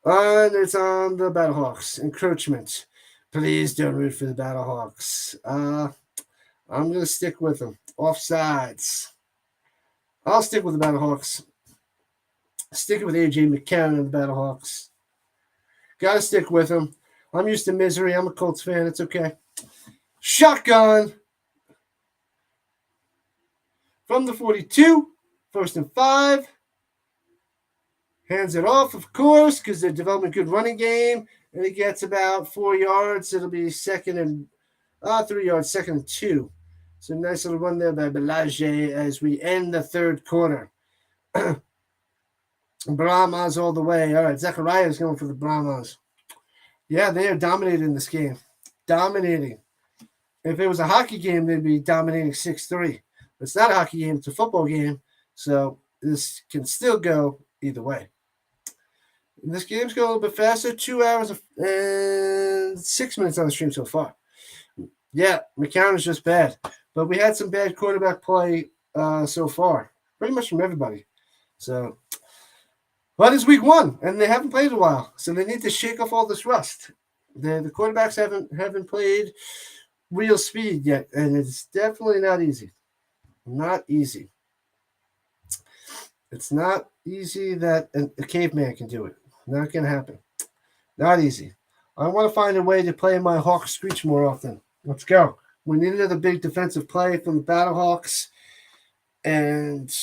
And it's on the BattleHawks. Encroachment. Please don't root for the BattleHawks. I'm going to stick with them. Offsides. I'll stick with the BattleHawks. Sticking with A.J. McCarron and the BattleHawks. Got to stick with them. I'm used to misery. I'm a Colts fan. It's okay. Shotgun. From the 42. 1st and 5. Hands it off, of course, because they're developing a good running game. And he gets about 4 yards. It'll be 3 yards, 2nd and 2. So nice little run there by Belaje as we end the third quarter. Brahmas all the way. All right, Zechariah is going for the Brahmas. Yeah, they are dominating this game. Dominating. If it was a hockey game, they'd be dominating 6-3. But it's not a hockey game. It's a football game. So this can still go either way. This game's going a little bit faster. 2 hours and 6 minutes on the stream so far. Yeah, McCown is just bad. But we had some bad quarterback play so far. Pretty much from everybody. So, but it's week 1, and they haven't played in a while. So they need to shake off all this rust. The quarterbacks haven't played real speed yet, and it's definitely not easy. Not easy. It's not easy that a caveman can do it. Not going to happen. Not easy. I want to find a way to play my Hawk Screech more often. Let's go. We need another big defensive play from the BattleHawks, and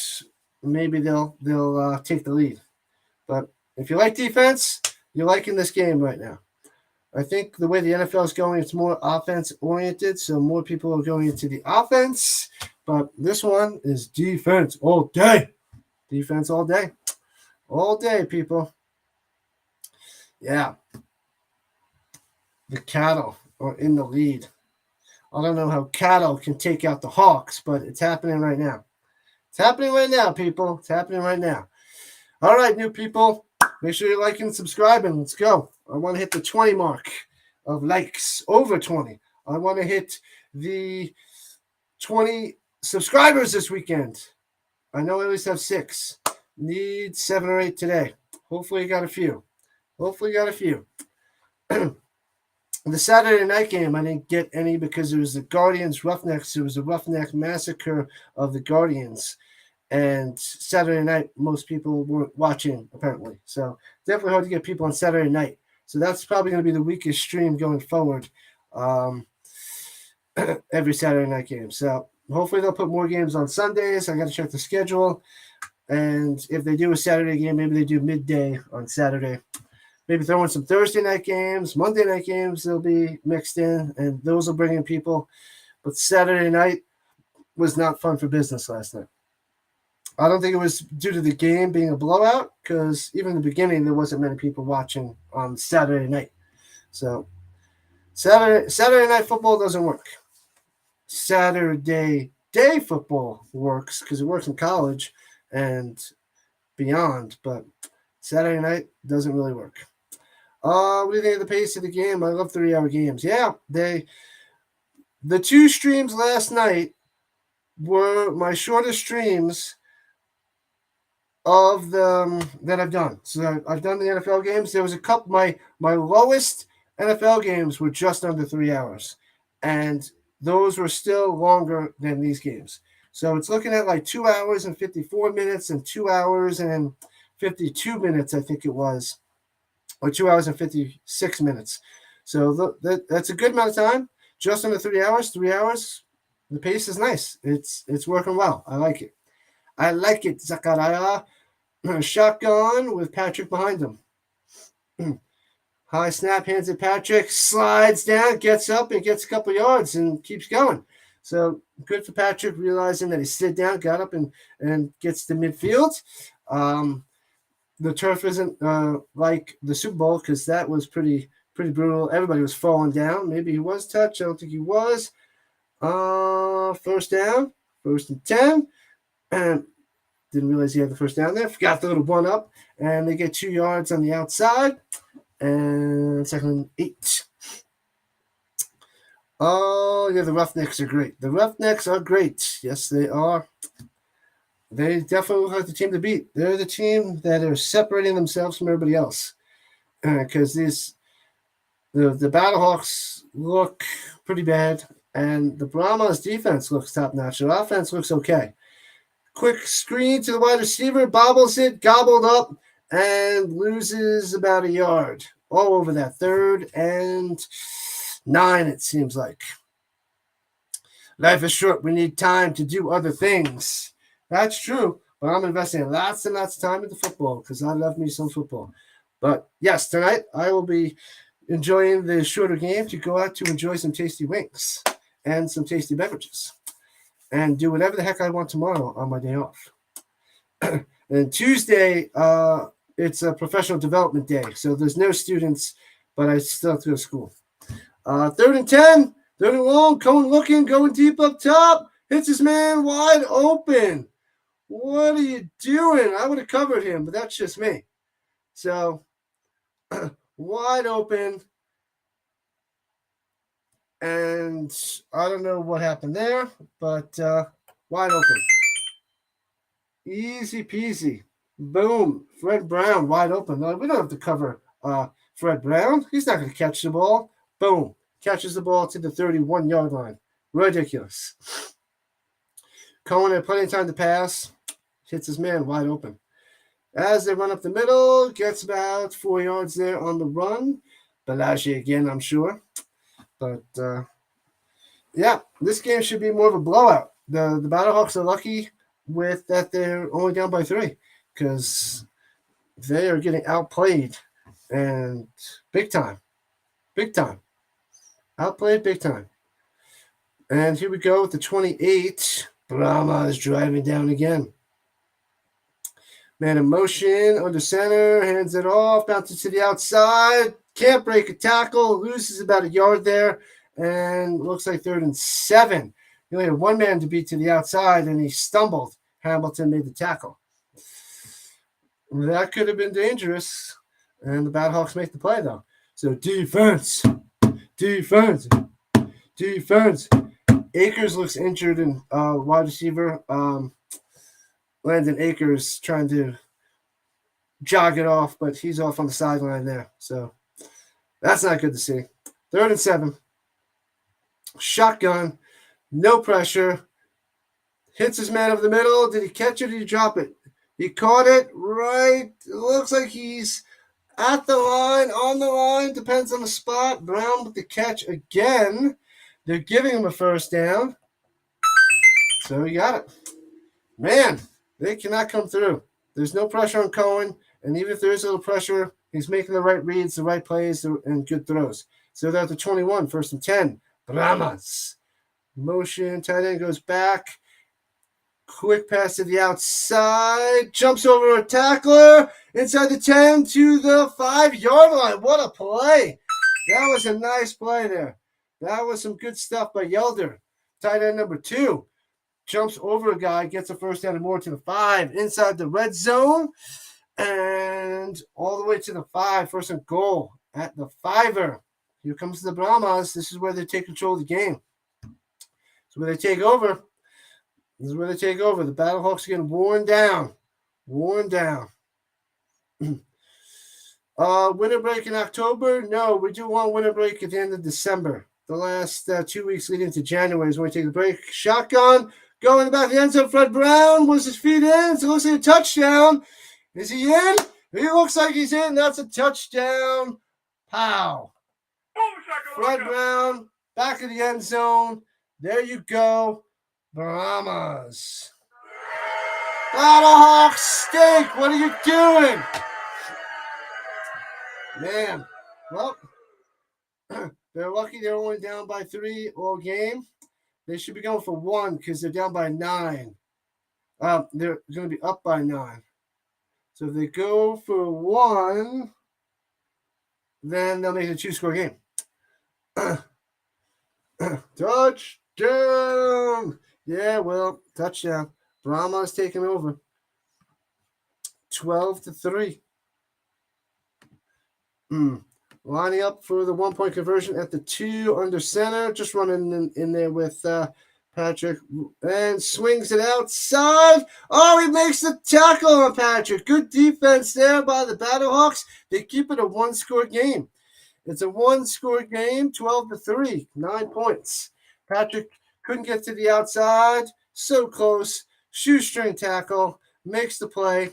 maybe they'll take the lead. But if you like defense, you're liking this game right now. I think the way the NFL is going, it's more offense-oriented, so more people are going into the offense. But this one is defense all day. Defense all day. All day, people. Yeah. The Cattle are in the lead. I don't know how Cattle can take out the Hawks, but it's happening right now. It's happening right now, people. It's happening right now. All right, new people. Make sure you like and subscribe, and let's go. I want to hit the 20 mark of likes. Over 20. I want to hit the 20 subscribers this weekend. I know I at least have 6. Need 7 or 8 today. Hopefully you got a few. The Saturday night game, I didn't get any because it was the Guardians Roughnecks. It was a Roughneck massacre of the Guardians. And Saturday night, most people weren't watching, apparently. So definitely hard to get people on Saturday night. So that's probably going to be the weakest stream going forward. Every Saturday night game. So hopefully they'll put more games on Sundays. I got to check the schedule. And if they do a Saturday game, maybe they do midday on Saturday. Maybe throw in some Thursday night games, Monday night games, they'll be mixed in, and those will bring in people. But Saturday night was not fun for business last night. I don't think it was due to the game being a blowout, because even in the beginning, there wasn't many people watching on Saturday night. So Saturday night football doesn't work. Saturday day football works because it works in college and beyond, but Saturday night doesn't really work. What do you think of the pace of the game? I love 3-hour games. Yeah, the 2 streams last night were my shortest streams of that I've done. So I've done the NFL games. There was a couple. My lowest NFL games were just under 3 hours, and those were still longer than these games. So it's looking at like 2 hours and 54 minutes and 2 hours and 52 minutes, I think it was, or 2 hours and 56 minutes. So that's a good amount of time, just under 3 hours. 3 hours, the pace is nice. It's working well. I like it. Zachariah. Shotgun with Patrick behind him. High snap, hands it Patrick, slides down, gets up, and gets a couple yards and keeps going. So good for Patrick, realizing that he slid down, got up, and gets to midfield. The turf isn't like the Super Bowl because that was pretty brutal. Everybody was falling down. Maybe he was touched. I don't think he was. First down, 1st and 10. And didn't realize he had the first down there. Forgot the little one up, and they get 2 yards on the outside. And 2nd and 8. Oh, yeah, the Roughnecks are great. The Roughnecks are great. Yes, they are. They definitely look like the team to beat. They're the team that are separating themselves from everybody else. Because the BattleHawks look pretty bad, and the Brahmas defense looks top-notch. Their offense looks okay. Quick screen to the wide receiver, bobbles it, gobbled up, and loses about a yard. All over that 3rd and 9, it seems like. Life is short. We need time to do other things. That's true, but I'm investing lots and lots of time into football because I love me some football. But yes, tonight I will be enjoying the shorter game to go out to enjoy some tasty wings and some tasty beverages and do whatever the heck I want tomorrow on my day off. And Tuesday, it's a professional development day, so there's no students, but I still have to go to school. 3rd and 10, 3rd and long, Cohen looking, going deep up top, hits his man wide open. What are you doing? I would have covered him, but that's just me. So, wide open, and I don't know what happened there, but wide open. Easy peasy. Boom. Fred Brown wide open. No, we don't have to cover Fred Brown. He's not going to catch the ball. Boom. Catches the ball to the 31-yard line. Ridiculous. Cohen had plenty of time to pass. Hits his man wide open. As they run up the middle, gets about 4 yards there on the run. Balaji again, I'm sure. But, yeah, this game should be more of a blowout. The BattleHawks are lucky with that they're only down by 3 because they are getting outplayed and big time. Outplayed big time. And here we go with the 28. Brahma is driving down again. Man in motion, under center, hands it off, bounces to the outside. Can't break a tackle, loses about a yard there, and looks like 3rd and 7. He only had one man to beat to the outside, and he stumbled. Hamilton made the tackle. That could have been dangerous, and the BattleHawks make the play, though. So defense. Akers looks injured in wide receiver. Landon Akers trying to jog it off, but he's off on the sideline there. So that's not good to see. 3rd and 7. Shotgun. No pressure. Hits his man over the middle. Did he catch it or did he drop it? He caught it right. It looks like he's at the line, on the line. Depends on the spot. Brown with the catch again. They're giving him a first down. So he got it. Man, they cannot come through. There's no pressure on Cohen. And even if there is a little pressure, he's making the right reads, the right plays, and good throws. So they're at the 21, 1st and 10. Brahmas. Motion, tight end goes back. Quick pass to the outside. Jumps over a tackler. Inside the 10 to the 5-yard line. What a play. That was a nice play there. That was some good stuff by Yelder. Tight end number 2. Jumps over a guy, gets a first down and more to the 5. Inside the red zone. And all the way to the 5. 1st and goal at the 5-er. Here comes the Brahmas. This is where they take control of the game. This is where they take over. The BattleHawks are getting worn down. Winter break in October? No, we do want winter break at the end of December. The last 2 weeks leading into January is when we take a break. Shotgun, going in the back of the end zone. Fred Brown was his feet in. So it looks like a touchdown. Is he in? He looks like he's in. That's a touchdown. Pow. Fred Brown, back of the end zone. There you go. Brahmas. BattleHawks stink. What are you doing? Man, well, they're lucky they're only down by 3 all game. They should be going for 1 because they're down by 9. They're going to be up by 9. So if they go for 1, then they'll make it a 2-score game. Touchdown! Yeah, well, touchdown. Brahmas taking over. 12-3. Lining up for the 1-point conversion at the 2 under center. Just running in there with Patrick. And swings it outside. Oh, he makes the tackle on Patrick. Good defense there by the BattleHawks. They keep it a 1-score game. It's a 1-score game, 12-3, 9 points. Patrick couldn't get to the outside. So close. Shoestring tackle. Makes the play.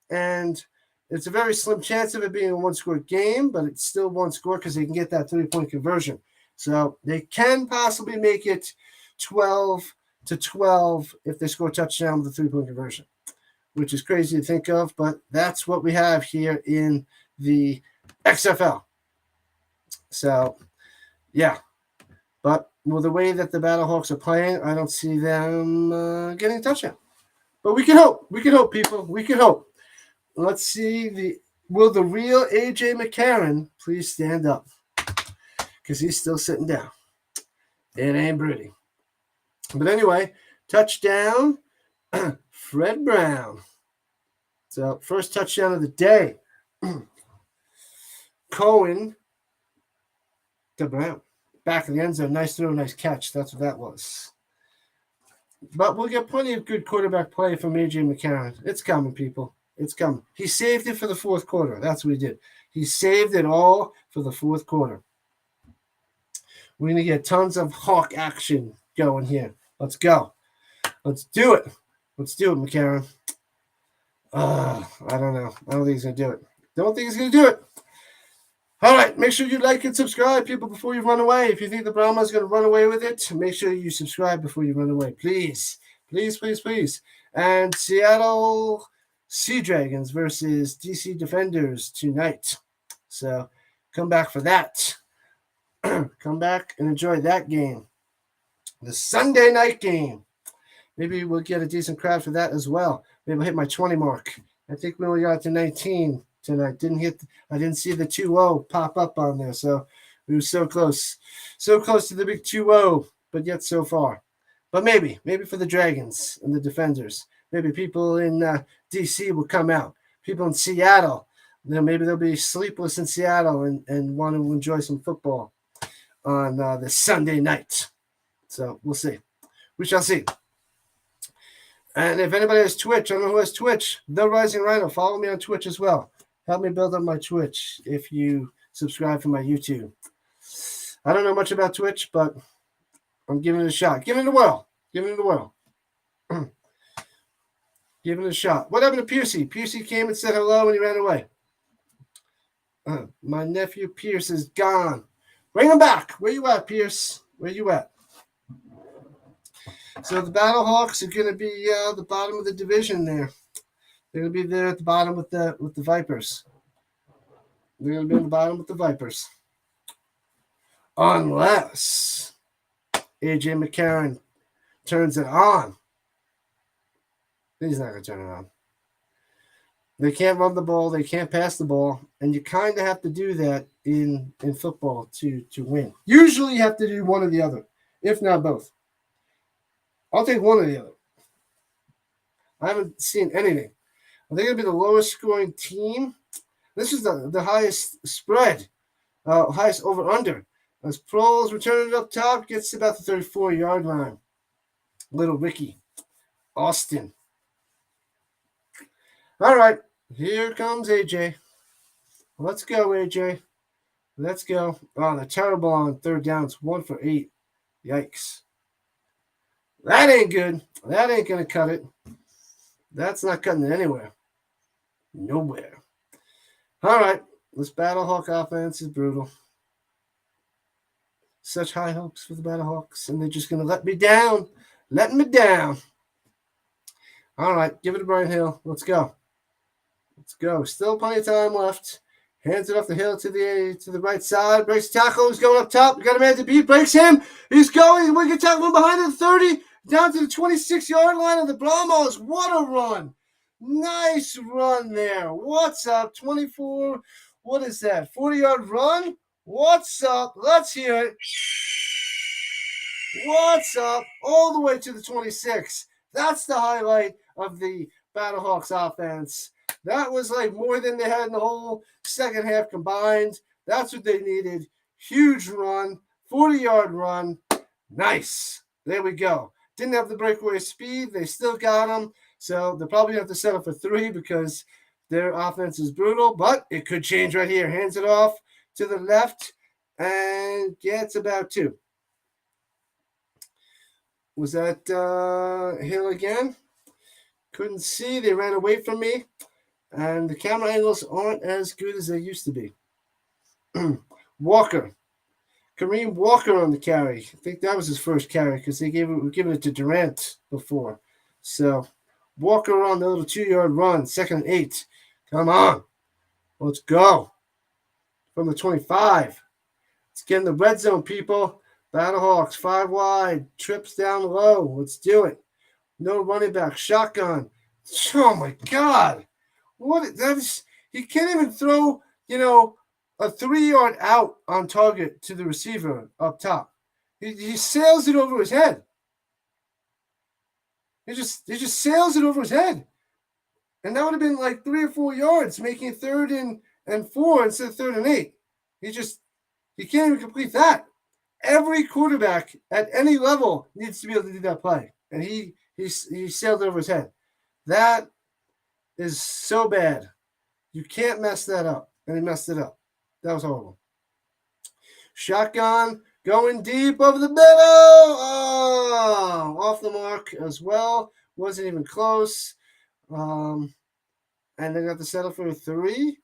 And it's a very slim chance of it being a 1-score game, but it's still 1 score because they can get that 3-point conversion. So they can possibly make it 12-12 if they score a touchdown with a 3-point conversion, which is crazy to think of, but that's what we have here in the XFL. So, yeah. But with the way that the BattleHawks are playing, I don't see them getting a touchdown. But we can hope. We can hope, people. We can hope. Let's see. Will the real A.J. McCarron please stand up? Because he's still sitting down. It ain't pretty. But anyway, touchdown, Fred Brown. So, first touchdown of the day. Cohen to Brown. Back of the end zone. Nice throw, nice catch. That's what that was. But we'll get plenty of good quarterback play from A.J. McCarron. It's coming, people. It's coming. He saved it for the fourth quarter. That's what he did. He saved it all for the fourth quarter. We're going to get tons of Hawk action going here. Let's go. Let's do it. Let's do it, McCarron. I don't know. I don't think he's going to do it. Don't think he's going to do it. All right. Make sure you like and subscribe, people, before you run away. If you think the Brahmas is going to run away with it, make sure you subscribe before you run away. Please. Please, please, please. And Seattle Sea Dragons versus DC Defenders tonight. So come back for that. Come back and enjoy that game. The Sunday night game. Maybe we'll get a decent crowd for that as well. Maybe I'll hit my 20 mark. I think we only got to 19 tonight. I didn't see the 2-0 pop up on there. So we were so close. So close to the big 2-0, but yet so far. But maybe for the Dragons and the Defenders. Maybe people in DC will come out. People in Seattle, maybe they'll be sleepless in Seattle and want to enjoy some football on the Sunday night. So we'll see. We shall see. And if anybody has Twitch, I don't know who has Twitch, The Rising Rhino, follow me on Twitch as well. Help me build up my Twitch if you subscribe to my YouTube. I don't know much about Twitch, but I'm giving it a shot. Giving it a whirl. Giving it a whirl. Give it a shot. What happened to Piercy? Piercy came and said hello and he ran away. My nephew Pierce is gone. Bring him back. Where you at, Pierce? Where you at? So the BattleHawks are going to be the bottom of the division there. They're going to be there at the bottom with the Vipers. They're going to be in the bottom with the Vipers. Unless A.J. McCarron turns it on. He's not going to turn it on. They can't run the ball. They can't pass the ball. And you kind of have to do that in football to win. Usually you have to do one or the other, if not both. I'll take one or the other. I haven't seen anything. Are they going to be the lowest scoring team? This is the highest spread, highest over-under. As Proles returning it up top, gets to about the 34-yard line. Little Ricky. Austin. All right, here comes AJ. Let's go, AJ. Let's go. Oh, the terrible on third down. It's 1 for 8. Yikes. That ain't good. That ain't going to cut it. That's not cutting it anywhere. Nowhere. All right, this BattleHawk offense is brutal. Such high hopes for the BattleHawks, and they're just going to let me down. Letting me down. All right, give it to Brian Hill. Let's go. Let's go. Still plenty of time left. Hands it off the hill to the right side. Breaks tackle. He's going up top. We got a man to beat. Breaks him. He's going. We can tackle him behind the 30. Down to the 26-yard line of the Brahmas. What a run. Nice run there. What's up? 24. What is that? 40-yard run? What's up? Let's hear it. What's up? All the way to the 26. That's the highlight of the BattleHawks offense. That was like more than they had in the whole second half combined. That's what they needed. Huge run, 40-yard run. Nice. There we go. Didn't have the breakaway speed. They still got them. So they'll probably have to settle for 3 because their offense is brutal. But it could change right here. Hands it off to the left and gets about 2. Was that Hill again? Couldn't see. They ran away from me. And the camera angles aren't as good as they used to be. Walker. Kareem Walker on the carry. I think that was his first carry because they were giving it to Durant before. So Walker on the little 2-yard run. 2nd and 8. Come on. Let's go. From the 25. Let's get in the red zone, people. BattleHawks, 5 wide. Trips down low. Let's do it. No running back. Shotgun. Oh, my God. What? He can't even throw, a 3-yard out on target to the receiver up top. He sails it over his head. He just sails it over his head. And that would have been like 3 or 4 yards, making it 3rd and 4 instead of 3rd and 8. He can't even complete that. Every quarterback at any level needs to be able to do that play. And he sailed it over his head. That is so bad. You can't mess that up. And he messed it up. That was horrible. Shotgun going deep over the middle. Oh, off the mark as well. Wasn't even close. And they got to settle for a 3.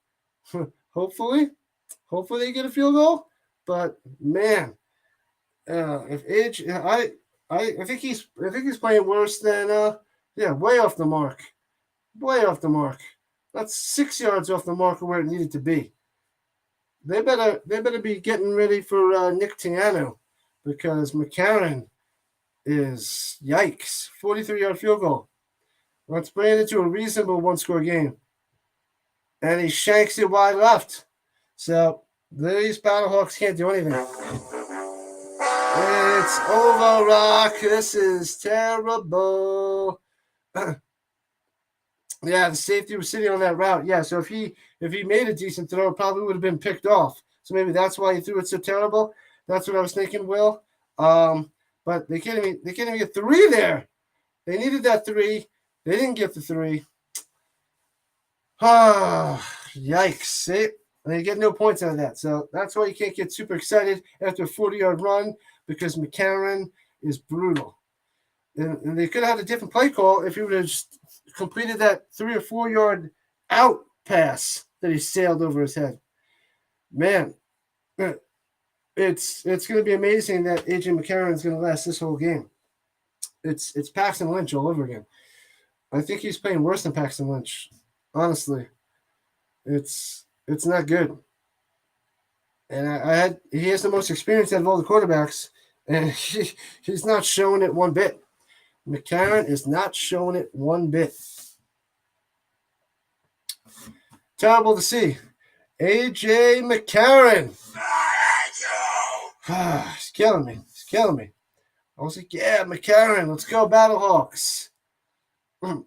Hopefully they get a field goal. But man, if Edge, I think he's playing worse than way off the mark. Way off the mark. That's 6 yards off the mark of where it needed to be. They better be getting ready for Nick Tiano because McCarron is yikes. 43-yard field goal. Let's bring it into a reasonable 1-score game. And he shanks it wide left. So these BattleHawks can't do anything. It's over, Rock. This is terrible. Yeah, the safety was sitting on that route. Yeah, so if he made a decent throw, it probably would have been picked off. So maybe that's why he threw it so terrible. That's what I was thinking, Will. But they can't even get 3 there. They needed that 3. They didn't get the 3. Yikes. They get no points out of that. So that's why you can't get super excited after a 40-yard run because McCarron is brutal. And they could have had a different play call if he would have just completed that 3 or 4 yard out pass that he sailed over his head. Man, it's going to be amazing that AJ McCarron is going to last this whole game. It's Paxton Lynch all over again. I think he's playing worse than Paxton Lynch. Honestly, it's not good. And he has the most experience out of all the quarterbacks, and he's not showing it one bit. McCarron is not showing it one bit. Terrible to see. AJ McCarron. He's killing me. I was like, yeah, McCarron, let's go BattleHawks.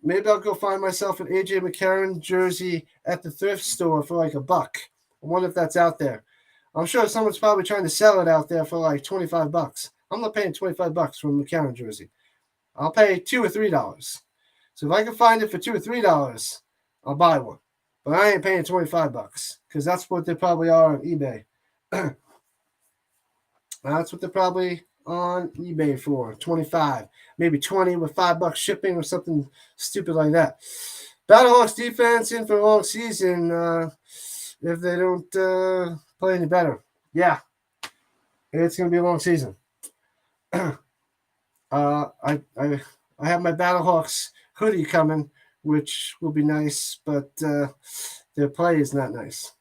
Maybe I'll go find myself an AJ McCarron jersey at the thrift store for like $1. I wonder if that's out there. I'm sure someone's probably trying to sell it out there for like $25. I'm not paying $25 for a McCarron jersey. I'll pay $2 or $3. So if I can find it for $2 or $3, I'll buy one. But I ain't paying $25 because that's what they probably are on eBay. That's what they're probably on eBay for. 25, maybe 20 with $5 shipping or something stupid like that. BattleHawks defense in for a long season if they don't play any better. Yeah, it's going to be a long season. I have my BattleHawks hoodie coming, which will be nice, but their play is not nice.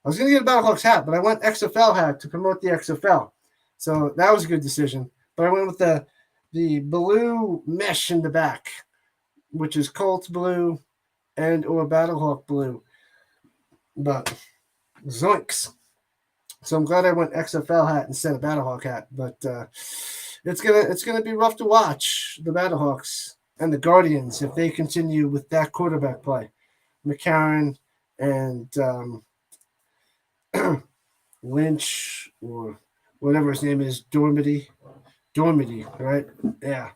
I was going to get a BattleHawks hat, but I went XFL hat to promote the XFL. So that was a good decision. But I went with the blue mesh in the back, which is Colts blue and or BattleHawk blue. But zoinks. So I'm glad I went XFL hat instead of BattleHawk hat. But it's gonna be rough to watch the BattleHawks and the Guardians if they continue with that quarterback play. McCarron and Lynch or whatever his name is, Dormady, right? Yeah.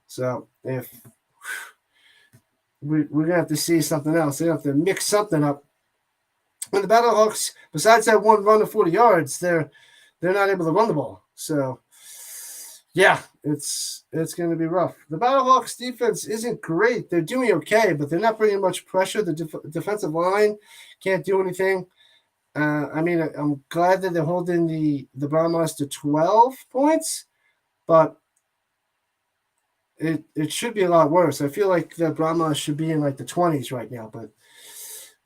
So if we're gonna have to see something else, they have to mix something up. And the BattleHawks, besides that one run of 40 yards, they're not able to run the ball. So yeah, it's going to be rough. The BattleHawks defense isn't great. They're doing okay, but they're not bringing much pressure. The defensive line can't do anything. I mean, I'm glad that they're holding the Brahmas to 12 points, but it should be a lot worse. I feel like the Brahmas should be in like the 20s right now, but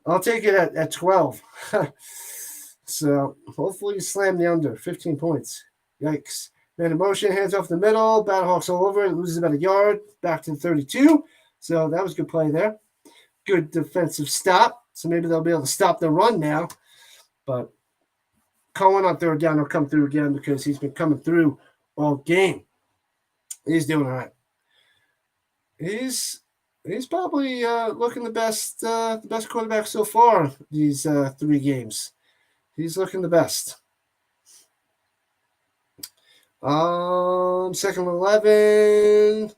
I'll take it at 12. So hopefully you slam the under, 15 points. Yikes. Man in motion, hands off the middle. BattleHawks all over it. Loses about a yard. Back to 32. So that was good play there. Good defensive stop. So maybe they'll be able to stop the run now. But Cohen on third down will come through again because he's been coming through all game. He's doing all right. He's probably looking the best quarterback so far these 3 games. He's looking the best. Second 11.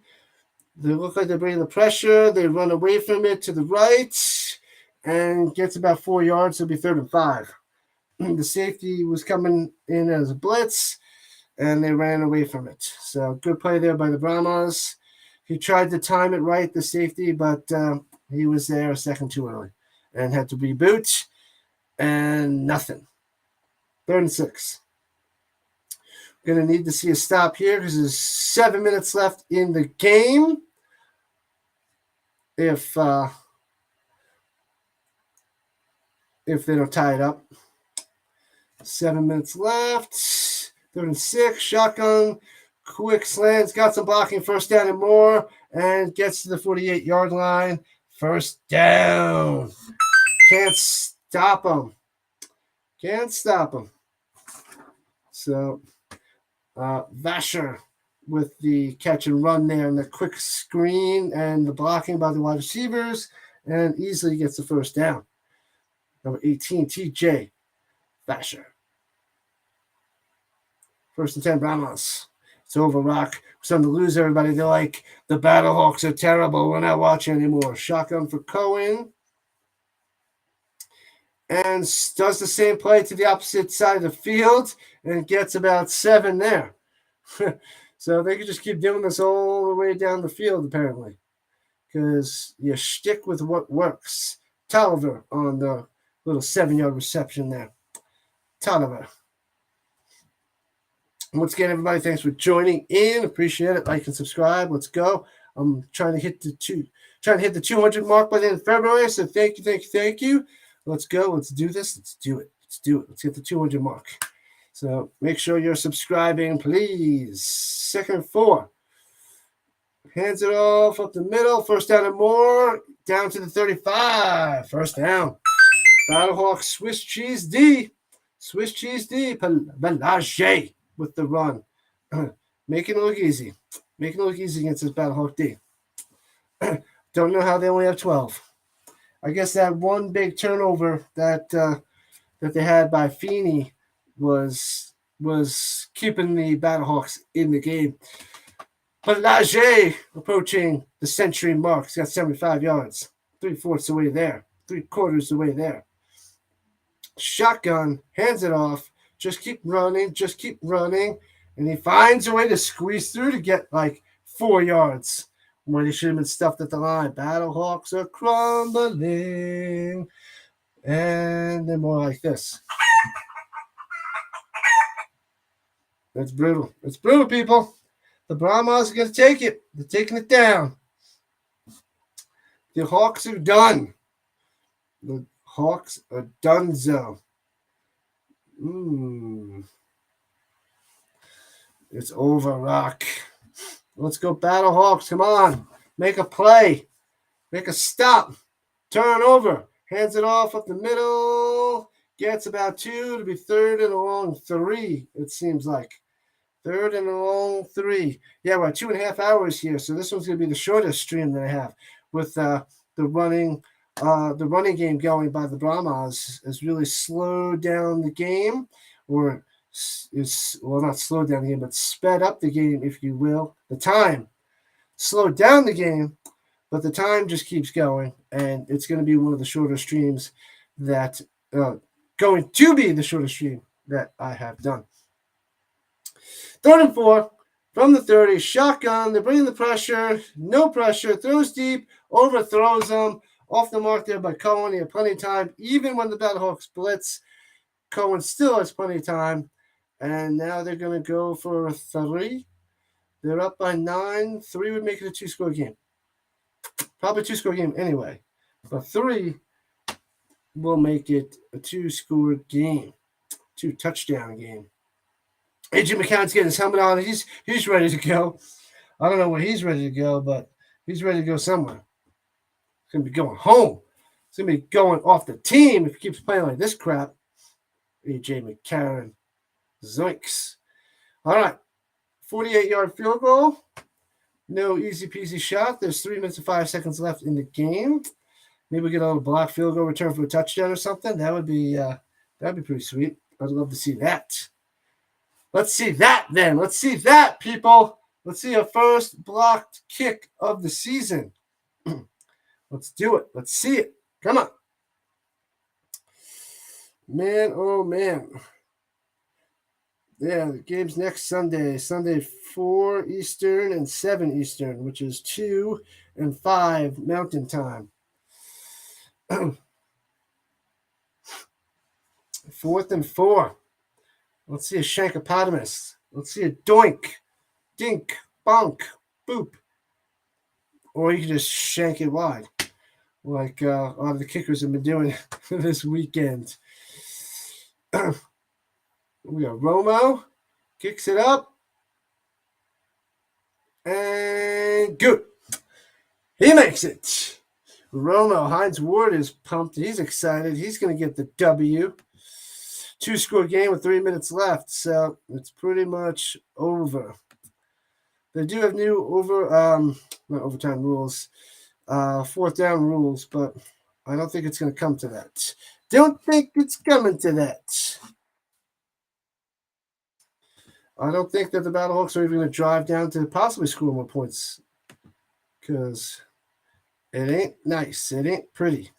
They look like they're bringing the pressure. They run away from it to the right and gets about 4 yards. It'll be 3rd and 5. The safety was coming in as a blitz, and they ran away from it. So good play there by the Brahmas. He tried to time it right, the safety, but he was there a second too early and had to reboot, and nothing. 3rd and 6. Going to need to see a stop here because there's 7 minutes left in the game. If they don't tie it up. 7 minutes left. 3rd and 6. Shotgun. Quick slants. Got some blocking. First down and more. And gets to the 48-yard line. First down. Can't stop him. So Vasher with the catch and run there and the quick screen and the blocking by the wide receivers and easily gets the first down. Number 18, TJ Vasher. 1st and 10 Brahmas. It's over, Rock. We're starting to lose everybody. They're like, the BattleHawks are terrible. We're not watching anymore. Shotgun for Cohen. And does the same play to the opposite side of the field and gets about 7 there. So they could just keep doing this all the way down the field, apparently, because you stick with what works. Tolliver on the little 7-yard reception there. Tolliver. Once again, everybody, thanks for joining in. Appreciate it. Like and subscribe. Let's go. I'm trying to hit the 200 mark by the end of February. So thank you. Let's go. Let's do this. Let's do it. Let's hit the 200 mark. So make sure you're subscribing, please. 2nd and 4. Hands it off up the middle. First down and more. Down to the 35. First down. BattleHawks Swiss Cheese D. Balage with the run. Making it look easy. Against this BattleHawk D. Don't know how they only have 12. I guess that one big turnover that they had by Feeney was keeping the BattleHawks in the game. Balage approaching the century mark. He's got 75 yards. 3/4 the way there. 3/4 the way there. Shotgun, hands it off. Just keep running. And he finds a way to squeeze through to get like 4 yards when he should have been stuffed at the line. BattleHawks are crumbling. And they're more like this. It's brutal. People. The Brahmas are going to take it. They're taking it down. The Hawks are done. The Hawks are donezo. It's over, Rock. Let's go, BattleHawks. Come on. Make a play. Make a stop. Turn over. Hands it off up the middle. Gets about 2 to be third and a long 3, it seems like. Third and a long 3. Yeah, we're at 2.5 hours here, so this one's going to be the shortest stream that I have with the running game going by the Brahmas has really slowed down the game, or is, well, not slowed down the game, but sped up the game, if you will. The time slowed down the game, but the time just keeps going, and it's going to be one of the shorter streams that going to be the shortest stream that I have done. 3rd and 4 from the 30, shotgun. They're bringing the pressure, no pressure, throws deep, overthrows them, off the mark there by Cohen. He had plenty of time, even when the BattleHawks blitz. Cohen still has plenty of time, and now they're going to go for a 3. They're up by 9. 3 would make it a 2-score game. Probably 2-score game anyway, but 3 will make it a 2-score game, 2-touchdown game. AJ McCown's getting his helmet on. He's ready to go. I don't know where he's ready to go, but he's ready to go somewhere. He's going to be going home. He's going to be going off the team if he keeps playing like this crap. AJ McCarron. Zoinks. All right. 48-yard field goal. No easy peasy shot. There's 3 minutes and 5 seconds left in the game. Maybe we get a little block field goal return for a touchdown or something. That'd be pretty sweet. I'd love to see that. Let's see that then. Let's see that, people. Let's see our first blocked kick of the season. Let's do it. Let's see it. Come on. Man, oh man. Yeah, the game's next Sunday. Sunday 4 Eastern and 7 Eastern, which is 2 and 5 Mountain Time. 4th and 4. Let's see a Shankopotamus. Let's see a doink, dink, bonk, boop. Or you can just shank it wide, like a lot of the kickers have been doing this weekend. We got Romo, kicks it up, and good. He makes it. Romo, Hines Ward is pumped. He's excited. He's going to get the W. 2-score game with 3 minutes left, so it's pretty much over. They do have new not overtime rules, 4th down rules, but I don't think it's going to come to that. Don't think it's coming to that. I don't think that the BattleHawks are even going to drive down to possibly score more points, because it ain't nice. It ain't pretty.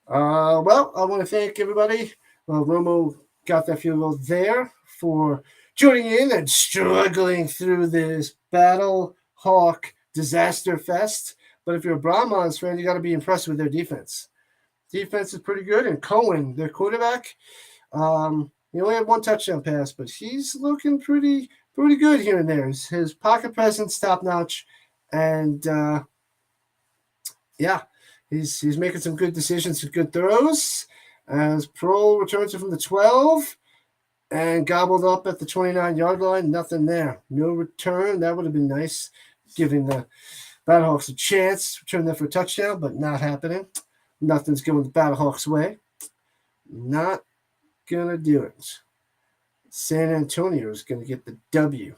Well, I want to thank everybody. Romo got that field goal there for joining in and struggling through this BattleHawk disaster fest. But if you're a Brahmas fan, you got to be impressed with their defense. Defense is pretty good, and Cohen, their quarterback, he only had 1 touchdown pass, but he's looking pretty good here and there. His pocket presence top notch, and yeah, he's making some good decisions, some good throws. As Pro returns it from the 12 and gobbled up at the 29-yard line. Nothing there. No return. That would have been nice, giving the BattleHawks a chance to return that for a touchdown, but not happening. Nothing's going the BattleHawks' way. Not going to do it. San Antonio is going to get the W.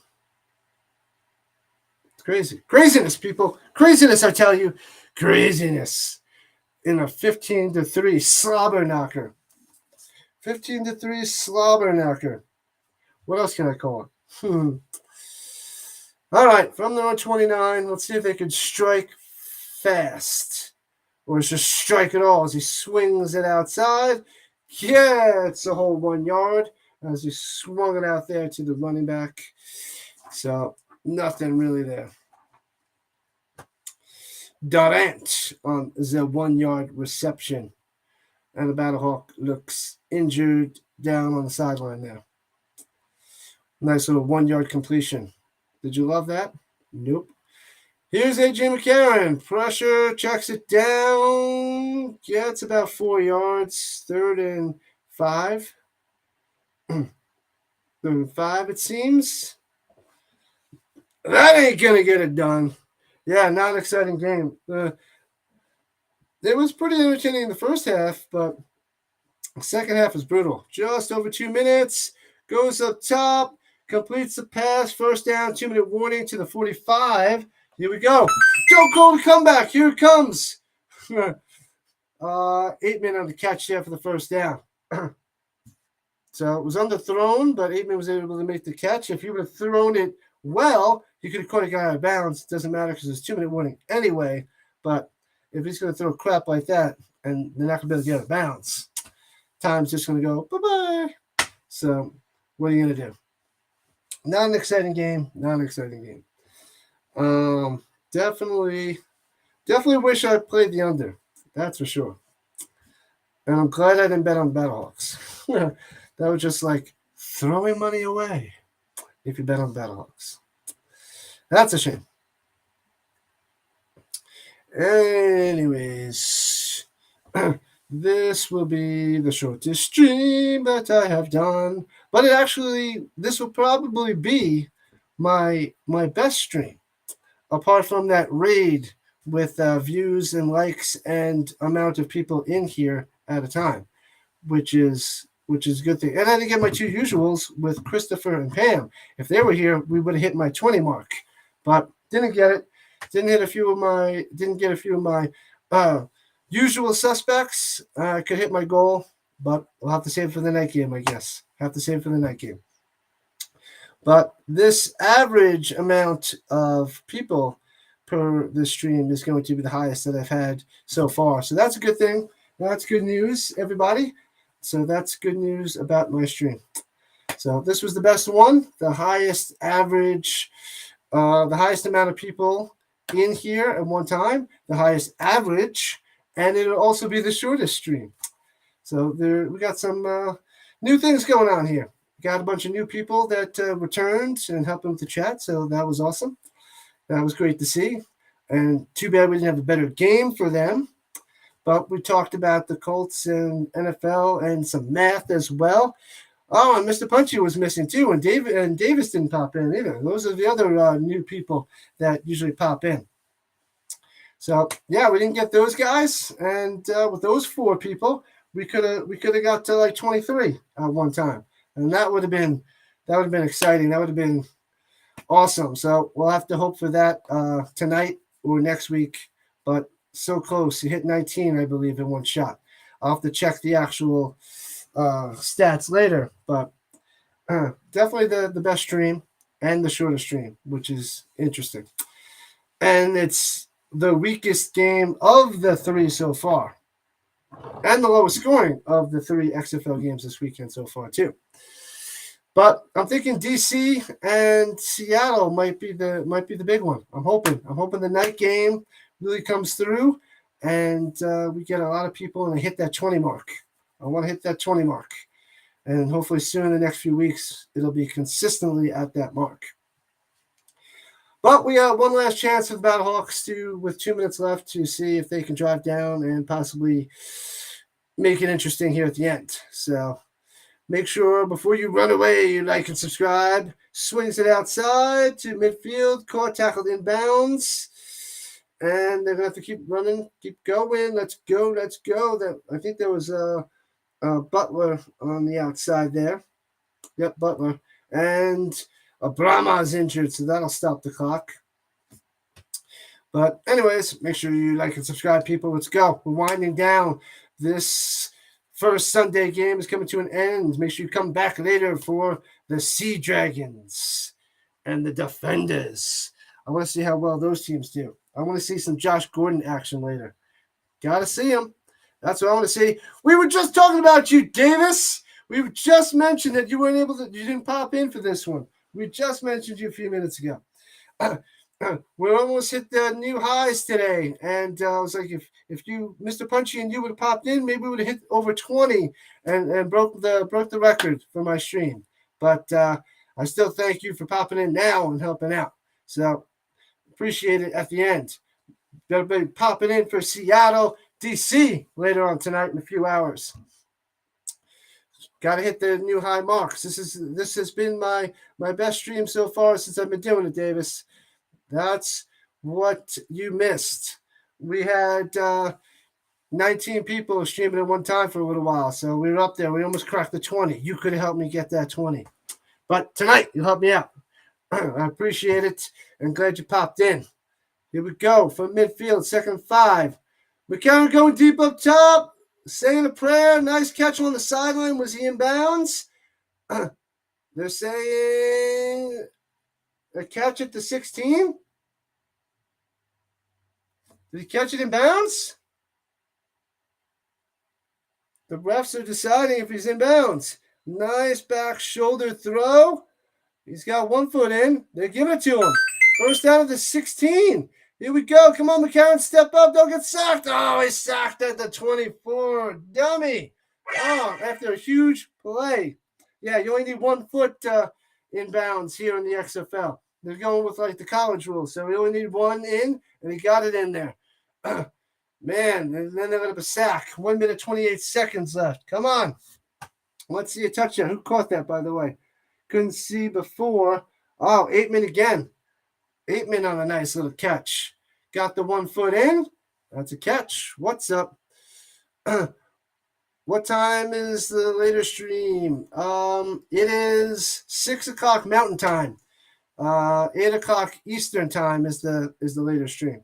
It's crazy. Craziness, people. Craziness, I tell you. Craziness. In a 15-3 slobber knocker. 15-3 slobber knocker. What else can I call it? All right, from the 129, let's see if they can strike fast. Or just strike it all as he swings it outside. Yeah, it's a whole 1 yard as he swung it out there to the running back. So nothing really there. Durant on the 1 yard reception. And the BattleHawk looks injured down on the sideline there. Nice little 1 yard completion. Did you love that? Nope. Here's AJ McCarron. Pressure, checks it down. Gets about 4 yards. 3rd and 5. 3rd and 5, it seems. That ain't going to get it done. Yeah, not an exciting game. It was pretty entertaining in the first half, but the second half was brutal. Just over 2 minutes. Goes up top. Completes the pass. 1st down. 2-minute warning to the 45. Here we go. Don't go to comeback. Here it comes. 8-man on the catch there for the 1st down. So it was underthrown, but 8-man was able to make the catch. If you would have thrown it well, you could have caught a guy out of bounds. It doesn't matter because it's 2-minute warning anyway. But if he's going to throw crap like that and they're not going to be able to get out of bounds, time's just going to go bye-bye. So what are you going to do? Not an exciting game. Definitely wish I played the under. That's for sure. And I'm glad I didn't bet on BattleHawks. That was just like throwing money away if you bet on BattleHawks. That's a shame. Anyways, this will be the shortest stream that I have done. But this will probably be my best stream. Apart from that raid with views and likes and amount of people in here at a time, which is a good thing. And I didn't get my 2 usuals with Christopher and Pam. If they were here, we would have hit my 20 mark, but didn't get it. Didn't get a few of my usual suspects. I could hit my goal, but I'll have to save it for the night game, I guess. But this average amount of people per the stream is going to be the highest that I've had so far. So that's a good thing. That's good news, everybody. So that's good news about my stream. So this was the best one, the highest average, the highest amount of people in here at one time, the highest average, and it'll also be the shortest stream. So we got some new things going on here. Got a bunch of new people that returned and helped with the chat, so that was awesome. That was great to see. And too bad we didn't have a better game for them. But we talked about the Colts and NFL and some math as well. Oh, and Mr. Punchy was missing too, and Davis didn't pop in either. Those are the other new people that usually pop in. So yeah, we didn't get those guys, and with those 4 people, we could have got to like 23 at one time, and that would have been exciting. That would have been awesome. So we'll have to hope for that tonight or next week. But so close. You hit 19, I believe, in one shot. I'll have to check the actual stats later, but definitely the best stream and the shortest stream, which is interesting. And it's the weakest game of the 3 so far, and the lowest scoring of the 3 XFL games this weekend so far too. But I'm thinking DC and Seattle might be the big one. I'm hoping the night game really comes through, and we get a lot of people and hit that 20 mark. I want to hit that 20 mark, and hopefully soon in the next few weeks it'll be consistently at that mark. But we got one last chance for the BattleHawks with 2 minutes left to see if they can drive down and possibly make it interesting here at the end. So make sure before you run away, you like and subscribe. Swings it outside to midfield. Caught, tackled inbounds. And they're going to have to keep running, keep going. Let's go. I think there was a Butler on the outside there. Yep, Butler. And Brahmas injured, so that'll stop the clock. But anyways, make sure you like and subscribe, people. Let's go. We're winding down. This first Sunday game is coming to an end. Make sure you come back later for the Sea Dragons and the Defenders. I want to see how well those teams do. I want to see some Josh Gordon action later. Got to see him. That's what I want to see. We were just talking about you, Davis. We just mentioned that you didn't pop in for this one. We just mentioned you a few minutes ago. We almost hit the new highs today, and I was like, if you, Mr. Punchy, and you would have popped in, maybe we would have hit over 20 and broke the record for my stream. But I still thank you for popping in now and helping out. So appreciate it at the end. They'll be popping in for Seattle, DC later on tonight in a few hours. Got to hit the new high marks. This has been my best stream so far since I've been doing it, Davis. That's what you missed. We had 19 people streaming at one time for a little while, so we were up there. We almost cracked the 20. You could have helped me get that 20. But tonight, you helped me out. I appreciate it, and glad you popped in. Here we go from midfield, second 5. McCarron going deep up top, saying a prayer. Nice catch on the sideline. Was he in bounds? They're saying a catch at the 16. Did he catch it in bounds? The refs are deciding if he's in bounds. Nice back shoulder throw. He's got 1 foot in. They're giving it to him. First down of the 16. Here we go. Come on, McCarron, step up. Don't get sacked. Oh, he's sacked at the 24. Dummy. Oh, after a huge play. Yeah, you only need 1 foot in bounds here in the XFL. They're going with like the college rules. So we only need 1 in, and he got it in there. Man, and then they're going to have a sack. 1 minute, 28 seconds left. Come on. Let's see a touchdown. Who caught that, by the way? Couldn't see before. Oh, 8-man again. 8-man on a nice little catch. Got the 1 foot in. That's a catch. What's up? What time is the later stream? It is 6 o'clock Mountain Time. 8 o'clock Eastern Time is the later stream.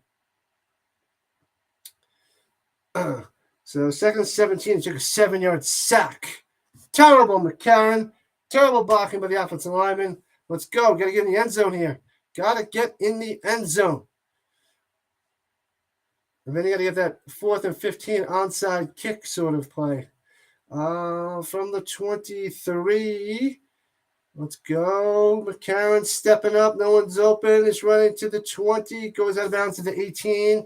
So second 17, took a 7-yard sack. Terrible, McCarron. Terrible blocking by the offensive lineman. Let's go. Got to get in the end zone here. Got to get in the end zone. And then you got to get that 4th and 15 onside kick sort of play. From the 23. Let's go. McCarron stepping up. No one's open. It's running to the 20. Goes out of bounds to the 18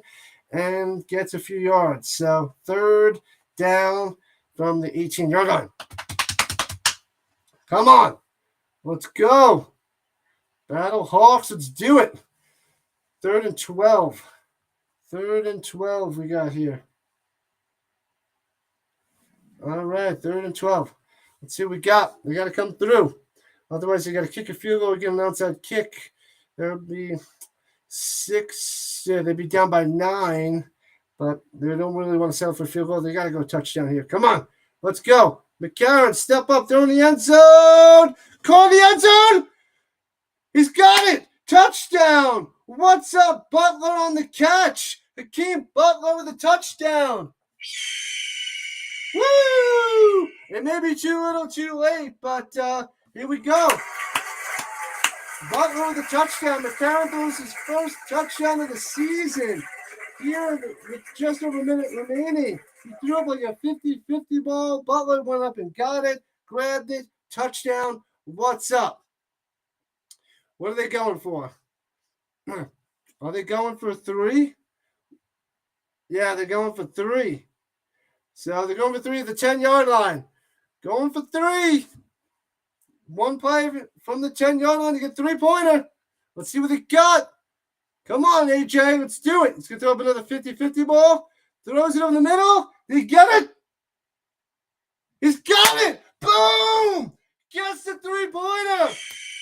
and gets a few yards. So 3rd down from the 18-yard line. Come on. Let's go. BattleHawks, let's do it. 3rd and 12. 3rd and 12 we got here. All right, 3rd and 12. Let's see what we got. We got to come through. Otherwise, you got to kick a field goal, get an outside kick. There would be 6. Yeah, they'd be down by 9, but they don't really want to settle for a field goal. They got to go touchdown here. Come on. Let's go. McCarron, step up, throw in the end zone. Call the end zone. He's got it. Touchdown. What's up, Butler on the catch? Hakeem Butler with a touchdown. Woo! It may be too little too late, but here we go. Butler with a touchdown. McCarron throws his first touchdown of the season. Here with just over a minute remaining. He threw up like a 50-50 ball. Butler went up and got it, grabbed it, touchdown. What's up? What are they going for? Are they going for 3? Yeah, they're going for 3. So they're going for 3 at the 10-yard line. Going for 3. 1 play from the 10-yard line to get 3-pointer. Let's see what they got. Come on, AJ. Let's do it. He's going to throw up another 50-50 ball. Throws it over the middle. Did he get it? He's got it. Boom. Gets the 3-pointer.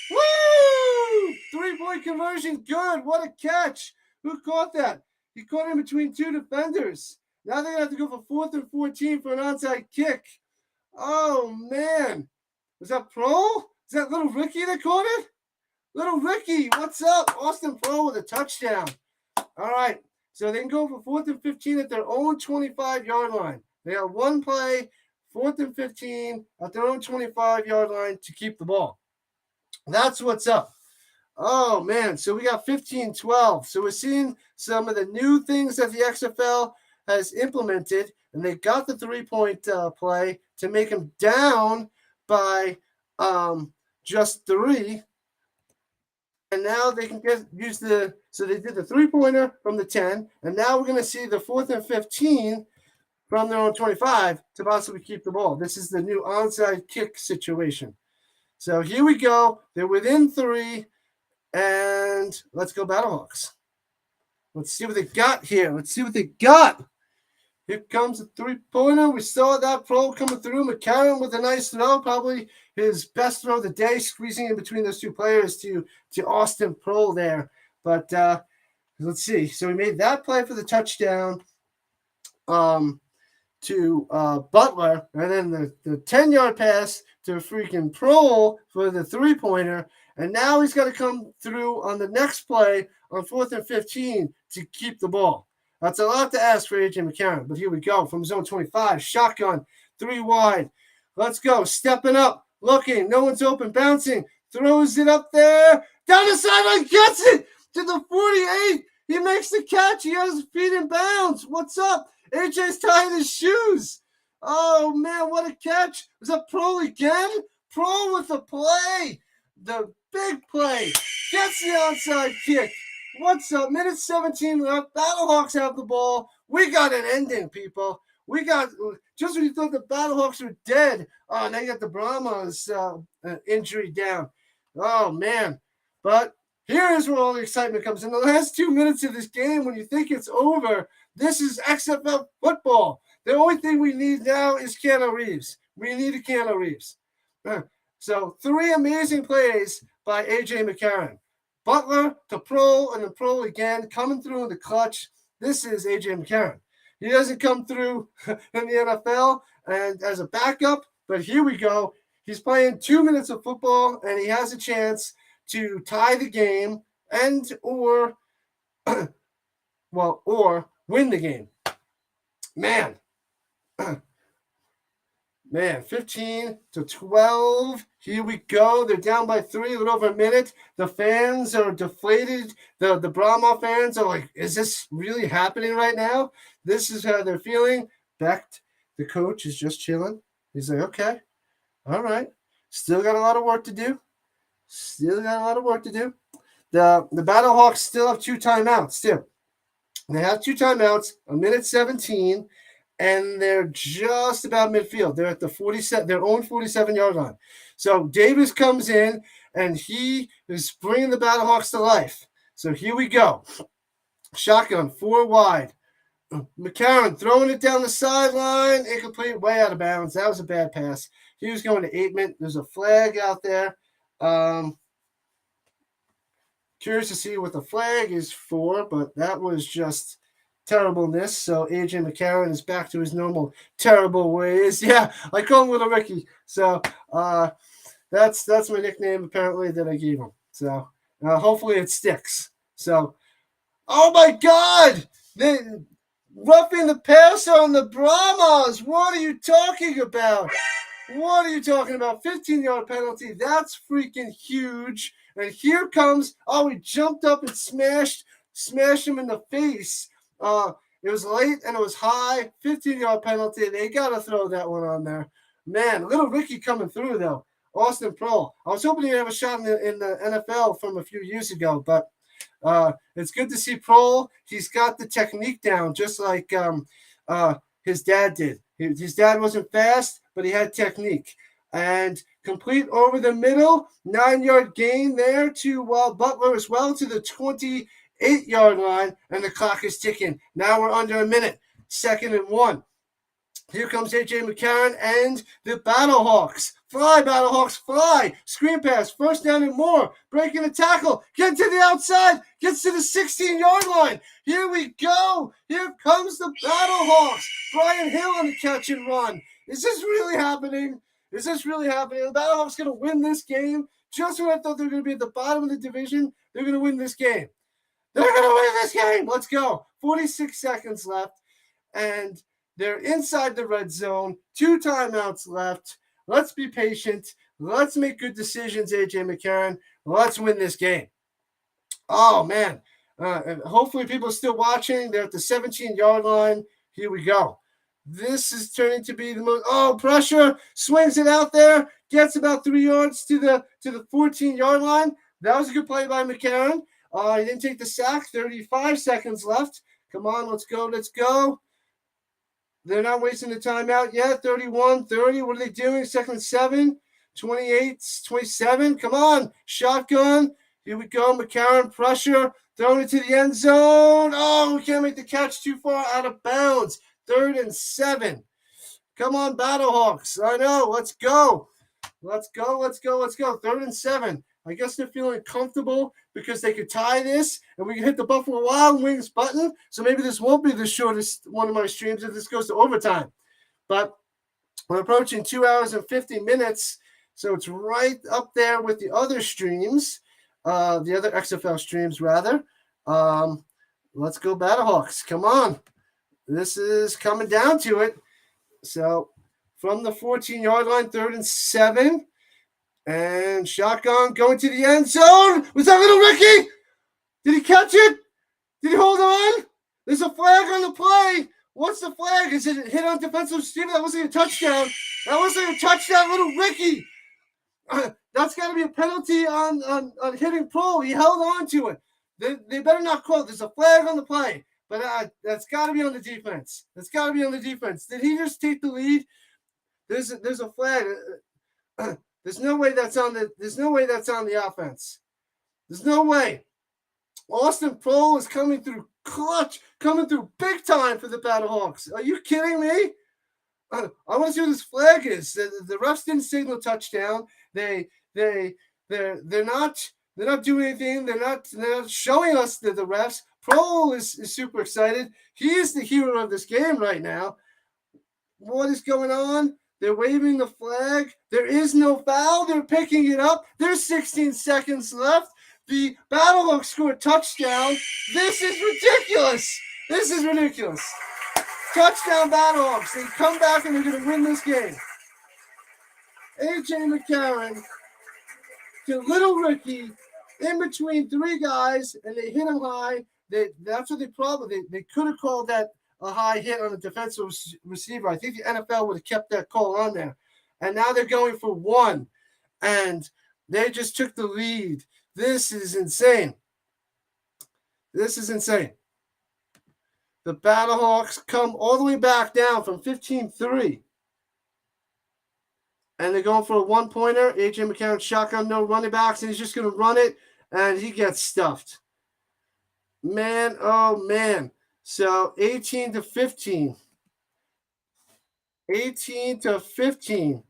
Woo! 3-point conversion. Good. What a catch. Who caught that? He caught him between 2 defenders. Now they're going to have to go for 4th and 14 for an onside kick. Oh, man. Was that Pro? Is that little Ricky that caught it? Little Ricky, what's up? Austin Pro with a touchdown. All right. So they can go for 4th and 15 at their own 25-yard line. They have 1 play, 4th and 15 at their own 25-yard line to keep the ball. That's what's up. Oh, man. So we got 15-12. So we're seeing some of the new things that the XFL has implemented, and they got the 3-point play to make them down by just 3. And now they can use so they did the 3-pointer from the 10, and now we're going to see the 4th and 15 from their own 25 to possibly keep the ball. This is the new onside kick situation. So here we go. They're within 3, and let's go BattleHawks. Let's see what they got here. Let's see what they got. Here comes a three-pointer. We saw that Pro coming through. McCarron with a nice throw, probably his best throw of the day, squeezing in between those two players to Austin Pro there. But let's see. So we made that play for the touchdown to Butler, and then the 10-yard pass to freaking Pro for the three-pointer. And now he's got to come through on the next play on 4th and 15 to keep the ball. That's a lot to ask for A.J. McCarron, but here we go from zone 25. Shotgun, 3 wide. Let's go. Stepping up, looking. No one's open, bouncing. Throws it up there. Down the sideline, gets it to the 48. He makes the catch. He has his feet in bounds. What's up? A.J.'s tying his shoes. Oh, man, what a catch. Was that Pro again? Pro with the play. The big play. Gets the onside kick. What's up? Minute 17 left. BattleHawks have the ball. We got an ending, people. We got, just when you thought the BattleHawks were dead, now you got the Brahmas injury down. Oh, man. But here is where all the excitement comes. In the last 2 minutes of this game, when you think it's over, this is XFL football. The only thing we need now is Keanu Reeves. We need a Keanu Reeves. So 3 amazing plays by A.J. McCarron. Butler to Pro and then Pro again, coming through in the clutch. This is A.J. McCarron. He doesn't come through in the NFL and as a backup, but here we go. He's playing 2 minutes of football, and he has a chance to tie the game or win the game. Man, 15-12. Here we go. They're down by 3, a little over a minute. The fans are deflated. The Brahma fans are like, is this really happening right now? This is how they're feeling. Becht, the coach, is just chilling. He's like, okay, all right. Still got a lot of work to do. The BattleHawks still have 2 timeouts, too. They have 2 timeouts, a minute 17, and they're just about midfield. They're at their own 47-yard line. So Davis comes in, and he is bringing the BattleHawks to life. So here we go. Shotgun, 4 wide. McCarron throwing it down the sideline. Incomplete, way out of bounds. That was a bad pass. He was going to 8-man. There's a flag out there. Curious to see what the flag is for, but that was just terribleness. So A.J. McCarron is back to his normal terrible ways. Yeah, I call him Little Ricky. So that's my nickname apparently that I gave him. So hopefully it sticks. So, oh my God, the roughing the passer on the Brahmas. What are you talking about? 15-yard penalty. That's freaking huge. And here comes, he jumped up and smashed him in the face. It was late and it was high. 15-yard penalty. They got to throw that one on there. Man, Little Ricky coming through, though. Austin Pro. I was hoping he'd have a shot in the NFL from a few years ago, but it's good to see Pro. He's got the technique down, just like his dad did. His dad wasn't fast, but he had technique. And complete over the middle, 9-yard gain there to Butler as well to the 28-yard line, and the clock is ticking. Now we're under a minute. 2nd and 1. Here comes A.J. McCarron and the BattleHawks. Fly, BattleHawks, fly. Screen pass, 1st down and more. Breaking the tackle. Get to the outside. Gets to the 16-yard line. Here we go. Here comes the BattleHawks. Brian Hill on the catch and run. Is this really happening? The BattleHawks going to win this game? Just when I thought they were going to be at the bottom of the division, they're going to win this game. Let's go. 46 seconds left. And they're inside the red zone. 2 timeouts left. Let's be patient. Let's make good decisions, A.J. McCarron. Let's win this game. Oh, man. And hopefully people are still watching. They're at the 17-yard line. Here we go. This is turning to be the most. Pressure. Swings it out there. Gets about 3 yards to the 14-yard line. That was a good play by McCarron. He didn't take the sack. 35 seconds left. Come on, let's go. They're not wasting the timeout yet. 31-30. What are they doing? 2nd and 7. 28, 27. Come on. Shotgun. Here we go. McCarron pressure. Throwing it to the end zone. Oh, we can't make the catch, too far out of bounds. 3rd and 7. Come on, BattleHawks. I know. Let's go. Let's go. 3rd and 7. I guess they're feeling comfortable because they could tie this and we can hit the Buffalo Wild Wings button. So maybe this won't be the shortest one of my streams if this goes to overtime. But we're approaching 2 hours and 50 minutes. So it's right up there with the other streams, the other XFL streams, rather. Let's go, BattleHawks. Come on. This is coming down to it. So from the 14-yard line, 3rd and 7. And shotgun going to the end zone. Was that little Ricky? Did he catch it? Did he hold on? There's a flag on the play. What's the flag? Is it hit on defensive receiver? That wasn't a touchdown. That wasn't a touchdown, little Ricky. That's got to be a penalty on hitting Pro. He held on to it. They better not call it. There's a flag on the play. But that's got to be on the defense. Did he just take the lead? There's a flag. There's no way that's on the offense. There's no way. Austin Pro is coming through clutch, coming through big time for the BattleHawks. Are you kidding me? I want to see what this flag is. The refs didn't signal touchdown. They're not doing anything. They're not showing us the refs. Pro is super excited. He is the hero of this game right now. What is going on? They're waving the flag. There is no foul. They're picking it up. There's 16 seconds left. The BattleHawks score a touchdown. This is ridiculous. Touchdown BattleHawks. They come back and they're going to win this game. A.J. McCarron to little Ricky in between 3 guys, and they hit him high. That's what they could have called that a high hit on a defensive receiver. I think the NFL would have kept that call on there. And now they're going for 1. And they just took the lead. This is insane. The BattleHawks come all the way back down from 15-3. And they're going for a 1-pointer. A.J. McCarron shotgun, no running backs, and he's just going to run it, and he gets stuffed. Man, oh man. So 18-15. 18-15.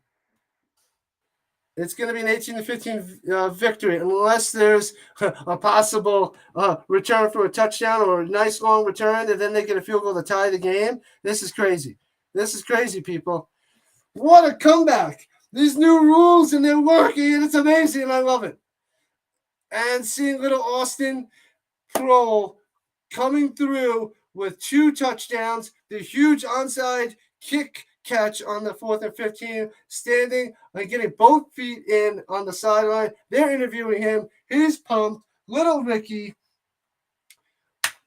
It's going to be an 18-15 victory unless there's a possible return for a touchdown or a nice long return, and then they get a field goal to tie the game. This is crazy. People. What a comeback. These new rules, and they're working, and it's amazing, and I love it. And seeing little Austin Pro coming through with 2 touchdowns, the huge onside kick catch on the 4th and 15, standing and getting both feet in on the sideline. They're interviewing him. He's pumped. Little Ricky.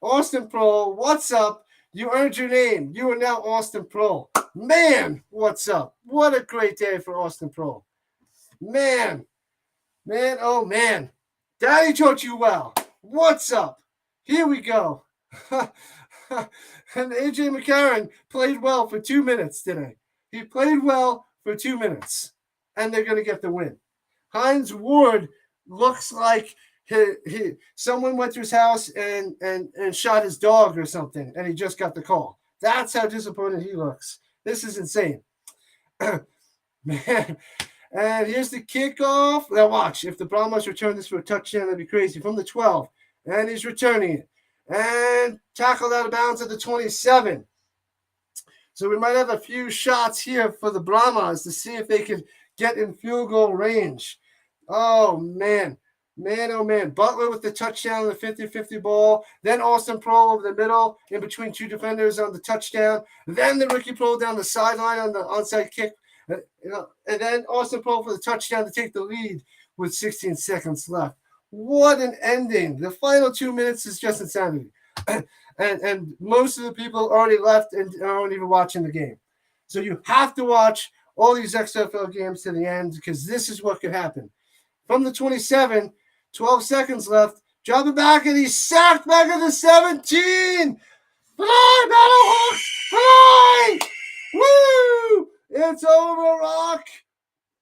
Austin Pro, what's up? You earned your name. You are now Austin Pro. Man, what's up? What a great day for Austin Pro. Man, oh man. Daddy taught you well. What's up? Here we go. And A.J. McCarron played well for 2 minutes today. He played well for 2 minutes. And they're going to get the win. Hines Ward looks like someone went to his house and shot his dog or something, and he just got the call. That's how disappointed he looks. This is insane. Man. And here's the kickoff. Now watch. If the Brahmas return this for a touchdown, that'd be crazy. From the 12. And he's returning it. And tackled out of bounds at the 27. So we might have a few shots here for the Brahmas to see if they can get in field goal range. Oh, man. Oh, man. Butler with the touchdown on the 50-50 ball. Then Austin Pro over the middle in between 2 defenders on the touchdown. Then the Ricky Pro down the sideline on the onside kick. And then Austin Pro for the touchdown to take the lead with 16 seconds left. What an ending. The final 2 minutes is just insanity. And most of the people already left and aren't even watching the game. So you have to watch all these XFL games to the end because this is what could happen. From the 27, 12 seconds left, drop it back, and he's sacked back at the 17. Fly, BattleHawks! Fly! Woo! It's over, Rock.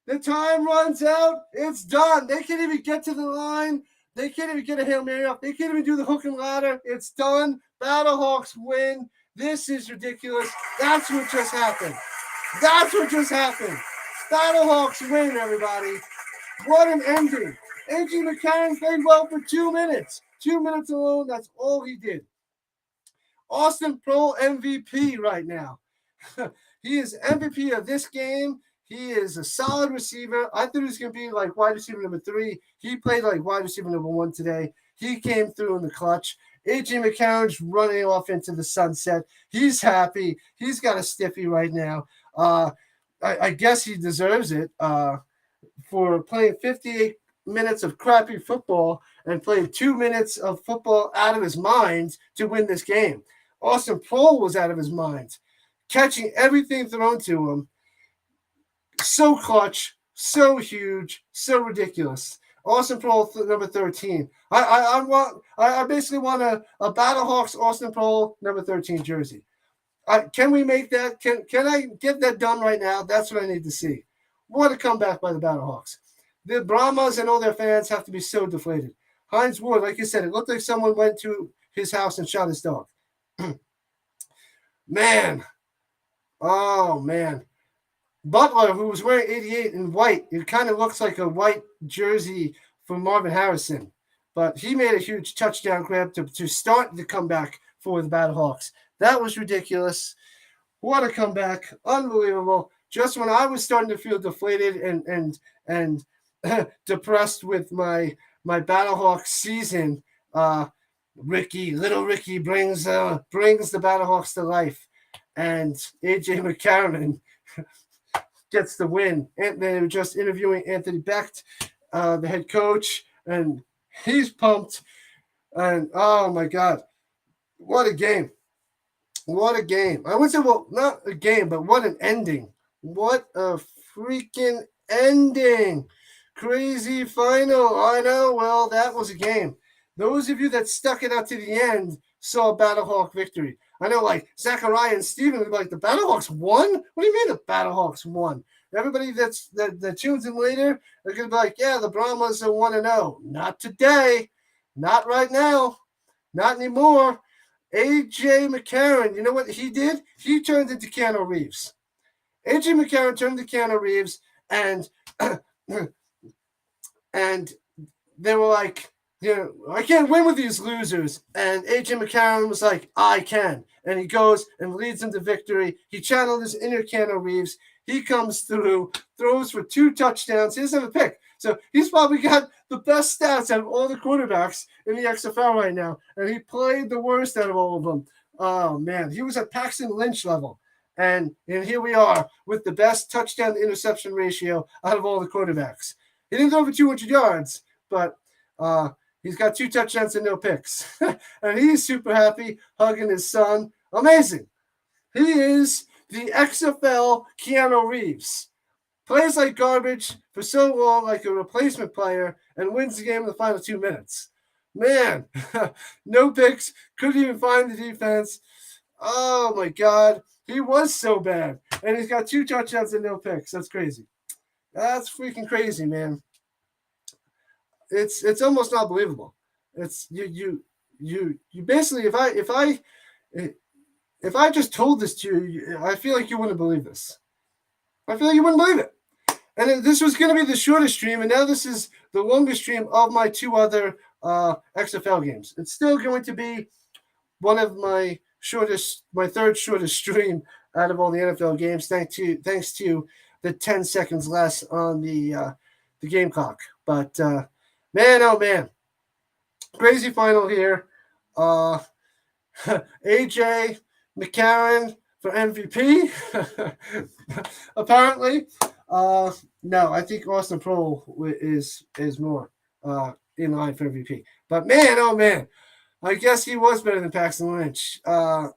The time runs out. It's done. They can't even get to the line. They can't even get a Hail Mary off. They can't even do the hook and ladder. It's done. BattleHawks win. This is ridiculous. That's what just happened. That's what just happened. BattleHawks win, everybody. What an ending. A.J. McCarron played well for 2 minutes. 2 minutes alone, that's all he did. Austin Pro MVP right now. He is MVP of this game. He is a solid receiver. I thought he was going to be like wide receiver number 3. He played like wide receiver number 1 today. He came through in the clutch. A.J. McCarron's running off into the sunset. He's happy. He's got a stiffy right now. I guess he deserves it for playing 58 minutes of crappy football and playing 2 minutes of football out of his mind to win this game. Austin Prohl was out of his mind, catching everything thrown to him. So clutch, so huge, so ridiculous. Austin Prohl, number 13. I basically want a BattleHawks Austin Prohl number 13 jersey. Can we make that? Can I get that done right now? That's what I need to see. What a comeback by the BattleHawks. The Brahmas and all their fans have to be so deflated. Hines Ward, like you said, it looked like someone went to his house and shot his dog. Man. Oh, man. Butler, who was wearing 88 in white, it kind of looks like a white jersey from Marvin Harrison. But he made a huge touchdown grab to start the comeback for the BattleHawks. That was ridiculous. What a comeback. Unbelievable. Just when I was starting to feel deflated and depressed with my BattleHawks season, little Ricky brings the BattleHawks to life. And A.J. McCarron gets the win. And they were just interviewing Anthony Becht, the head coach, and he's pumped. And oh my God, what a game! What a game! I would say, well, not a game, but what an ending! What a freaking ending! Crazy final. I know. Well, that was a game. Those of you that stuck it out to the end saw a BattleHawk victory. I know, like Zachariah and Steven would be like, the BattleHawks won? What do you mean the BattleHawks won? Everybody that tunes in later, they're going to be like, yeah, the Brahmas are 1-0. Not today. Not right now. Not anymore. A.J. McCarron, you know what he did? He turned into Keanu Reeves. A.J. McCarron turned into Keanu Reeves, and and they were like, you know, I can't win with these losers. And A.J. McCarron was like, I can. And he goes and leads them to victory. He channeled his inner Keanu Reeves. He comes through, throws for 2 touchdowns. He doesn't have a pick. So he's probably got the best stats out of all the quarterbacks in the XFL right now. And he played the worst out of all of them. Oh, man. He was at Paxton Lynch level. And here we are with the best touchdown to interception ratio out of all the quarterbacks. He didn't go over 200 yards, but he's got 2 touchdowns and no picks. And he's super happy, hugging his son. Amazing. He is the XFL Keanu Reeves. Plays like garbage for so long, like a replacement player, and wins the game in the final 2 minutes. Man, no picks. Couldn't even find the defense. Oh, my God. He was so bad. And he's got 2 touchdowns and no picks. That's crazy. That's freaking crazy, man. It's almost not believable. It's you basically, if I just told this to you, I feel like you wouldn't believe this. I feel like you wouldn't believe it. And this was going to be the shortest stream, and now this is the longest stream of my 2 other XFL games. It's still going to be one of my third shortest stream out of all the NFL games, thanks to the 10 seconds less on the game clock. But man, oh man, crazy final here. A.J. McCarron for MVP, apparently. No, I think Austin Prohl is more in line for MVP. But man, oh man, I guess he was better than Paxton Lynch.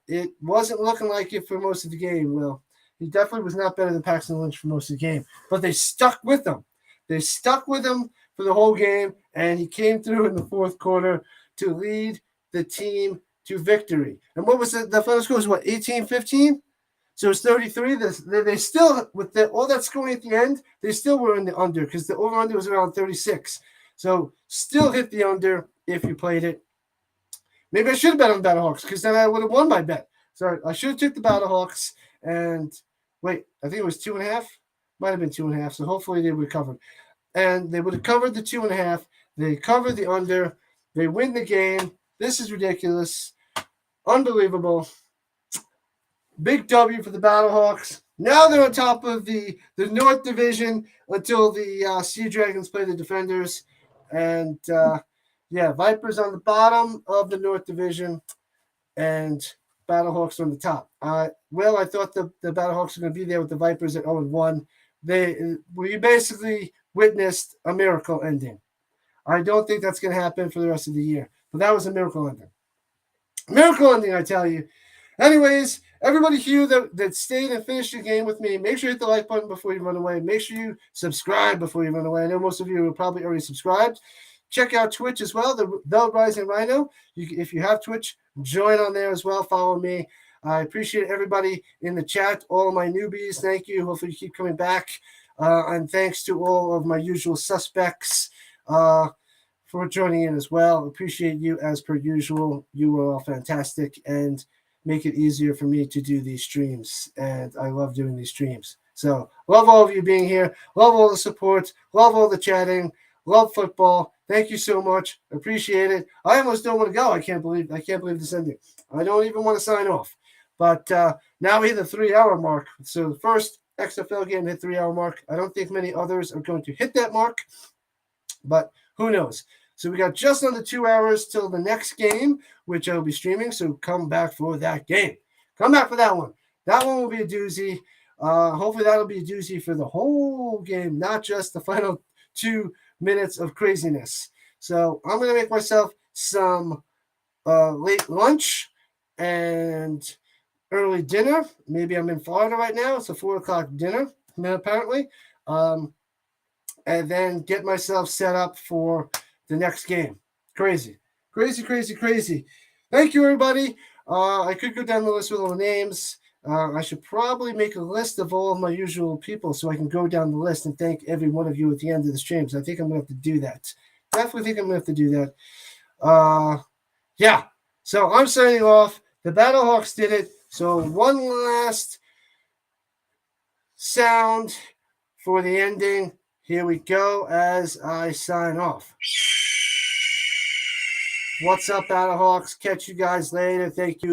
It wasn't looking like it for most of the game. Well, he definitely was not better than Paxton Lynch for most of the game. But they stuck with him. They stuck with him for the whole game, and he came through in the 4th quarter to lead the team to victory. And what was the final score? Was what, 18-15? So it's 33. They still, with all that scoring at the end, they still were in the under because the over-under was around 36. So still hit the under if you played it. Maybe I should have bet on the BattleHawks because then I would have won my bet. So I should have took the BattleHawks and wait, I think it was 2.5. Might have been 2.5. So hopefully they would have covered. And they would have covered the 2.5. They covered the under. They win the game. This is ridiculous. Unbelievable. Big W for the BattleHawks. Now they're on top of the North Division until the Sea Dragons play the Defenders. And Vipers on the bottom of the North Division and BattleHawks on the top. I thought the BattleHawks were going to be there with the Vipers at 0-1. We basically witnessed a miracle ending. I don't think that's going to happen for the rest of the year. But that was a miracle ending. Miracle ending, I tell you. Anyways, everybody here that stayed and finished the game with me, make sure you hit the like button before you run away. Make sure you subscribe before you run away. I know most of you are probably already subscribed. Check out Twitch as well, the Rising Rhino. If you have Twitch, join on there as well. Follow me. I appreciate everybody in the chat, all my newbies. Thank you. Hopefully you keep coming back. And thanks to all of my usual suspects for joining in as well. Appreciate you as per usual. You were all fantastic and make it easier for me to do these streams. And I love doing these streams. So love all of you being here. Love all the support. Love all the chatting. Love football. Thank you so much. Appreciate it. I almost don't want to go. I can't believe this ending. I don't even want to sign off. But now we hit the 3-hour mark. So the first XFL game hit 3-hour mark. I don't think many others are going to hit that mark. But who knows? So we got just under 2 hours till the next game, which I'll be streaming. So come back for that game. Come back for that one. That one will be a doozy. Hopefully that'll be a doozy for the whole game, not just the final 2 minutes of craziness. So I'm going to make myself some late lunch and early dinner. Maybe I'm in Florida right now. It's a 4:00 dinner, apparently. And then get myself set up for the next game. Crazy. Thank you, everybody. I could go down the list with all the names. I should probably make a list of all of my usual people so I can go down the list and thank every one of you at the end of the stream. So I think I'm going to have to do that. Definitely think I'm going to have to do that. Yeah. So I'm signing off. The BattleHawks did it. So one last sound for the ending. Here we go as I sign off. What's up, BattleHawks? Catch you guys later. Thank you.